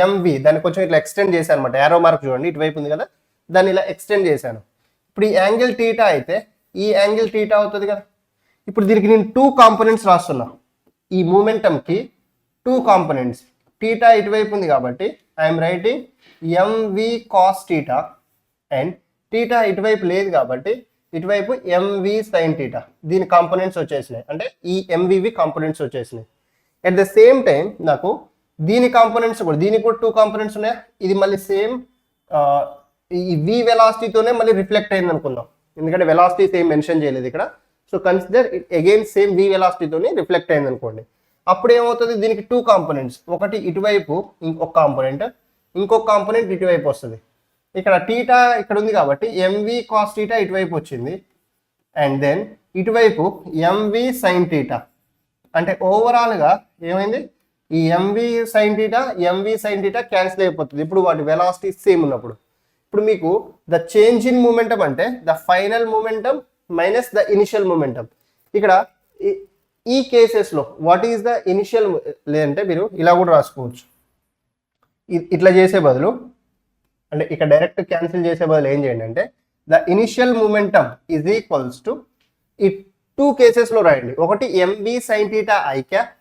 [SPEAKER 1] mv. దాన్ని కొంచెం ఇట్లా ఎక్స్టెండ్ చేశాను అనమాట. యారో మార్క్ చూడండి, ఇటువైపు ఉంది కదా, దాన్ని ఇలా ఎక్స్టెండ్ చేశాను. ఇప్పుడు ఈ యాంగిల్ టీటా అయితే ఈ యాంగిల్ టీటా అవుతుంది కదా. ఇప్పుడు దీనికి నేను 2 కాంపోనెంట్స్ రాస్తున్నా. ఈ మూమెంటంకి 2 కాంపోనెంట్స్. టీటా ఇటువైపు ఉంది కాబట్టి I'm writing mv cos theta and theta ఇటువైపు లేదు కాబట్టి ఇటువైపు mv sin టీటా. దీని కాంపోనెంట్స్ వచ్చేసినాయి, అంటే ఈ mvv కాంపోనెంట్స్ వచ్చేసినాయి. అట్ ద సేమ్ టైం నాకు దీని కాంపోనెంట్స్ కూడా, దీనికి కూడా 2 కాంపోనెంట్స్ ఉన్నాయి. ఇది మళ్ళీ సేమ్ ఈ v వెలాసిటీతోనే మళ్ళీ రిఫ్లెక్ట్ అయింది అనుకుందాం, ఎందుకంటే వెలాసిటీ సేమ్ మెన్షన్ చేయలేదు ఇక్కడ. So consider it again same v వెలాసిటీతోనే రిఫ్లెక్ట్ అయింది అనుకోండి. అప్పుడు ఏమవుతుంది? దీనికి 2 కాంపోనెంట్స్, ఒకటి ఇటువైపు ఇంకొక కాంపోనెంట్, ఇంకొక కాంపోనెంట్ ఇటువైపు వస్తుంది. ఇక్కడ టీటా ఇక్కడ ఉంది కాబట్టి mv cos టీటా ఇటువైపు వచ్చింది అండ్ దెన్ ఇటువైపు mv sin టీటా. అంటే ఓవరాల్గా ఏమైంది? ఈ mv sin టీటా క్యాన్సిల్ అయిపోతుంది ఇప్పుడు వాటి వెలాసిటీ సేమ్ ఉన్నప్పుడు. ఇప్పుడు మీకు ద చేంజ్ ఇన్ మూమెంటం అంటే the final momentum minus the initial momentum. ఇక్కడ ఈ కేసెస్లో వాట్ ఈస్ ద ఇనిషియల్, లేదంటే మీరు ఇలా కూడా రాసుకోవచ్చు. ఇట్లా చేసే బదులు, అంటే ఇక్కడ డైరెక్ట్ క్యాన్సిల్ చేసే బదులు ఏం చేయండి అంటే the initial momentum is equals to ఈ 2 కేసెస్లో రాయండి. ఒకటి mv sin theta i cap,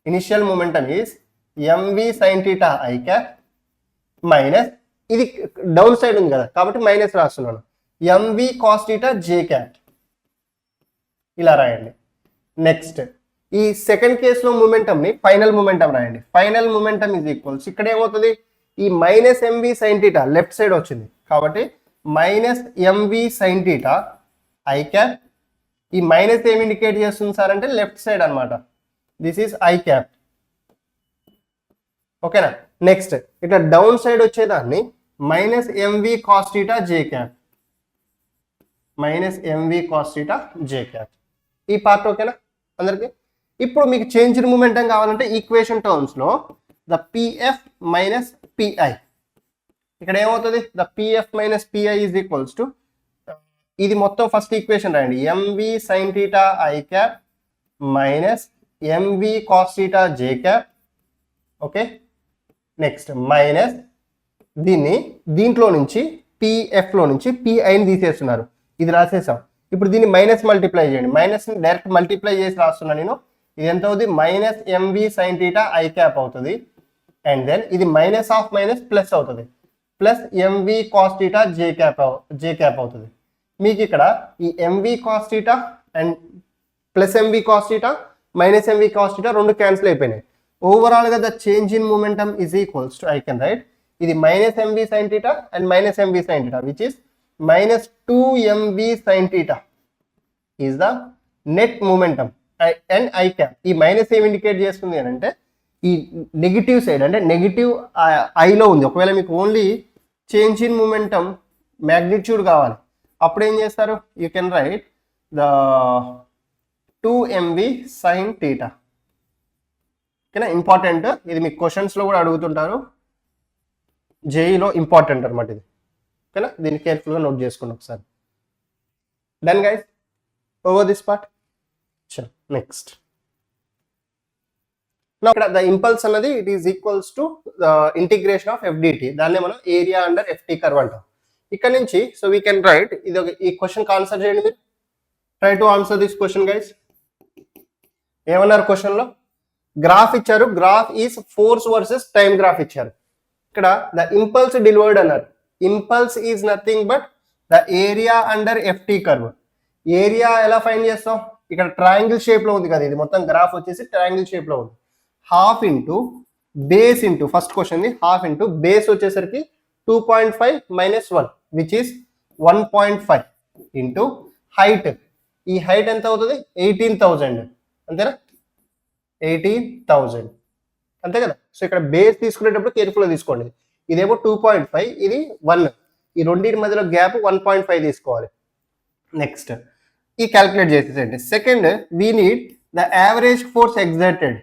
[SPEAKER 1] initial momentum is mv sin theta i cap minus, ఇది డౌన్ సైడ్ ఉంది కదా కాబట్టి మైనస్ రాస్తున్నాను, mv cos theta j cap. ఇలా రాయండి. నెక్స్ట్ ఈ సెకండ్ కేసులో మూమెంటంని ఫైనల్ మూమెంటం రాయండి. ఫైనల్ మూమెంటం ఈజ్ ఈక్వల్స్, ఇక్కడ ఏమవుతుంది? ఈ minus mv sin theta left side వచ్చింది కాబట్టి minus mv sin theta i cap. ఈ మైనస్ ఏమి ఇండికేట్ చేస్తుంది సార్ అంటే లెఫ్ట్ సైడ్ అనమాట. This is i cap. ఓకేనా? నెక్స్ట్ ఇట్లా డౌన్ సైడ్ వచ్చేదాన్ని minus mv cos theta j cap, minus mv cos theta j cap. ఈ పార్ట్ ఓకేనా అందరికి? ఇప్పుడు మీకు చేంజ్ ఇన్ మూమెంటం కావాలంటే ఈక్వేషన్ టర్మ్స్లో ద పిఎఫ్ మైనస్ పిఐ. ఇక్కడ ఏమవుతుంది? The PF minus p i is equals to, ఇది మొత్తం ఫస్ట్ ఈక్వేషన్ రాయండి, mv sin theta i cap minus mv cos theta j cap. Okay, next minus దీంట్లో నుంచి పిఎఫ్లో నుంచి పిఐని తీసేస్తున్నారు, ఇది రాసేసాం. ఇప్పుడు దీన్ని మైనస్ మల్టిప్లై చేయండి, మైనస్ని డైరెక్ట్ మల్టిప్లై చేసి రాస్తున్నాను నేను. ఇది ఎంత అవుతుంది? Minus mv sin theta i cap అవుతుంది అండ్ దెన్ ఇది మైనస్ ఆఫ్ మైనస్ ప్లస్ అవుతుంది, plus mv cos theta j cap అవుతుంది. మీకు ఇక్కడ ఈ mv cos theta and plus mv cos theta minus mv cos theta రెండు క్యాన్సిల్ అయిపోయినాయి. ఓవరాల్గా the change in momentum is equals to, I can write, ఇది minus mv sin theta and minus mv sin theta which is minus 2 mv sin theta is the net momentum. And I cap. ఈ minus ఏం indicate చేస్తుంది అని అంటే ఈ negative side, అంటే negative ఐలో ఉంది. ఒకవేళ మీకు only change in momentum magnitude కావాలి, అప్పుడు ఏం చేస్తారు, you can right the 2mv sin theta. ఓకేనా, ఇంపార్టెంట్ ఇది, మీకు క్వశ్చన్స్లో కూడా అడుగుతుంటారు, జేఈలో ఇంపార్టెంట్ అనమాట ఇది. ఓకేనా, దీన్ని కేర్ఫుల్గా నోట్ చేసుకోండి ఒకసారి. Done guys, over this part. చలో నెక్స్ట్. ఇక్కడ ద ఇంపల్స్ అన్నది it is equals to integration of f d t, దాన్ని మనం ఏరియా అండర్ ఎఫ్టీ కర్వ్ అంటాం. ఇక్కడ నుంచి సో వీ కెన్ రైట్ ఇది, ఈ క్వశ్చన్ ఆన్సర్ చేయండి మీరు. Try to answer this question guys. ఏమన్నారు క్వశ్చన్లో, గ్రాఫ్ ఇచ్చారు, graph is force versus time graph ఇచ్చారు. ఇక్కడ ద ఇంపల్స్ డెలివర్డ్ అన్నారు. Impulse is nothing but the area under FT curve. Area ఎలా ఫైండ్ చేస్తాం, ఇక్కడ ట్రయాంగిల్ షేప్ లో ఉంది కదా, ఇది మొత్తం గ్రాఫ్ వచ్చేసి ట్రయాంగిల్ షేప్ లో ఉంది. Half into base into, first question the half into base వచ్చేసరికి 2.5 - 1 విచ్ ఈస్ 1.5 ఇంటూ హైట్. ఈ హైట్ ఎంత అవుతుంది, 18,000 అంతేనా, 18,000 అంతే కదా. సో ఇక్కడ బేస్ తీసుకునేటప్పుడు కేర్ఫుల్గా తీసుకోండి. ఇదేమో 2.5, ఇది 1, ఈ రెండింటి మధ్యలో గ్యాప్ 1.5 తీసుకోవాలి. నెక్స్ట్ ఈ క్యాల్కులేట్ చేసేసండి. Second, we need the average force exerted.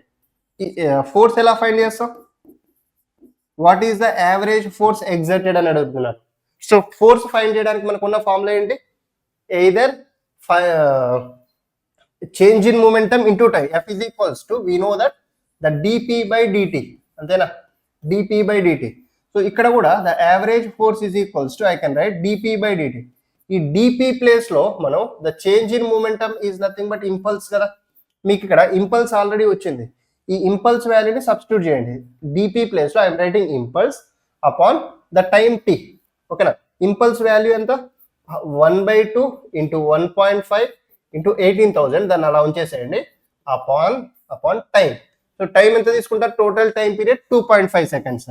[SPEAKER 1] Force ఎలా ఫైండ్ చేస్తాం, what is the average force exerted అని అడుగుతున్నారు. సో ఫోర్స్ ఫైండ్ చేయడానికి మనకు ఉన్న ఫార్ములా ఏంటి, either change in momentum into time, F is equals to we know that the dp/dt, అంతేనా, dp/dt. So ఇక్కడ కూడా the average force is equals to I can right dp/dt. ఈ dp place లో మనం the change in momentum is nothing but impulse కదా. మీకు ఇక్కడ impulse already వచ్చింది, ఈ ఇంపల్స్ వాల్యూని సబ్స్టిట్యూట్ చేయండి. dp ప్లేస్ లో I'm writing impulse upon the time t. ఓకేనా, ఇంపల్స్ వాల్యూ ఎంత, 1/2 ఇంటూ 1.5 ఇంటూ 18,000, దాన్ని అలా ఉంచేసేయండి, అపాన్ టైం. సో టైం ఎంత తీసుకుంటారు, టోటల్ టైం పీరియడ్ 2.5 సెకండ్స్.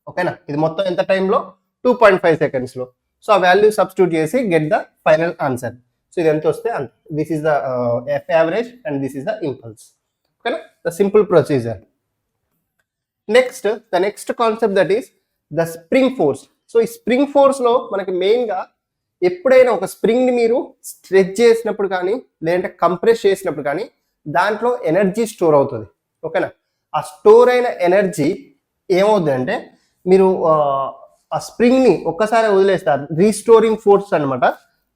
[SPEAKER 1] ఓకేనా, ఇది మొత్తం ఎంత టైంలో, 2.5 సెకండ్స్లో. సో ఆ వాల్యూ సబ్స్టిట్యూట్ చేసి get the final answer. So ఇది ఎంత వస్తే అంత. This is the f average and this is the impulse. ఓకేనా, the simple procedure. Next, the next concept that is the spring force. So ఈ spring ఫోర్స్లో మనకి మెయిన్గా ఎప్పుడైనా ఒక స్ప్రింగ్ని మీరు స్ట్రెచ్ చేసినప్పుడు కానీ లేదంటే కంప్రెస్ చేసినప్పుడు కానీ దాంట్లో ఎనర్జీ స్టోర్ అవుతుంది. ఓకేనా, ఆ స్టోర్ అయిన ఎనర్జీ ఏమవుతుంది అంటే మీరు ఆ స్ప్రింగ్ని ఒక్కసారి వదిలేస్తారు, రీస్టోరింగ్ ఫోర్స్ అనమాట.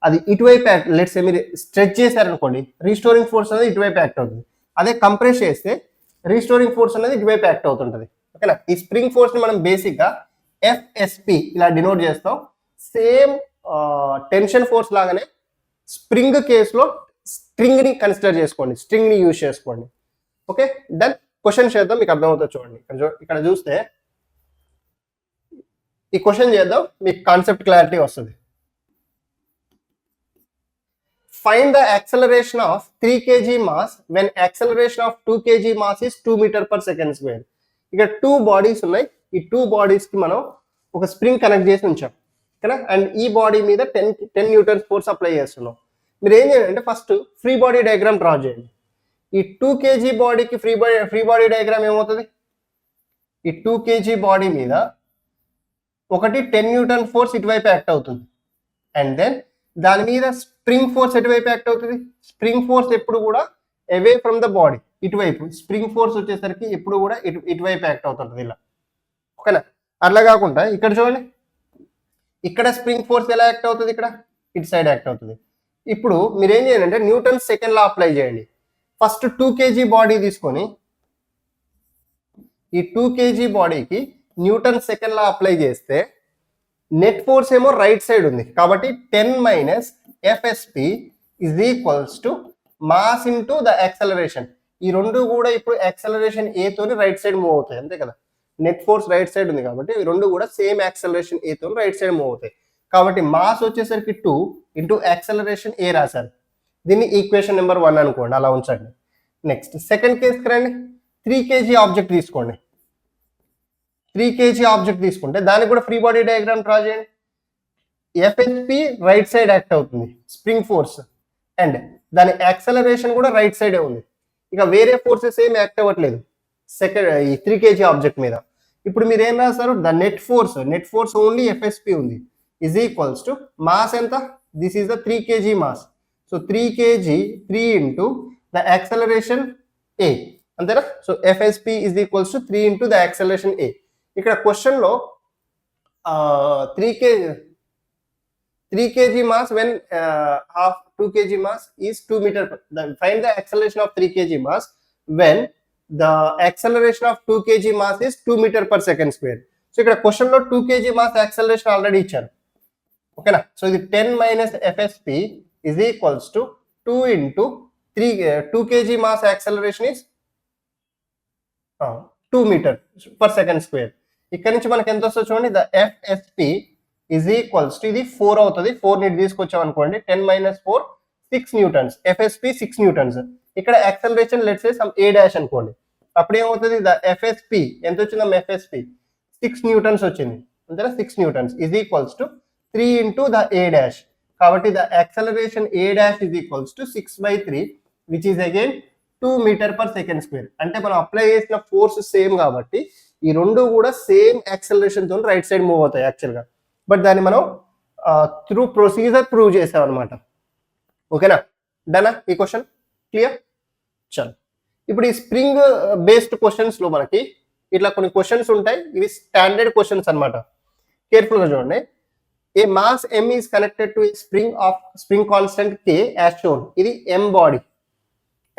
[SPEAKER 1] అది ఇటువైపు యాక్ట్, లెట్స్ మీరు స్ట్రెచ్ చేశారనుకోండి, రీస్టోరింగ్ ఫోర్స్ అనేది ఇటువైపు యాక్ట్ అవుతుంది. అదే కంప్రెస్ చేస్తే రీస్టోరింగ్ ఫోర్స్ అనేది ఇటువైపు యాక్ట్ అవుతుంటుంది. ఓకేనా, ఈ స్ప్రింగ్ ఫోర్స్ని మనం బేసిక్గా ఎఫ్ఎస్పి ఇలా డినోట్ చేస్తాం. సేమ్ టెన్షన్ ఫోర్స్ లాగానే స్ప్రింగ్ కేసులో స్ట్రింగ్ని కన్సిడర్ చేసుకోండి, స్ట్రింగ్ని యూజ్ చేసుకోండి. Okay done. క్వశ్చన్ చేద్దాం, మీకు అర్థమవుతుంది చూడండి. ఇక్కడ చూస్తే ఈ క్వశ్చన్ చేద్దాం, మీకు కాన్సెప్ట్ క్లారిటీ వస్తుంది. Find the acceleration of 3 kg mass when acceleration of 2 kg mass is 2 m/s². ఇక్కడ 2 బాడీస్ ఉన్నాయి, ఈ 2 బాడీస్ కి మనం ఒక స్ప్రింగ్ కనెక్ట్ చేసి ఉంచాం కదా, అండ్ ఈ బాడీ మీద 10 న్యూటన్స్ ఫోర్స్ అప్లై చేస్తున్నాం. మీరు ఏం చేయాలంటే first free body diagram draw చేయండి. ఈ 2 kg బాడీకి ఫ్రీ బాడీ డయాగ్రామ్ ఏమవుతుంది, ఈ 2 kg బాడీ మీద ఒకటి 10 న్యూటన్ ఫోర్స్ ఇటువైపు యాక్ట్ అవుతుంది, అండ్ దెన్ దాని మీద స్ప్రింగ్ ఫోర్స్ ఎటువైపు యాక్ట్ అవుతుంది. స్ప్రింగ్ ఫోర్స్ ఎప్పుడు కూడా అవే ఫ్రమ్ ద బాడీ, ఇటువైపు. స్ప్రింగ్ ఫోర్స్ వచ్చేసరికి ఎప్పుడు కూడా ఇటువైపు యాక్ట్ అవుతుంటుంది ఇలా. ఓకేనా, అట్లా కాకుండా ఇక్కడ చూడండి, ఇక్కడ స్ప్రింగ్ ఫోర్స్ ఎలా యాక్ట్ అవుతుంది, ఇక్కడ ఇటు సైడ్ యాక్ట్ అవుతుంది. ఇప్పుడు మీరు ఏం చేయాలంటే న్యూటన్ సెకండ్ లా అప్లై చేయండి. ఫస్ట్ 2 kg బాడీ తీసుకొని ఈ 2 kg బాడీకి న్యూటన్ సెకండ్ లా అప్లై చేస్తే నెట్ ఫోర్స్ ఏమో రైట్ సైడ్ ఉంది కాబట్టి 10 - FSP is equals to mass into the acceleration. ఈ రెండు కూడా ఇప్పుడు యాక్సలరేషన్ ఏ తోని రైట్ సైడ్ మూవ్ అవుతాయి, అంతే కదా. నెట్ ఫోర్స్ రైట్ సైడ్ ఉంది కాబట్టి ఈ రెండు కూడా సేమ్ యాక్సలరేషన్ ఏ తోని రైట్ సైడ్ మూవ్ అవుతాయి. కాబట్టి మాస్ వచ్చేసరికి 2 ఇంటూ యాక్సలరేషన్ ఏ రాశారు, దీన్ని ఈక్వేషన్ నెంబర్ 1 అనుకోండి, అలా ఉంచండి. నెక్స్ట్ సెకండ్ కేసుకి రండి. 3 kg ఆబ్జెక్ట్ తీసుకోండి. 3 kg ఆబ్జెక్ట్ తీసుకుంటే దానికి కూడా ఫ్రీ బాడీ డయాగ్రామ్ డ్రా చేయండి. ఎఫ్ఎస్పి రైట్ సైడ్ యాక్ట్ అవుతుంది స్ప్రింగ్ ఫోర్స్, అండ్ దాని యాక్సలరేషన్ కూడా రైట్ సైడే ఉంది. ఇక వేరే ఫోర్సెస్ ఏం యాక్ట్ అవ్వట్లేదు సెకండ్ ఈ 3 kg ఆబ్జెక్ట్ మీద. ఇప్పుడు మీరు ఏం రాస్తారు, the net force only f s p ఉంది ఈజ్ ఈక్వల్స్ టు మాస్ ఎంత, this is the 3 kg mass. So 3 kg 3 into the acceleration a, అంతేనా. So f s p is equals to 3 into the acceleration a. ఇక్కడ క్వశ్చన్లో 3 kg mass when half 2 kg mass is 2 meter. Find the acceleration of 3 kg mass when the acceleration of 2 kg mass is 2 meter per second square. So ఇక్కడ question లో 2 kg mass acceleration already ఇచ్చారు, ఓకేనా. So ఇది 10 minus FSP is equals to 2 into 2 kg mass acceleration is 2 meter per second square. ఇక్కడ నుంచి మనకి ఎంత వస్తుంది చూడండి, the FSP is equals to ఇది 4 అవుతుంది. 4 ని తీసుకొచ్చాం అనుకోండి, 10 minus 4 6 న్యూటన్స్, ఎఫ్ఎస్పి 6 న్యూటన్స్. ఇక్కడ acceleration let's say some A dash అనుకోండి, అప్పుడు ఏమవుతుంది, ద ఎఫ్ఎస్పి ఎంత వచ్చిందమ్మా, ఎఫ్ఎస్పి 6 న్యూటన్స్ వచ్చింది, అంతేనా. 6 newtons is equals to 3 into the a dash. కాబట్టి the acceleration A dash is equals to 6/3 which is again 2 meter per second square. అంటే మనం అప్లై చేసిన ఫోర్స్ సేమ్ కాబట్టి ఈ రెండు కూడా సేమ్ యాక్సలరేషన్ తో రైట్ సైడ్ మూవ్ అవుతాయి యాక్చువల్గా. బట్ దాన్ని మనం త్రూ ప్రొసీజర్ ప్రూవ్ చేసాం అనమాట, ఓకేనా. డనా ఈ క్వశ్చన్ క్లియర్. చల్ ఇప్పుడు ఈ స్ప్రింగ్ బేస్డ్ క్వశ్చన్స్ లో మనకి ఇట్లా కొన్ని క్వశ్చన్స్ ఉంటాయి, ఇవి స్టాండర్డ్ క్వశ్చన్స్ అనమాట. కేర్ఫుల్ గా చూడండి. A mass m is connected to spring constant k as shown. ఇది m బాడీ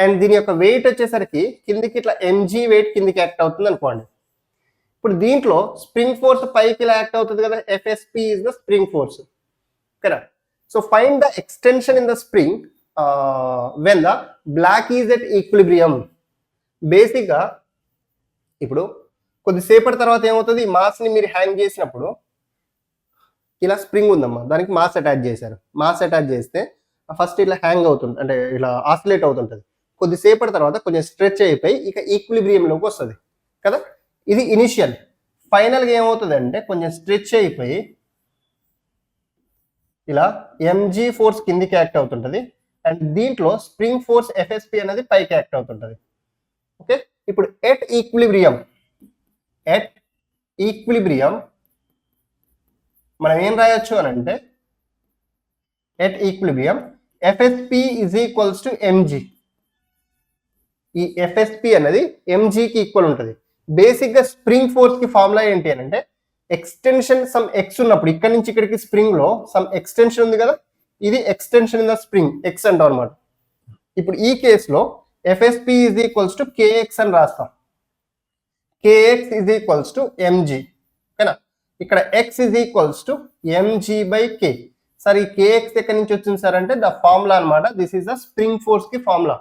[SPEAKER 1] అండ్ దీని యొక్క వెయిట్ వచ్చేసరికి కిందికి ఇట్లా mg వెయిట్ కిందికి యాక్ట్ అవుతుంది అనుకోండి. ఇప్పుడు దీంట్లో స్ప్రింగ్ ఫోర్స్ పైకి ఇలా యాక్ట్ అవుతుంది కదా, FSP is the spring force, కదా. So find the extension in the spring when the block is at equilibrium. బేసిక్గా ఇప్పుడు కొద్దిసేపటి తర్వాత ఏమవుతుంది, మాస్ని మీరు హ్యాంగ్ చేసినప్పుడు ఇలా స్ప్రింగ్ ఉందమ్మా, దానికి మాస్ అటాచ్ చేశారు. మాస్ అటాచ్ చేస్తే ఫస్ట్ ఇట్లా హ్యాంగ్ అవుతుంది, అంటే ఇలా ఆసిలేట్ అవుతుంటుంది. కొద్దిసేపటి తర్వాత కొంచెం స్ట్రెచ్ అయిపోయి ఇక ఈక్విలిబ్రియంలోకి వస్తుంది కదా. ఇది ఇనిషియల్. ఫైనల్గా ఏమవుతుంది అంటే కొంచెం స్ట్రెచ్ అయిపోయి ఇలా ఎంజీ ఫోర్స్ కిందికి యాక్ట్ అవుతుంటుంది అండ్ దీంట్లో స్ప్రింగ్ ఫోర్స్ ఎఫ్ఎస్పి అనేది పైకి యాక్ట్ అవుతుంటుంది, ఓకే. ఇప్పుడు ఎట్ ఈక్విలిబ్రియం మనం ఏం రాయొచ్చు అని అంటే, at equilibrium f s p is equals to m g. ఈ ఎఫ్ఎస్పి అనేది ఎంజీకి ఈక్వల్ ఉంటుంది. బేసిక్గా స్ప్రింగ్ ఫోర్స్ కి ఫార్ములా ఏంటి అని అంటే, ఎక్స్టెన్షన్ సమ్ ఎక్స్ ఉన్నప్పుడు ఇక్కడ నుంచి ఇక్కడికి స్ప్రింగ్ లో సమ్ ఎక్స్టెన్షన్ ఉంది కదా, ఇది extension in the spring X అంటాం అనమాట. ఇప్పుడు ఈ కేసులో FSP is equals to KX అని రాస్తాం. KX is equals to MG, ఓకేనా. ఇక్కడ X is equals to MG by K. Sir ఈ కేఎక్స్ ఎక్కడి నుంచి వచ్చింది సార్ అంటే, ద ఫార్ములా అనమాట. This is the spring force కి ఫార్ములా.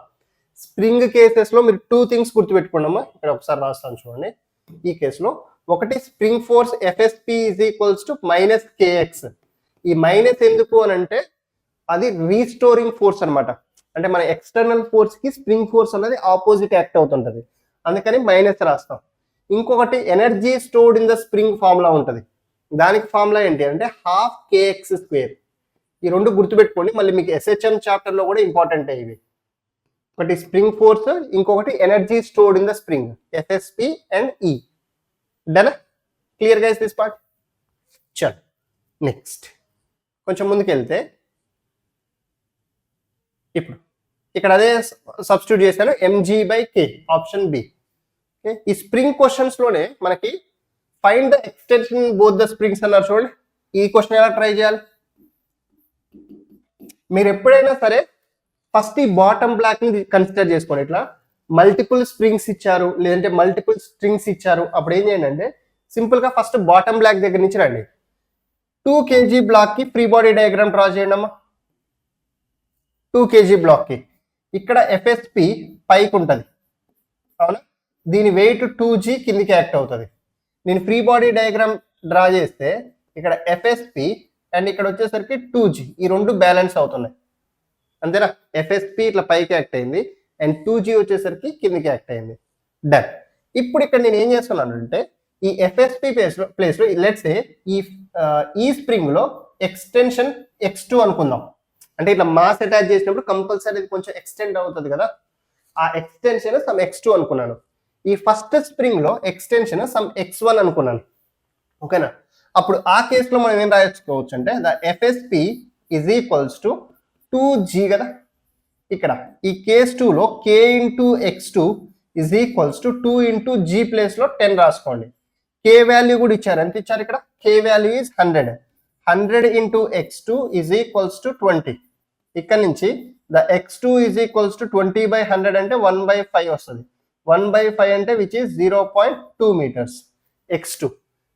[SPEAKER 1] స్ప్రింగ్ కేసెస్ లో మీరు 2 థింగ్స్ గుర్తుపెట్టుకోండి. ఇక్కడ ఒకసారి రాస్తాను చూడండి. ఈ కేసులో ఒకటి spring force f s p is equals to minus k x. ఈ మైనస్ ఎందుకు అని అంటే అది రీస్టోరింగ్ ఫోర్స్ అనమాట. అంటే మన ఎక్స్టర్నల్ ఫోర్స్ కి స్ప్రింగ్ ఫోర్స్ అనేది ఆపోజిట్ యాక్ట్ అవుతుంటది, అందుకని మైనస్ రాస్తాం. ఇంకొకటి energy stored in the spring formula ఉంటుంది. దానికి ఫార్ములా ఏంటి అంటే హాఫ్ కేఎక్స్ స్క్వేర్. ఈ రెండు గుర్తుపెట్టుకోండి, మళ్ళీ మీకు ఎస్హెచ్ఎం చాప్టర్ లో కూడా ఇంపార్టెంట్ ఇవి. ఒకటి స్ప్రింగ్ ఫోర్స్, ఇంకొకటి energy stored in the spring, f s p and e. Done clear guys this part. చల్ నెక్స్ట్ కొంచెం ముందుకు వెళ్తే, ఇప్పుడు ఇక్కడ అదే సబ్స్టిట్యూట్ చేశాను, m g by k, option b. ఈ స్ప్రింగ్ క్వశ్చన్స్ లోనే మనకి find the extension both the springs అన్నారు చూడండి. ఈ క్వశ్చన్ ఎలా ట్రై చేయాలి, మీరు ఎప్పుడైనా సరే ఫస్ట్ ఈ బాటమ్ బ్లాక్ ని కన్సిడర్ చేసుకోండి. ఇట్లా మల్టిపుల్ స్ప్రింగ్స్ ఇచ్చారు లేదంటే మల్టిపుల్ స్ట్రింగ్స్ ఇచ్చారు, అప్పుడు ఏం చేయండి అంటే సింపుల్ గా ఫస్ట్ బాటమ్ బ్లాక్ దగ్గర నుంచి రండి. 2 kg బ్లాక్ కి ఫ్రీ బాడీ డయాగ్రామ్ డ్రా చేయండి అమ్మా. 2 kg బ్లాక్ కి ఇక్కడ ఎఫ్ఎస్పి పైకి ఉంటుంది, అవునా. దీని వెయిట్ 2g కిందికి యాక్ట్ అవుతుంది. నేను ఫ్రీ బాడీ డయాగ్రామ్ డ్రా చేస్తే ఇక్కడ ఎఫ్ఎస్పి అండ్ ఇక్కడ వచ్చేసరికి 2g, ఈ రెండు బ్యాలెన్స్ అవుతున్నాయి, అంతేనా. ఎఫ్ఎస్పి ఇట్లా పైకి యాక్ట్ అయింది అండ్ 2g వచ్చేసరికి కిందికి యాక్ట్ అయింది. డన్. ఇప్పుడు ఇక్కడ నేను ఏం చేస్తున్నాను అంటే ఈ ఎఫ్ఎస్పి ప్లేస్ లో లెట్స్ సే ఈ స్ప్రింగ్ లో ఎక్స్టెన్షన్ x2 అనుకుందాం. అంటే ఇట్లా మాస్ అటాచ్ చేసినప్పుడు కంపల్సరీ ఇది కొంచెం ఎక్స్టెండ్ అవుతుంది కదా, ఆ ఎక్స్టెన్షన్ సమ్ x2 అనుకున్నాను. ఈ ఫస్ట్ స్ప్రింగ్ లో ఎక్స్టెన్షన్ సమ్ x1 అనుకున్నాను. ఓకేనా, అప్పుడు ఆ కేసులో మనం ఏం రాయొచ్చుకోవచ్చు అంటే the f s p is equals to 2g కదా. ఇక్కడ ఈ కేస్ 2లో k into x2 is equals to 2 into g place లో 10 రాసుకోండి. k వాల్యూ కూడా ఇచ్చారు, ఎంత ఇచ్చారు ఇక్కడ, k value is 100 into x2 is equals to 20. ఇక్కడ నుంచి the x2 is equals to 20/100 అంటే 1/5 వస్తుంది. 1/5 అంటే which is 0.2 meters x2.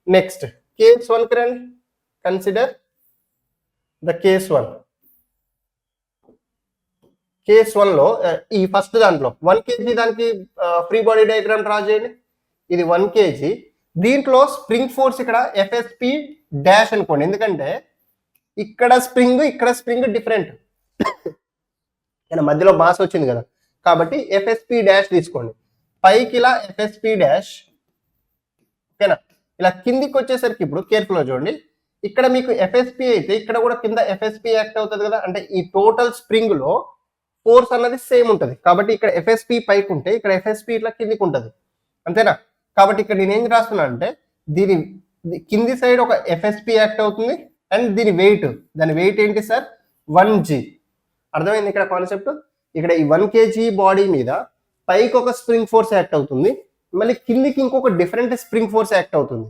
[SPEAKER 1] Next case 1 కి రండి, కన్సిడర్ ద కేస్ 1. కేస్ 1 లో ఈ ఫస్ట్ దాంట్లో 1 kg దానికి ఫ్రీ బాడీ డయాగ్రామ్ డ్రా చేయండి. ఇది 1 kg, దీంట్లో స్ప్రింగ్ ఫోర్స్ ఇక్కడ ఎఫ్ఎస్పి డాష్ అనుకోండి, ఎందుకంటే ఇక్కడ స్ప్రింగ్ డిఫరెంట్, మధ్యలో మాస్ వచ్చింది కదా, కాబట్టి ఎఫ్ఎస్పి డాష్ తీసుకోండి. పైకి ఇలా ఎఫ్ఎస్పి డాష్, ఓకేనా. ఇలా కిందికి వచ్చేసరికి ఇప్పుడు కేర్ఫుల్గా చూడండి, ఇక్కడ మీకు ఎఫ్ఎస్పి అయితే ఇక్కడ కూడా కింద ఎఫ్ఎస్పి యాక్ట్ అవుతుంది కదా, అంటే ఈ టోటల్ స్ప్రింగ్ లో ఫోర్స్ అన్నది సేమ్ ఉంటుంది. కాబట్టి ఇక్కడ ఎఫ్ఎస్పి పైకి ఉంటే ఇక్కడ ఎఫ్ఎస్పి ఇట్లా కిందికి ఉంటుంది, అంతేనా. కాబట్టి ఇక్కడ నేను ఏం రాస్తున్నా అంటే దీని కింది సైడ్ ఒక ఎఫ్ఎస్పి యాక్ట్ అవుతుంది అండ్ దాని వెయిట్ ఏంటి సార్, 1g. అర్థమైంది ఇక్కడ కాన్సెప్ట్. ఇక్కడ ఈ 1 kg బాడీ మీద పైకి ఒక స్ప్రింగ్ ఫోర్స్ యాక్ట్ అవుతుంది, మళ్ళీ కిందికి ఇంకొక డిఫరెంట్ స్ప్రింగ్ ఫోర్స్ యాక్ట్ అవుతుంది.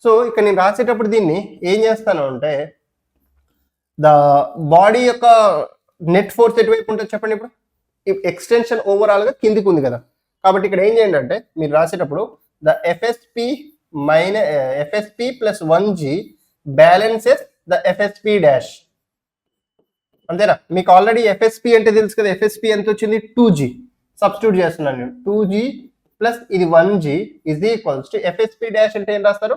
[SPEAKER 1] సో ఇక్కడ నేను రాసేటప్పుడు దీన్ని ఏం చేస్తాను అంటే ద బాడీ యొక్క నెట్ ఫోర్స్ ఎటువైపు ఉంటుంది చెప్పండి. ఇప్పుడు ఎక్స్టెన్షన్ ఓవరాల్ గా కిందికి ఉంది కదా, కాబట్టి ఇక్కడ ఏం చేయండి అంటే మీరు రాసేటప్పుడు the f s p plus 1g balances the f s p dash, అంతేనా. మీకు ఆల్రెడీ ఎఫ్ఎస్పి అంటే తెలుసు కదా, ఎఫ్ఎస్పి ఎంత వచ్చింది 2g, సబ్స్టిట్యూట్ చేస్తున్నాను నేను. 2g ప్లస్ ఇది 1g is equals to f s p dash అంటే ఏం రాస్తారు,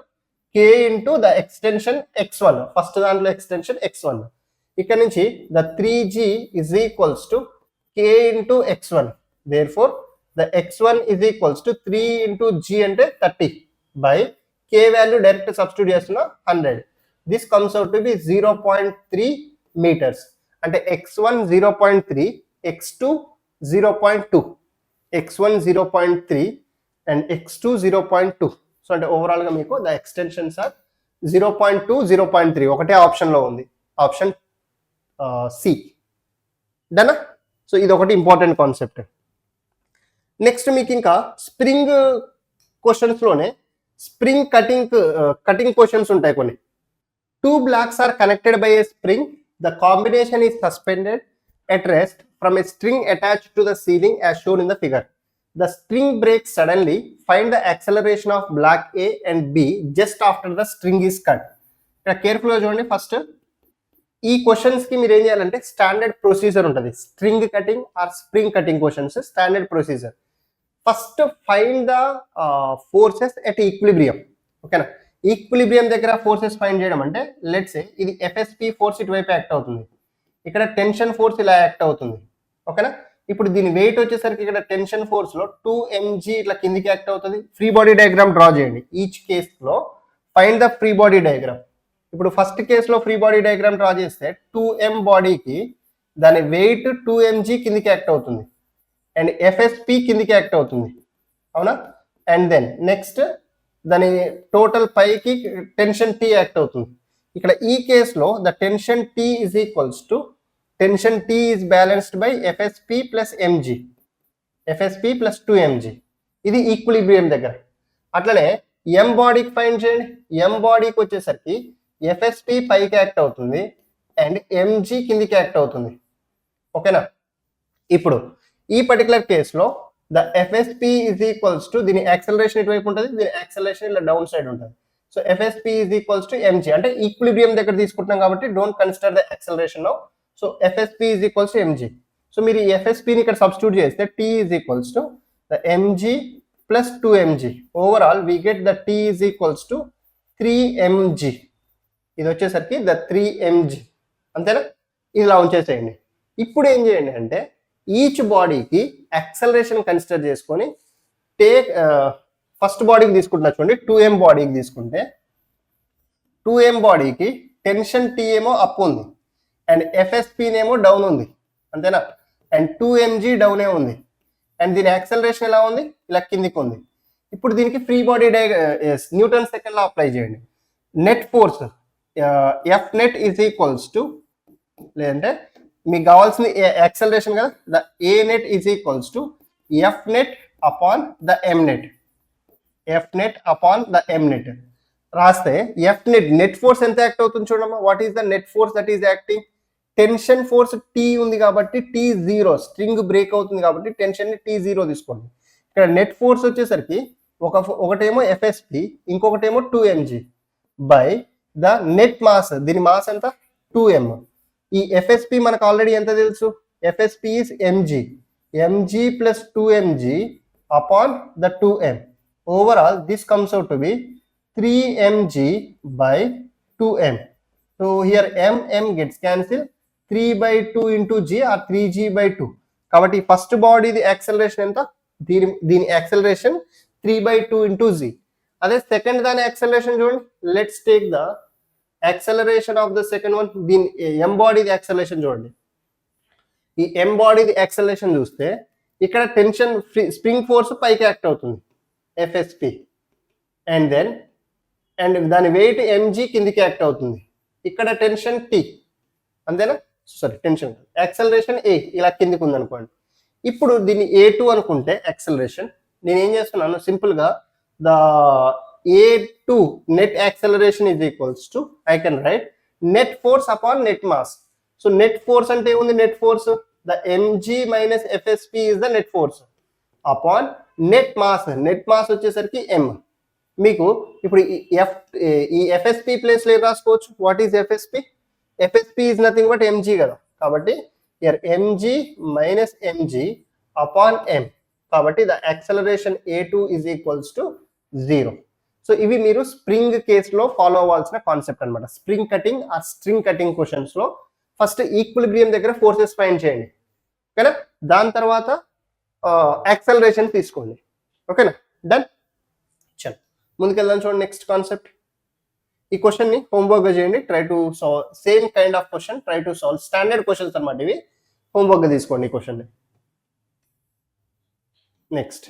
[SPEAKER 1] k into the extension x1, first దాంట్లో ఎక్స్టెన్షన్ x1. ఇక్కడ నుంచి the 3g is equals to k into x1, therefore the x1 is equals to 3 into g అంటే 30 by k value direct substitute చేస్తున్నా 100. This comes out to be 0.3 meters. అంటే x1 0.3, x2 0.2, x1 0.3 and x2 0.2. So అంటే overall గా మీకు the extensions are 0.2, 0.3 ఒకటే option లో ఉంది, option C. డనా. So ఇది ఒకటి ఇంపార్టెంట్ కాన్సెప్ట్. నెక్స్ట్ మీకు ఇంకా స్ప్రింగ్ క్వశ్చన్స్ లోనే స్ప్రింగ్ కటింగ్ క్వశ్చన్స్ ఉంటాయి కొన్ని. 2 blocks are connected by a spring. The combination is suspended at rest from a string attached to the ceiling as shown in the figure. The string breaks suddenly. Find the acceleration of block A and B just after the string is cut. ఇక్కడ కేర్ఫుల్గా చూడండి. First ఈ questions కి మీరు ఏం చేయాలంటే standard procedure ఉంటుంది. String cutting or spring cutting questions standard procedure. First find the forces at equilibrium, ఓకేనా. ఈక్విలిబ్రియం దగ్గర ఫోర్సెస్ ఫైండ్ చేయడం అంటే లెట్స్ సే ఇది ఎఫ్ఎస్పి ఫోర్స్ ఇటువైపు యాక్ట్ అవుతుంది, ఇక్కడ టెన్షన్ ఫోర్స్ ఇలా యాక్ట్ అవుతుంది, ఓకేనా. ఇప్పుడు దీని వెయిట్ వచ్చేసరికి ఇక్కడ టెన్షన్ ఫోర్స్ లో 2mg ఇట్లా కిందికి యాక్ట్ అవుతుంది. ఫ్రీ బాడీ డయాగ్రామ్ డ్రా చేయండి. ఈచ్ కేస్ లో find the free body diagram. ఇప్పుడు ఫస్ట్ కేసులో ఫ్రీ బాడీ డయాగ్రామ్ డ్రా చేస్తే 2m బాడీకి దాని వెయిట్ 2mg కిందికి యాక్ట్ అవుతుంది అండ్ ఎఫ్ఎస్పి కిందికి యాక్ట్ అవుతుంది, అవునా. అండ్ దెన్ నెక్స్ట్ దాని టోటల్ పైకి టెన్షన్ టీ యాక్ట్ అవుతుంది. ఇక్కడ ఈ కేసులో the tension tea is equals to tension tea is balanced by f s p plus m g, f s p plus 2mg. ఇది ఈక్విలిబ్రియం దగ్గర. అట్లనే ఎం బాడీకి ఫైండ్ చేయండి. ఎం బాడీకి వచ్చేసరికి ఎఫ్ఎస్పి పైకి యాక్ట్ అవుతుంది అండ్ ఎంజీ కిందికి యాక్ట్ అవుతుంది, ఓకేనా. ఇప్పుడు ఈ పర్టికులర్ కేసులో the f s p is equals to దీని యాక్సలరేషన్ ఇటువైపు ఉంటుంది, దీని యాక్సలరేషన్ ఇలా డౌన్ సైడ్ ఉంటుంది. So f s p is equals to m g, అంటే ఈక్విలిబ్రియం దగ్గర తీసుకుంటున్నాం కాబట్టి don't consider the acceleration now. So f s p is equals to m g. So మీరు ఈ ఎఫ్ఎస్పిని ఇక్కడ సబ్స్టిట్యూట్ చేస్తే t is equals to the m g plus 2mg. Overall we get the t is equals to 3mg. ఇది వచ్చేసరికి ద 3mg, అంతేనా. ఇలా ఉంచేసేయండి. ఇప్పుడు ఏం చేయండి అంటే ఈచ్ బాడీకి యాక్సలరేషన్ కన్సిడర్ చేసుకొని ఫస్ట్ బాడీకి తీసుకుంటున్నా చూడండి. 2m బాడీకి తీసుకుంటే 2m బాడీకి టెన్షన్ టీ ఏమో అప్ ఉంది అండ్ ఎఫ్ఎస్పి నేమో డౌన్ ఉంది అంతేనా, అండ్ 2mg డౌనే ఉంది, అండ్ దీని యాక్సలరేషన్ ఎలా ఉంది, ఇలా కిందికి ఉంది. ఇప్పుడు దీనికి free body newton second law apply చేయండి. Net force f net is equals to, లేదంటే మీకు కావాల్సిన యాక్సలరేషన్ కదా, the a net is equals to f net upon the m net, f net upon the m net రాస్తే f net, net force ఎంత act అవుతుంది చూడమ్మా. What is the net force that is acting? Tension force t ఉంది కాబట్టి tea zero, string break అవుతుంది కాబట్టి tension ని tea zero తీసుకోండి. ఇక్కడ నెట్ ఫోర్స్ వచ్చేసరికి ఒకటేమో ఎఫ్ఎస్పి, ఇంకొకటేమో 2mg by the net mass, దీని మాస్ ఎంత 2m. ఈ ఎఫ్ఎస్పి మనకు ఆల్రెడీ ఎంత తెలుసు, f s p is m g, m g plus 2mg upon the 2m. Overall this comes out to be 3mg by 2m. So here m gets cancelled, 3/2 into g or 3g by 2. కాబట్టి first body acceleration ఎంత, దీని acceleration 3/2 into z. అదే second దాని acceleration చూడండి, let's take the acceleration of the second one. దీని ఎం body acceleration చూడండి. ఈ ఎం body acceleration చూస్తే ఇక్కడ టెన్షన్ స్ప్రింగ్ ఫోర్స్ పైకి యాక్ట్ అవుతుంది ఎఫ్ఎస్పి, అండ్ దాని వెయిట్ ఎంజీ కిందికి యాక్ట్ అవుతుంది. ఇక్కడ టెన్షన్ టీ అంతేనా, సారీ టెన్షన్ యాక్సలరేషన్ ఏ ఇలా కిందికి ఉంది అనుకోండి. ఇప్పుడు దీన్ని A2 అనుకుంటే యాక్సలరేషన్, నేను ఏం చేస్తున్నాను సింపుల్గా the A2 net acceleration is equals to, I can write net force upon net mass. So net force అంటే ఏముంది, net force the m g minus f s p is the net force upon net mass, net mass వచ్చేసరికి m. మీకు ఇప్పుడు ఈ f s p place లో రాసుకోవచ్చు. What is f s p? F s p is nothing but m g కదా, కాబట్టి here m g minus m g upon m. కాబట్టి the acceleration A2 is equals to 0. So ఇవి మీరు స్ప్రింగ్ కేసులో ఫాలో అవ్వాల్సిన కాన్సెప్ట్ అనమాట. స్ప్రింగ్ కటింగ్ ఆ స్ట్రింగ్ కటింగ్ క్వశ్చన్స్ లో ఫస్ట్ ఈక్విలిబ్రియం దగ్గర ఫోర్సెస్ ఫైండ్ చేయండి, ఓకేనా. దాని తర్వాత యాక్సలరేషన్ తీసుకోండి, ఓకేనా. డన్. చల్ ముందుకెళ్దాం. చూడండి నెక్స్ట్ కాన్సెప్ట్. ఈ క్వశ్చన్ ని హోంవర్క్ గా చేయండి. Try to solve same kind of question, try to solve standard questions అన్నమాట ఇవి. హోంవర్క్ గా తీసుకోండి ఈ క్వశ్చన్ ని. Next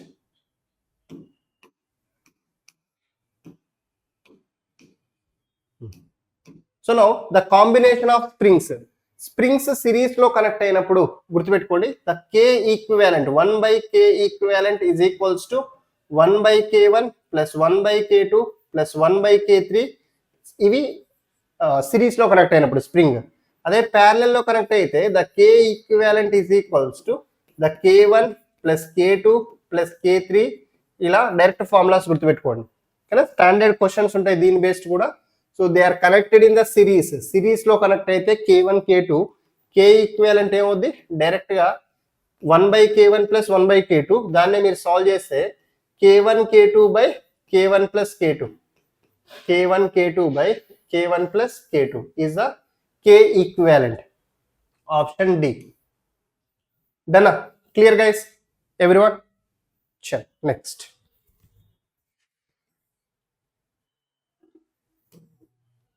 [SPEAKER 1] so now the combination of springs series లో కనెక్ట్ అయినప్పుడు గుర్తుపెట్టుకోండి, the K equivalent 1/k equivalent is equals to 1/k1 plus 1/k2 plus 1/k3. ఇవి సిరీస్ లో కనెక్ట్ అయినప్పుడు స్ప్రింగ్. అదే ప్యారలల్ లో కనెక్ట్ అయితే the K equivalent is equals to the k1 plus k2 plus k3. ఇలా direct formulas గుర్తుపెట్టుకోండి, కానీ standard questions ఉంటాయి దీని బేస్డ్ కూడా. So they are connected in the series లో కనెక్ట్ అయితే k1 k2, కే ఈక్వివాలెంట్ ఏమవుద్ది, డైరెక్ట్ గా 1/k1 ప్లస్ 1/k2. దాన్ని మీరు సాల్వ్ చేస్తే k1 k2 by k1 plus k2, k1 k2 by k1 plus k2 is the K equivalent. Option D. Done. Clear guys everyone? చల్ next.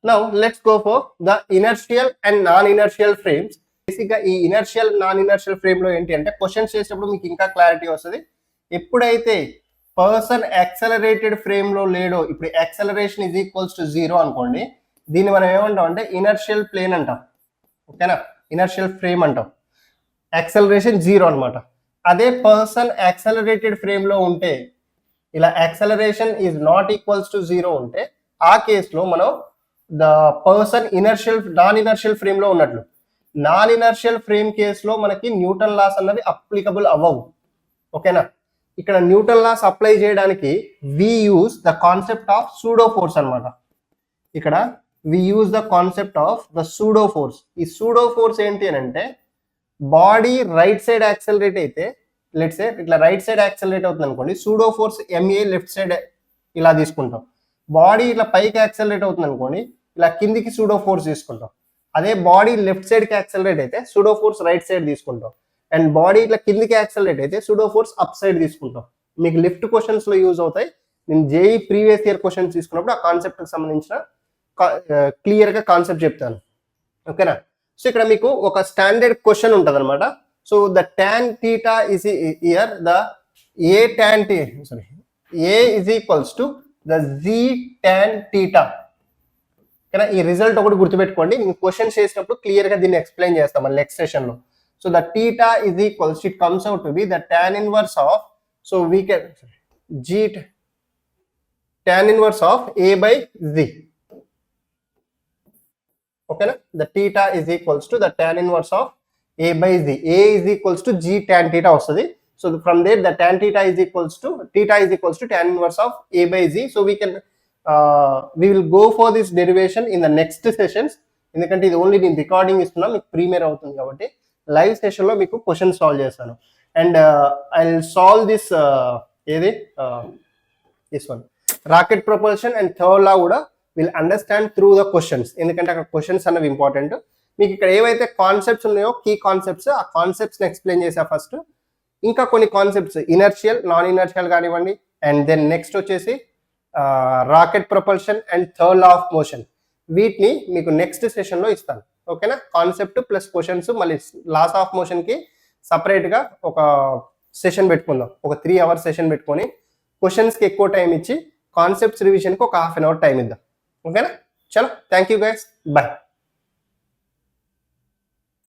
[SPEAKER 1] Now let's go for the inertial and non-inertial frames. బేసిక్గా ఈ inertial non inertial frame లో ఏంటి అంటే questions చేసినప్పుడు మీకు ఇంకా clarity వస్తుంది. ఎప్పుడైతే పర్సన్ యాక్సలరేటెడ్ ఫ్రేమ్ లో లేడో, ఇప్పుడు యాక్సలరేషన్ ఈజ్ ఈక్వల్స్ టు 0 అనుకోండి, దీన్ని మనం ఏమంటాం అంటే ఇనర్షియల్ ప్లేన్ అంటాం, ఓకేనా. ఇనర్షియల్ ఫ్రేమ్ అంటాం. యాక్సలరేషన్ 0 అనమాట. అదే పర్సన్ యాక్సలరేటెడ్ ఫ్రేమ్ లో ఉంటే, ఇలా acceleration is not equals to 0 ఉంటే, ఆ కేసులో మనం the person non inertial frame లో ఉన్నట్లు. నాన్ ఇనర్షియల్ ఫ్రేమ్ కేసులో మనకి న్యూటన్ లాస్ అన్నవి అప్లికబుల్ అవ్వవు, ఓకేనా. ఇక్కడ న్యూటన్ లాస్ అప్లై చేయడానికి we use the concept of pseudo force అనమాట. ఇక్కడ we use the concept of the pseudo force. ఈ సూడో ఫోర్స్ ఏంటి అని అంటే, బాడీ రైట్ సైడ్ యాక్సలరేట్ అయితే, లెట్స్ సే ఇట్లా రైట్ సైడ్ యాక్సలరేట్ అవుతుంది అనుకోండి, pseudo force MA left side ఇలా తీసుకుంటాం. బాడీ ఇట్లా పైకి యాక్సలరేట్ అవుతుంది అనుకోండి, ఇలా కిందికి సూడో ఫోర్స్ తీసుకుంటాం. అదే బాడీ లెఫ్ట్ సైడ్ కి యాక్సలరేట్ అయితే సూడో ఫోర్స్ రైట్ సైడ్ తీసుకుంటాం. అండ్ బాడీ ఇట్లా కిందికి యాక్సలరేట్ అయితే సూడో ఫోర్స్ అప్ సైడ్ తీసుకుంటాం. మీకు లిఫ్ట్ క్వశ్చన్స్ లో యూజ్ అవుతాయి. నేను జేఈ ప్రీవియస్ ఇయర్ క్వశ్చన్స్ తీసుకున్నప్పుడు ఆ కాన్సెప్ట్ కి సంబంధించిన క్లియర్ గా కాన్సెప్ట్ చెప్తాను, ఓకేనా. సో ఇక్కడ మీకు ఒక స్టాండర్డ్ క్వశ్చన్ ఉంటుంది అనమాట. So the tan theta is here the A tan sorry A is equals to the G tan theta. ఓకేనా, ఈ రిజల్ట్ ఒకటి గుర్తుపెట్టుకోండి. నేను క్వశ్చన్ చేసినప్పుడు క్లియర్ గా దీన్ని ఎక్స్ప్లెయిన్ చేస్తాం మళ్ళీ నెక్స్ట్ సెషన్ లో. So the theta is equals, it comes out to be the tan inverse of, so we can G tan inverse of a by z. Okay na, the theta is equals to the tan inverse of a by z. A is equals to g tan theta vastadi. So from there the tan theta is equals to tan inverse of a by z. So we can we will go for this derivation in the next sessions. ఎందుకంటే ఇది only నేను recording ఇస్తున్నా, మీకు premier అవుతుంది కాబట్టి live session లో మీకు question solve చేస్తాను. And I will solve this ఏది this one rocket propulsion and third law కూడా will understand through the questions. ఎందుకంటే అక్కడ క్వశ్చన్స్ అనేవి ఇంపార్టెంట్. మీకు ఇక్కడ ఏవైతే కాన్సెప్ట్స్ ఉన్నాయో కీ కాన్సెప్ట్స్, ఆ కాన్సెప్ట్స్ ఎక్స్ప్లెయిన్ చేసా ఫస్ట్. ఇంకా కొన్ని కాన్సెప్ట్స్ ఇనర్షియల్, నాన్ ఇనర్షియల్ కానివ్వండి, అండ్ దెన్ నెక్స్ట్ వచ్చేసి rocket propulsion and third law of motion, వీటిని మీకు నెక్స్ట్ సెషన్లో ఇస్తాను. ఓకేనా, కాన్సెప్ట్ ప్లస్ క్వశ్చన్స్. మళ్ళీ లాస్ ఆఫ్ మోషన్కి సపరేట్గా ఒక సెషన్ పెట్టుకుందాం, ఒక 3 hours సెషన్ పెట్టుకొని క్వశ్చన్స్కి ఎక్కువ టైం ఇచ్చి కాన్సెప్ట్స్ రివిజన్కి ఒక 1/2 hour టైం ఇద్దాం. ఓకేనా, చలో, థ్యాంక్ యూ గైస్, బాయ్.